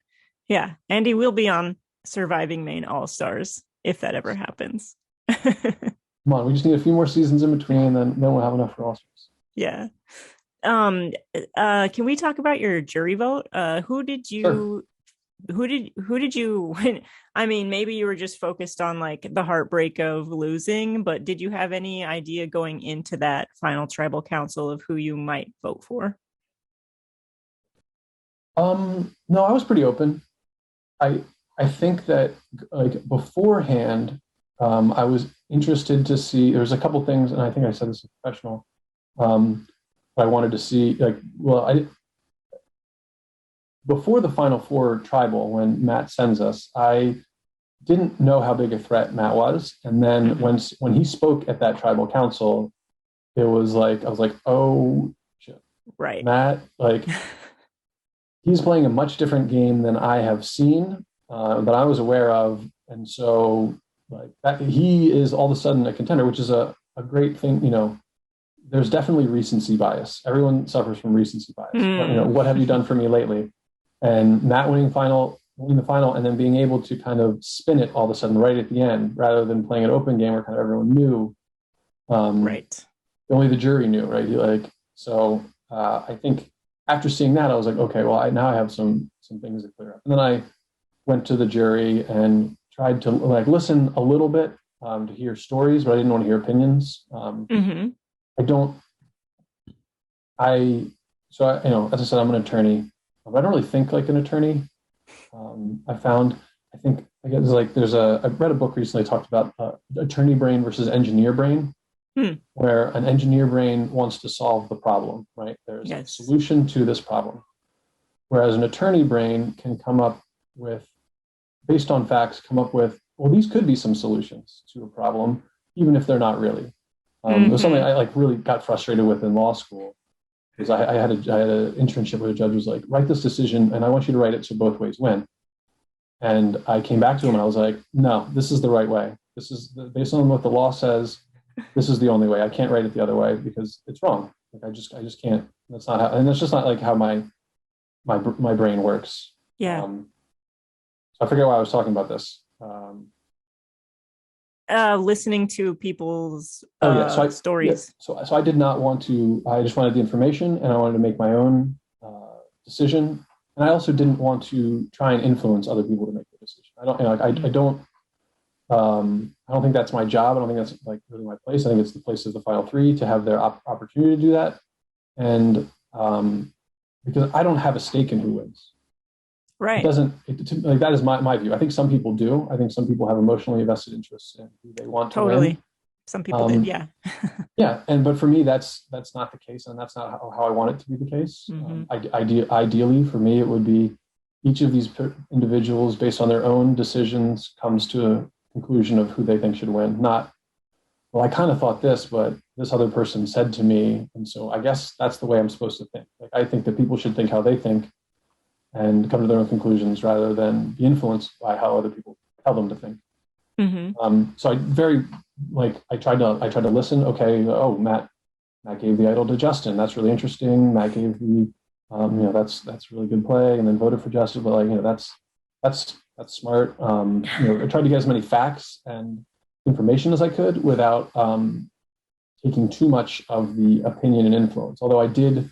Yeah. Andy will be on Surviving Maine All Stars if that ever happens. Come on, we just need a few more seasons in between, then we'll have enough for all stars. Yeah. Can we talk about your jury vote? Who did you win? I mean, maybe you were just focused on like the heartbreak of losing, but did you have any idea going into that final tribal council of who you might vote for? No, I was pretty open. I think that like beforehand, I was interested to see. There was a couple things, and I think I said this in professional. I wanted to see before the Final Four tribal, when Matt sends us, I didn't know how big a threat Matt was, and then when he spoke at that tribal council, it was like I was like, oh shit, right, Matt, like he's playing a much different game than I have seen, that I was aware of, and so like that, he is all of a sudden a contender, which is a great thing. There's definitely recency bias. Everyone suffers from recency bias. What have you done for me lately? And Matt winning the final, and then being able to kind of spin it all of a sudden right at the end, rather than playing an open game where kind of everyone knew. Right. Only the jury knew, right? I think after seeing that, I was like, okay, well, now I have some things to clear up. And then I went to the jury and tried to like listen a little bit to hear stories, but I didn't want to hear opinions. As I said, I'm an attorney. I don't really think like an attorney. I guess like I read a book recently that talked about attorney brain versus engineer brain, where an engineer brain wants to solve the problem, right? There's a solution to this problem. Whereas an attorney brain can come up with, based on facts, well, these could be some solutions to a problem, even if they're not really. It was something I like really got frustrated with in law school, because I had an internship where a judge was like, write this decision, and I want you to write it so both ways win. And I came back to him and I was like, no, this is the right way. This is based on what the law says. This is the only way. I can't write it the other way because it's wrong. Like I just can't. That's not how, and that's just not like how my brain works. Yeah. So I forget why I was talking about this. Listening to people's stories. So I did not want to. I just wanted the information, and I wanted to make my own decision. And I also didn't want to try and influence other people to make the decision. I don't think that's my job. I don't think that's like really my place. I think it's the place of the final three to have their opportunity to do that. And because I don't have a stake in who wins. Right. That is my view. I think some people do. I think some people have emotionally vested interests in who they want to win. Some people did, yeah. Yeah, but for me, that's not the case, and that's not how I want it to be the case. Ideally, for me, it would be each of these individuals, based on their own decisions, comes to a conclusion of who they think should win. Not, well, I kind of thought this, but this other person said to me, and so I guess that's the way I'm supposed to think. Like I think that people should think how they think, and come to their own conclusions rather than be influenced by how other people tell them to think. So I tried to listen. Okay, Matt gave the idol to Justin. That's really interesting. Matt gave the that's really good play, and then voted for Justin. But that's smart. I tried to get as many facts and information as I could without taking too much of the opinion and influence. Although I did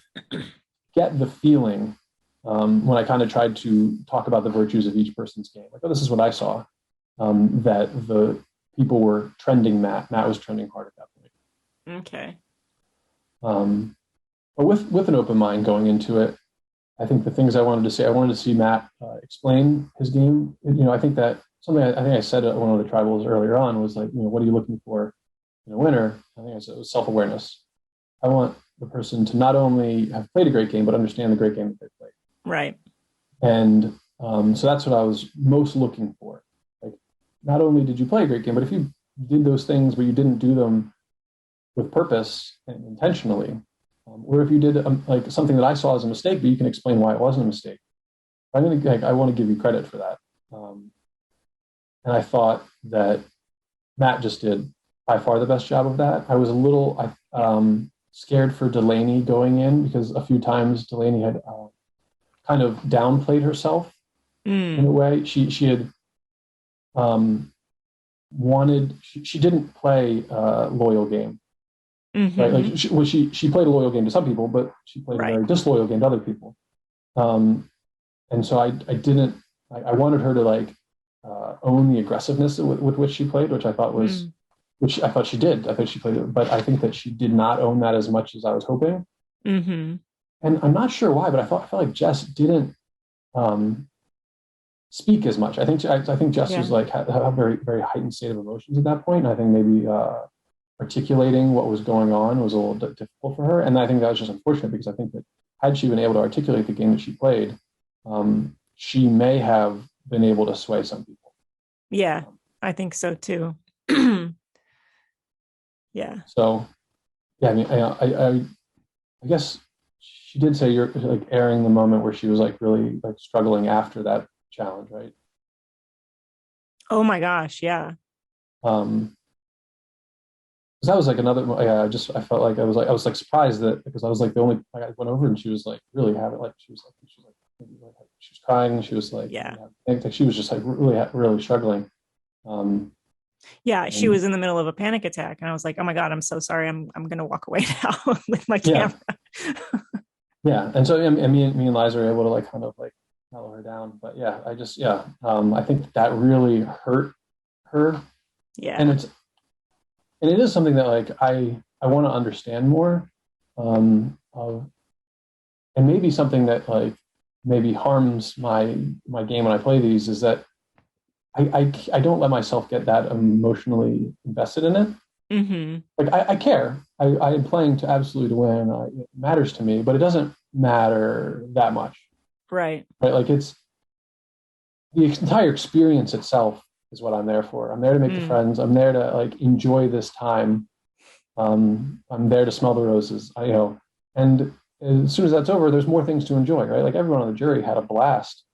get the feeling when I kind of tried to talk about the virtues of each person's game. Like, this is what I saw. That the people were trending Matt. Matt was trending hard at that point. Okay. But with an open mind going into it, I think the things I wanted to see Matt explain his game. I think that something I think I said at one of the tribals earlier on was like, what are you looking for in a winner? I think I said it was self-awareness. I want the person to not only have played a great game, but understand the great game that they played. Right. And so that's what I was most looking for. Not only did you play a great game, but if you did those things, but you didn't do them with purpose and intentionally, or if you did like something that I saw as a mistake, but you can explain why it wasn't a mistake, I want to give you credit for that. And I thought that Matt just did by far the best job of that. I was a little scared for Delaney going in because a few times Delaney had kind of downplayed herself in a way. She had she didn't play a loyal game, right? Like she played a loyal game to some people, but she played a very disloyal game to other people. And so I wanted her to own the aggressiveness with which she played, which I thought was, which I thought she did. I thought she played it, but I think that she did not own that as much as I was hoping. And I'm not sure why, but I felt like Jess didn't speak as much. I think Jess was had a very, very heightened state of emotions at that point. And I think maybe articulating what was going on was a little bit difficult for her. And I think that was just unfortunate because I think that had she been able to articulate the game that she played, she may have been able to sway some people. Yeah, I think so too. Yeah. So, yeah, I mean, I guess she did say you're like airing the moment where she was like really like struggling after that challenge, right? Oh my gosh, yeah. Because that was like another. Yeah, I felt like I was like surprised that because I was like the only. Like, I went over and she was like really having like she was crying. She was like she was just like really struggling. Yeah, she was in the middle of a panic attack, and I was like, "Oh my god, I'm so sorry. I'm going to walk away now with my camera." Yeah, and so me and Liza were able to like kind of like mellow her down, but yeah, I think that really hurt her. Yeah, and it is something that like I want to understand more of, and maybe something that like maybe harms my game when I play these is that I don't let myself get that emotionally invested in it. Mm-hmm. Like I care. I am playing to absolutely to win. It matters to me, but it doesn't matter that much. Right. Right? Like it's the entire experience itself is what I'm there for. I'm there to make the friends. I'm there to like enjoy this time. I'm there to smell the roses. And as soon as that's over, there's more things to enjoy, right? Like everyone on the jury had a blast.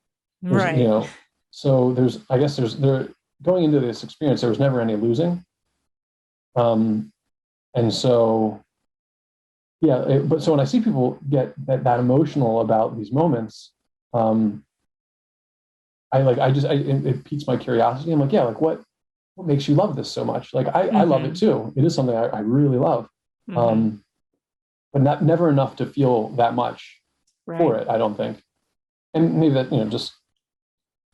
Right. So there going into this experience, there was never any losing. And so, yeah, but so when I see people get that emotional about these moments, it piques my curiosity. I'm like, yeah, like what makes you love this so much? Like I love it too. It is something I really love. But never enough to feel that much for it, I don't think. And maybe that, just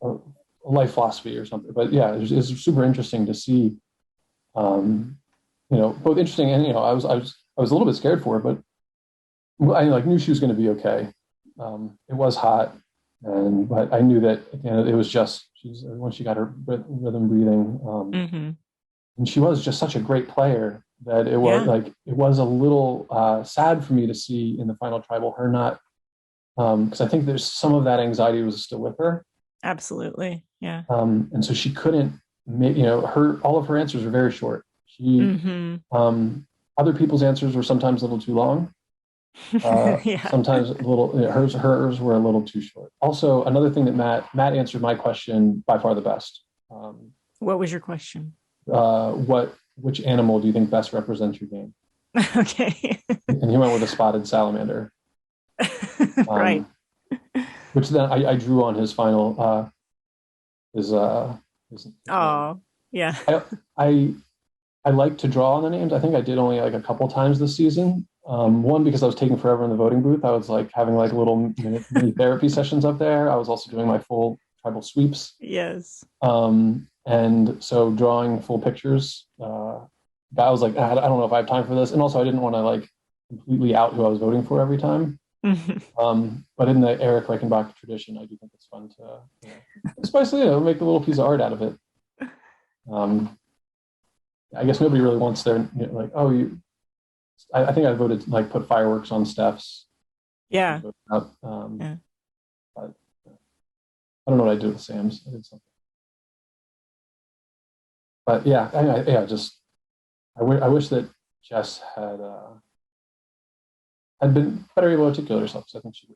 a life philosophy or something. But yeah, it's super interesting to see, both interesting and, I was a little bit scared for it, but I knew she was going to be okay. It was hot, but I knew that it was just once she got her rhythm breathing, and she was just such a great player that it was a little sad for me to see in the final tribal her not, because I think there's some of that anxiety was still with her. Absolutely, yeah. And so she couldn't make all of her answers were very short. Other people's answers were sometimes a little too long. Sometimes a little, hers were a little too short. Also, another thing that Matt answered my question by far the best. What was your question? Which animal do you think best represents your game? Okay. And he went with a spotted salamander. Right. Which then I drew on his final his oh yeah. I like to draw on the names. I think I did only like a couple times this season. One, because I was taking forever in the voting booth. I was like having like little mini therapy sessions up there. I was also doing my full tribal sweeps. Yes. And so drawing full pictures, I was like, I don't know if I have time for this. And also I didn't want to like completely out who I was voting for every time. But in the Eric Reichenbach tradition, I do think it's fun to especially make a little piece of art out of it. I guess nobody really wants their I think I voted to like put fireworks on Steph's. Yeah. But I don't know what I did with Sam's. I did something. But yeah, I wish that Jess had been better able to articulate herself, because I think she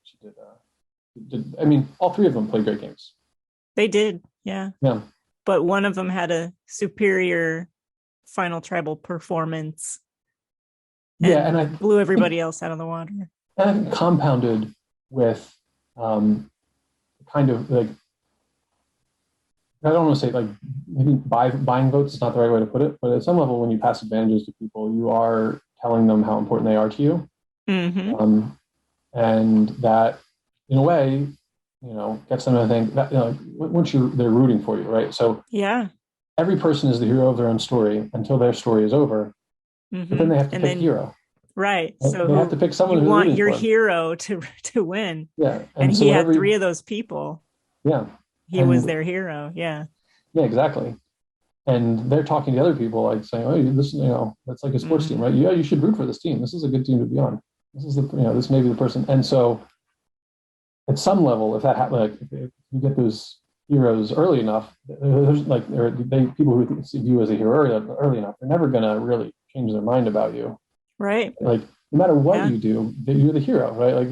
did. I mean, all three of them played great games. They did, yeah. Yeah. But one of them had a superior final tribal performance. And I blew everybody else out of the water. And compounded with kind of like, I don't want to say like maybe buying votes is not the right way to put it, but at some level, when you pass advantages to people, you are telling them how important they are to you. And that, in a way, gets them to think that once they're rooting for you, right? So yeah, every person is the hero of their own story until their story is over. But then they have to pick hero. Right. So they have to pick someone you who's want rooting your for hero to win. Yeah. And so he had three of those people. Yeah. He was their hero. Yeah. Yeah, exactly. And they're talking to other people like saying, oh, this, that's like a sports team, right? Yeah, you should root for this team. This is a good team to be on. This is this may be the person. And so at some level, if that happens, like if you get those heroes early enough, there's like people who see you as a hero early enough, they're never going to really change their mind about you. Right. Like no matter what you do, you're the hero, right? Like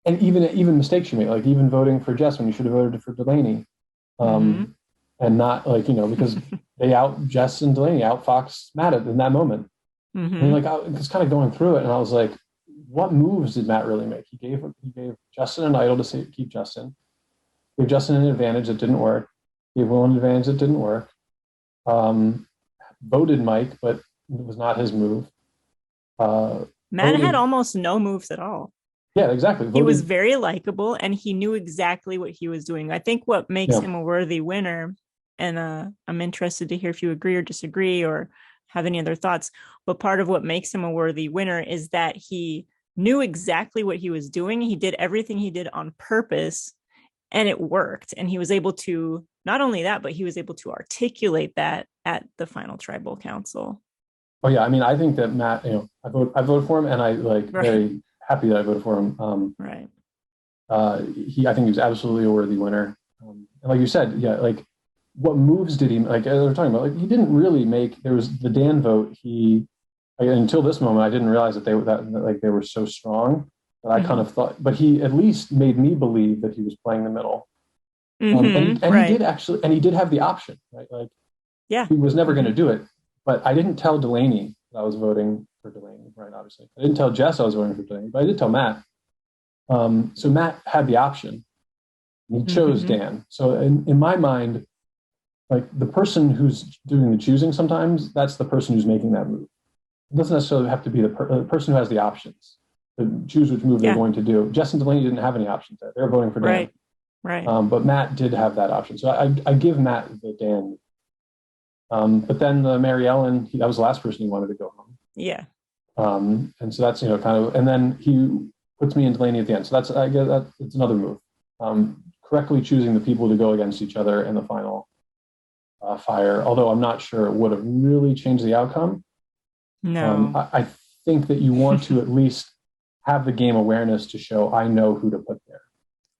and even mistakes you make, like even voting for Jess when you should have voted for Delaney, and not like because they out Jess and Delaney out Fox Matt in that moment. And like I was kind of going through it, and I was like, what moves did Matt really make? He gave Justin an idol to keep Justin. Gave Justin an advantage that didn't work. Gave Will an advantage that didn't work. Voted Mike, but it was not his move. Matt had almost no moves at all. Yeah, exactly. He was very likable, and he knew exactly what he was doing. I think what makes him a worthy winner, and I'm interested to hear if you agree or disagree or have any other thoughts, but part of what makes him a worthy winner is that he knew exactly what he was doing. He did everything he did on purpose, and it worked. And he was able to, not only that, but he was able to articulate that at the final tribal council. Oh yeah, I mean, I think that Matt, I voted for him, and I like Right. very happy that I voted for him. Right. I think he was absolutely a worthy winner. And like you said, yeah, like what moves did he like? As we're talking about, like he didn't really make. There was the Dan vote. Until this moment, I didn't realize that they were so strong. That I kind of thought, but he at least made me believe that he was playing the middle. And right. he did actually, and he did have the option, right? Like, Yeah. he was never going to do it. But I didn't tell Delaney that I was voting for Delaney, right? Obviously, I didn't tell Jess I was voting for Delaney, but I did tell Matt. So Matt had the option. He chose Dan. So in my mind, like the person who's doing the choosing, sometimes that's the person who's making that move. It doesn't necessarily have to be the person who has the options to choose which move they're going to do. Jess and Delaney didn't have any options there. They were voting for Dan. Right. But Matt did have that option. So I give Matt the Dan. But then the Mary Ellen, that was the last person he wanted to go home. Yeah. And so that's, kind of, and then he puts me and Delaney at the end. So I guess it's another move. Correctly choosing the people to go against each other in the final fire, although I'm not sure it would have really changed the outcome. No. I think that you want to at least have the game awareness to show I know who to put there.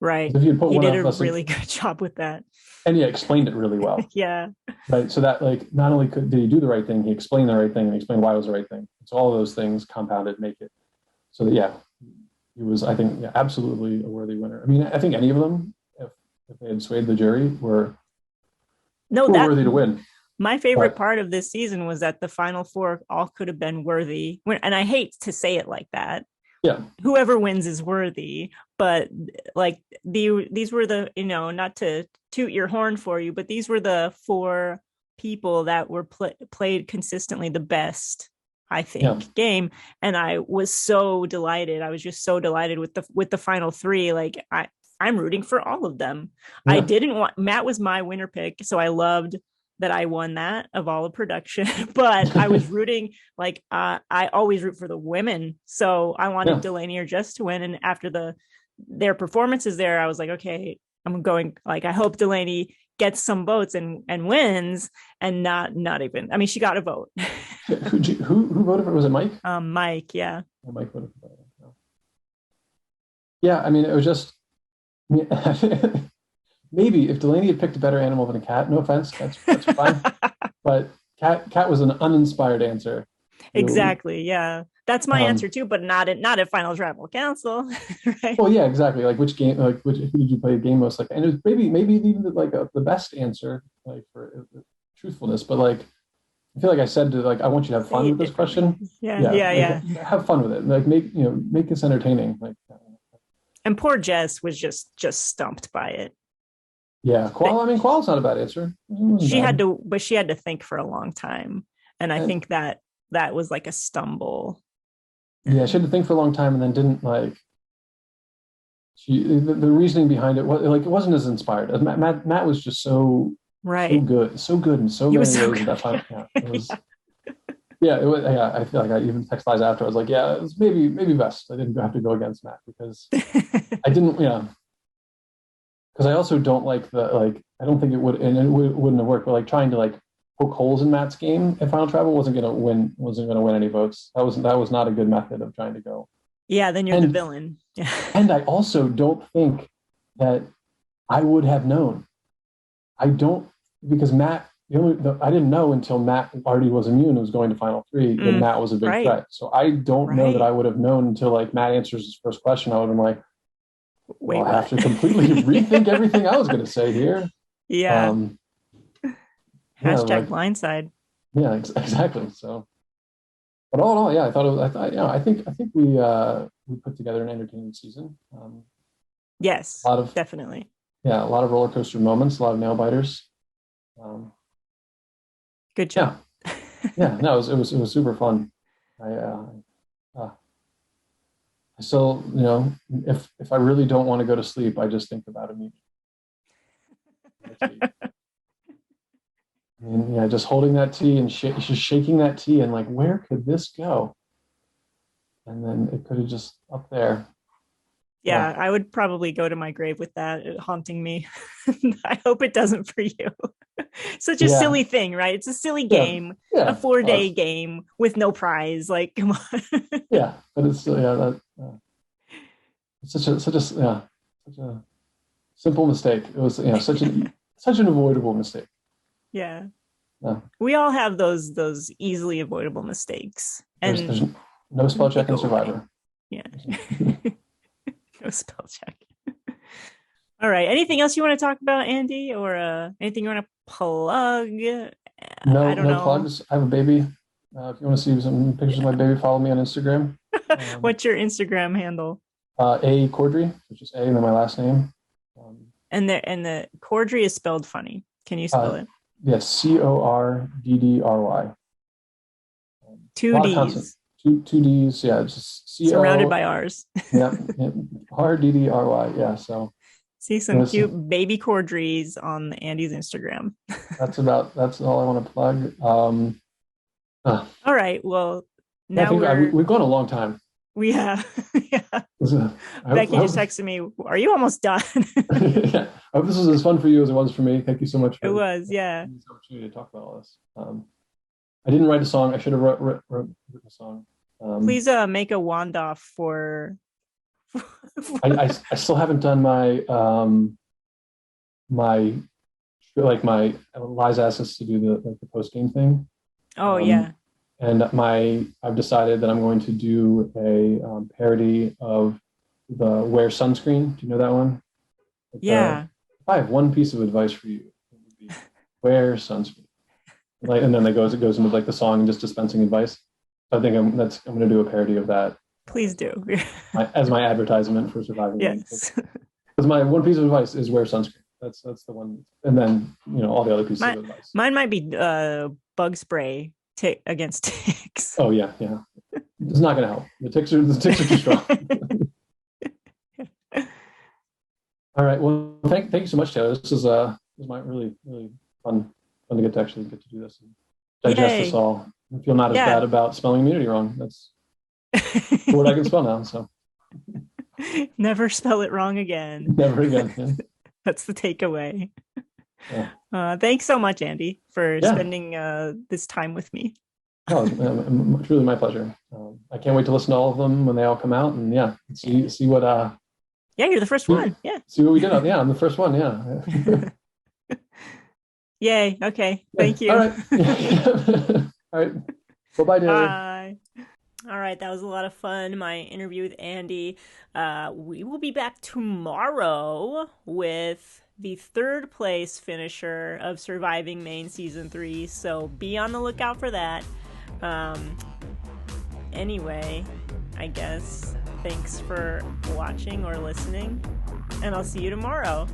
Right. If you put he one did up, a really good job with that. And he explained it really well. Yeah. Right. So that like not only did he do the right thing, he explained the right thing and explained why it was the right thing. So all of those things compounded make it so that he was, I think, absolutely a worthy winner. I mean, I think any of them, if they had swayed the jury, were worthy to win. My favorite part of this season was that the final four all could have been worthy. And I hate to say it like that. Yeah. Whoever wins is worthy, but like these were the, not to toot your horn for you, but these were the four people that were played consistently the best, I think, game. And I was so delighted. I was just so delighted with the final three. Like I'm rooting for all of them. Yeah. I didn't want, Matt was my winner pick, so I loved that I won that of all of production, but I was rooting, like, I always root for the women. So I wanted Delaney or Jess to win. And after their performances there, I was like, okay, I'm going, like, I hope Delaney gets some votes and wins, and not even, I mean, she got a vote. Who voted for it? Was it Mike? Mike. Yeah. Oh, Mike voted for it. Yeah. I mean, it was just, maybe if Delaney had picked a better animal than a cat, no offense, that's fine. But cat was an uninspired answer. Exactly. Yeah. That's my answer too, but not at Final Tribal Council. Right? Well, yeah, exactly. Like which game, like who did you play a game most like? And it was maybe even like the best answer, like for truthfulness. But like, I feel like I said to like, I want you to have fun with this question. Yeah. Have fun with it. Like make this entertaining. Like. And poor Jess was just stumped by it. Yeah, Qual's not a bad answer. She had to think for a long time, and I think that was like a stumble. Yeah, she had to think for a long time, and then didn't like. The reasoning behind it was like it wasn't as inspired. Matt was just so good, in so many ways. That final, it was. Yeah, it was. Yeah, I feel like I even text Liza after. I was like, yeah, it was maybe best. I didn't have to go against Matt because I didn't. Because I also don't like I don't think it would, and it wouldn't have worked. But like trying to like poke holes in Matt's game at Final Tribal wasn't going to win any votes. That was not a good method of trying to go. Yeah, then you're the villain. Yeah. And I also don't think that I would have known. I don't, because Matt, I didn't know until Matt already was immune and was going to Final Three that Matt was a big threat. So I don't know that I would have known until like Matt answers his first question. I would have been like, I have to completely rethink everything I was going to say here. Yeah. Hashtag blindside. Yeah, exactly. So, but all in all, yeah, I think we put together an entertaining season. Yes, definitely. Yeah, a lot of roller coaster moments, a lot of nail biters. Good job. Yeah, no, it was super fun. I still, if I really don't want to go to sleep, I just think about it. And just holding that tea and just shaking that tea and like, where could this go? and then it could have just up there. Yeah, I would probably go to my grave with that haunting me. I hope it doesn't for you. Such a silly thing, right? It's a silly game, a 4-day game with no prize. Like, come on. Yeah, but it's it's such a simple mistake. It was such an avoidable mistake. Yeah. We all have those easily avoidable mistakes. And there's no spell check in Survivor. Yeah. No spell check. All right. Anything else you want to talk about, Andy, or anything you want to plug? No plugs. I have a baby. If you want to see some pictures of my baby, follow me on Instagram. What's your Instagram handle? A Cordry, which is A and then my last name. And the Cordry is spelled funny. Can you spell it? Yes, Cordry. Two D's. Two D's. Yeah, just C-O. Surrounded by R's. Yeah, Rdry. Yeah, so. See some cute baby Cordrys on Andy's Instagram. That's all I want to plug. All right. Well, now we've gone a long time. We have. Yeah. Becky just texted me, "Are you almost done?" Yeah. I hope this was as fun for you as it was for me. Thank you so much. It was, yeah. This opportunity to talk about all this. I didn't write a song. I should have written a song. Please make a Wandoff for. I still haven't done my Liza asked us to do the post game thing. Oh yeah. And I've decided that I'm going to do a parody of the Wear Sunscreen. Do you know that one? Yeah. If I have one piece of advice for you, it would be wear sunscreen. And then it goes into like the song and just dispensing advice. So I think I'm going to do a parody of that. Please do. As my advertisement for Surviving Maine. Yes. Because my one piece of advice is wear sunscreen. That's the one. And then all the other pieces of advice. Mine might be bug spray against ticks. Oh yeah. It's not going to help. The ticks are too strong. All right. Well, thank you so much, Taylor. This was my really really fun to get to do this and digest this all. I feel not as bad about spelling immunity wrong. That's what I can spell now. So never spell it wrong again. Never again. Yeah. That's the takeaway. Yeah. Thanks so much, Andy, for spending this time with me. Oh, it's really my pleasure. I can't wait to listen to all of them when they all come out, and see what. Yeah, you're the first one. Yeah. See what we did. Yeah, I'm the first one. Yeah. Yay. Okay. Thank you. All right. All right. Bye-bye, David. Bye. All right. That was a lot of fun. My interview with Andy. We will be back tomorrow with the third place finisher of Surviving Maine Season 3. So be on the lookout for that. Anyway, I guess thanks for watching or listening, and I'll see you tomorrow.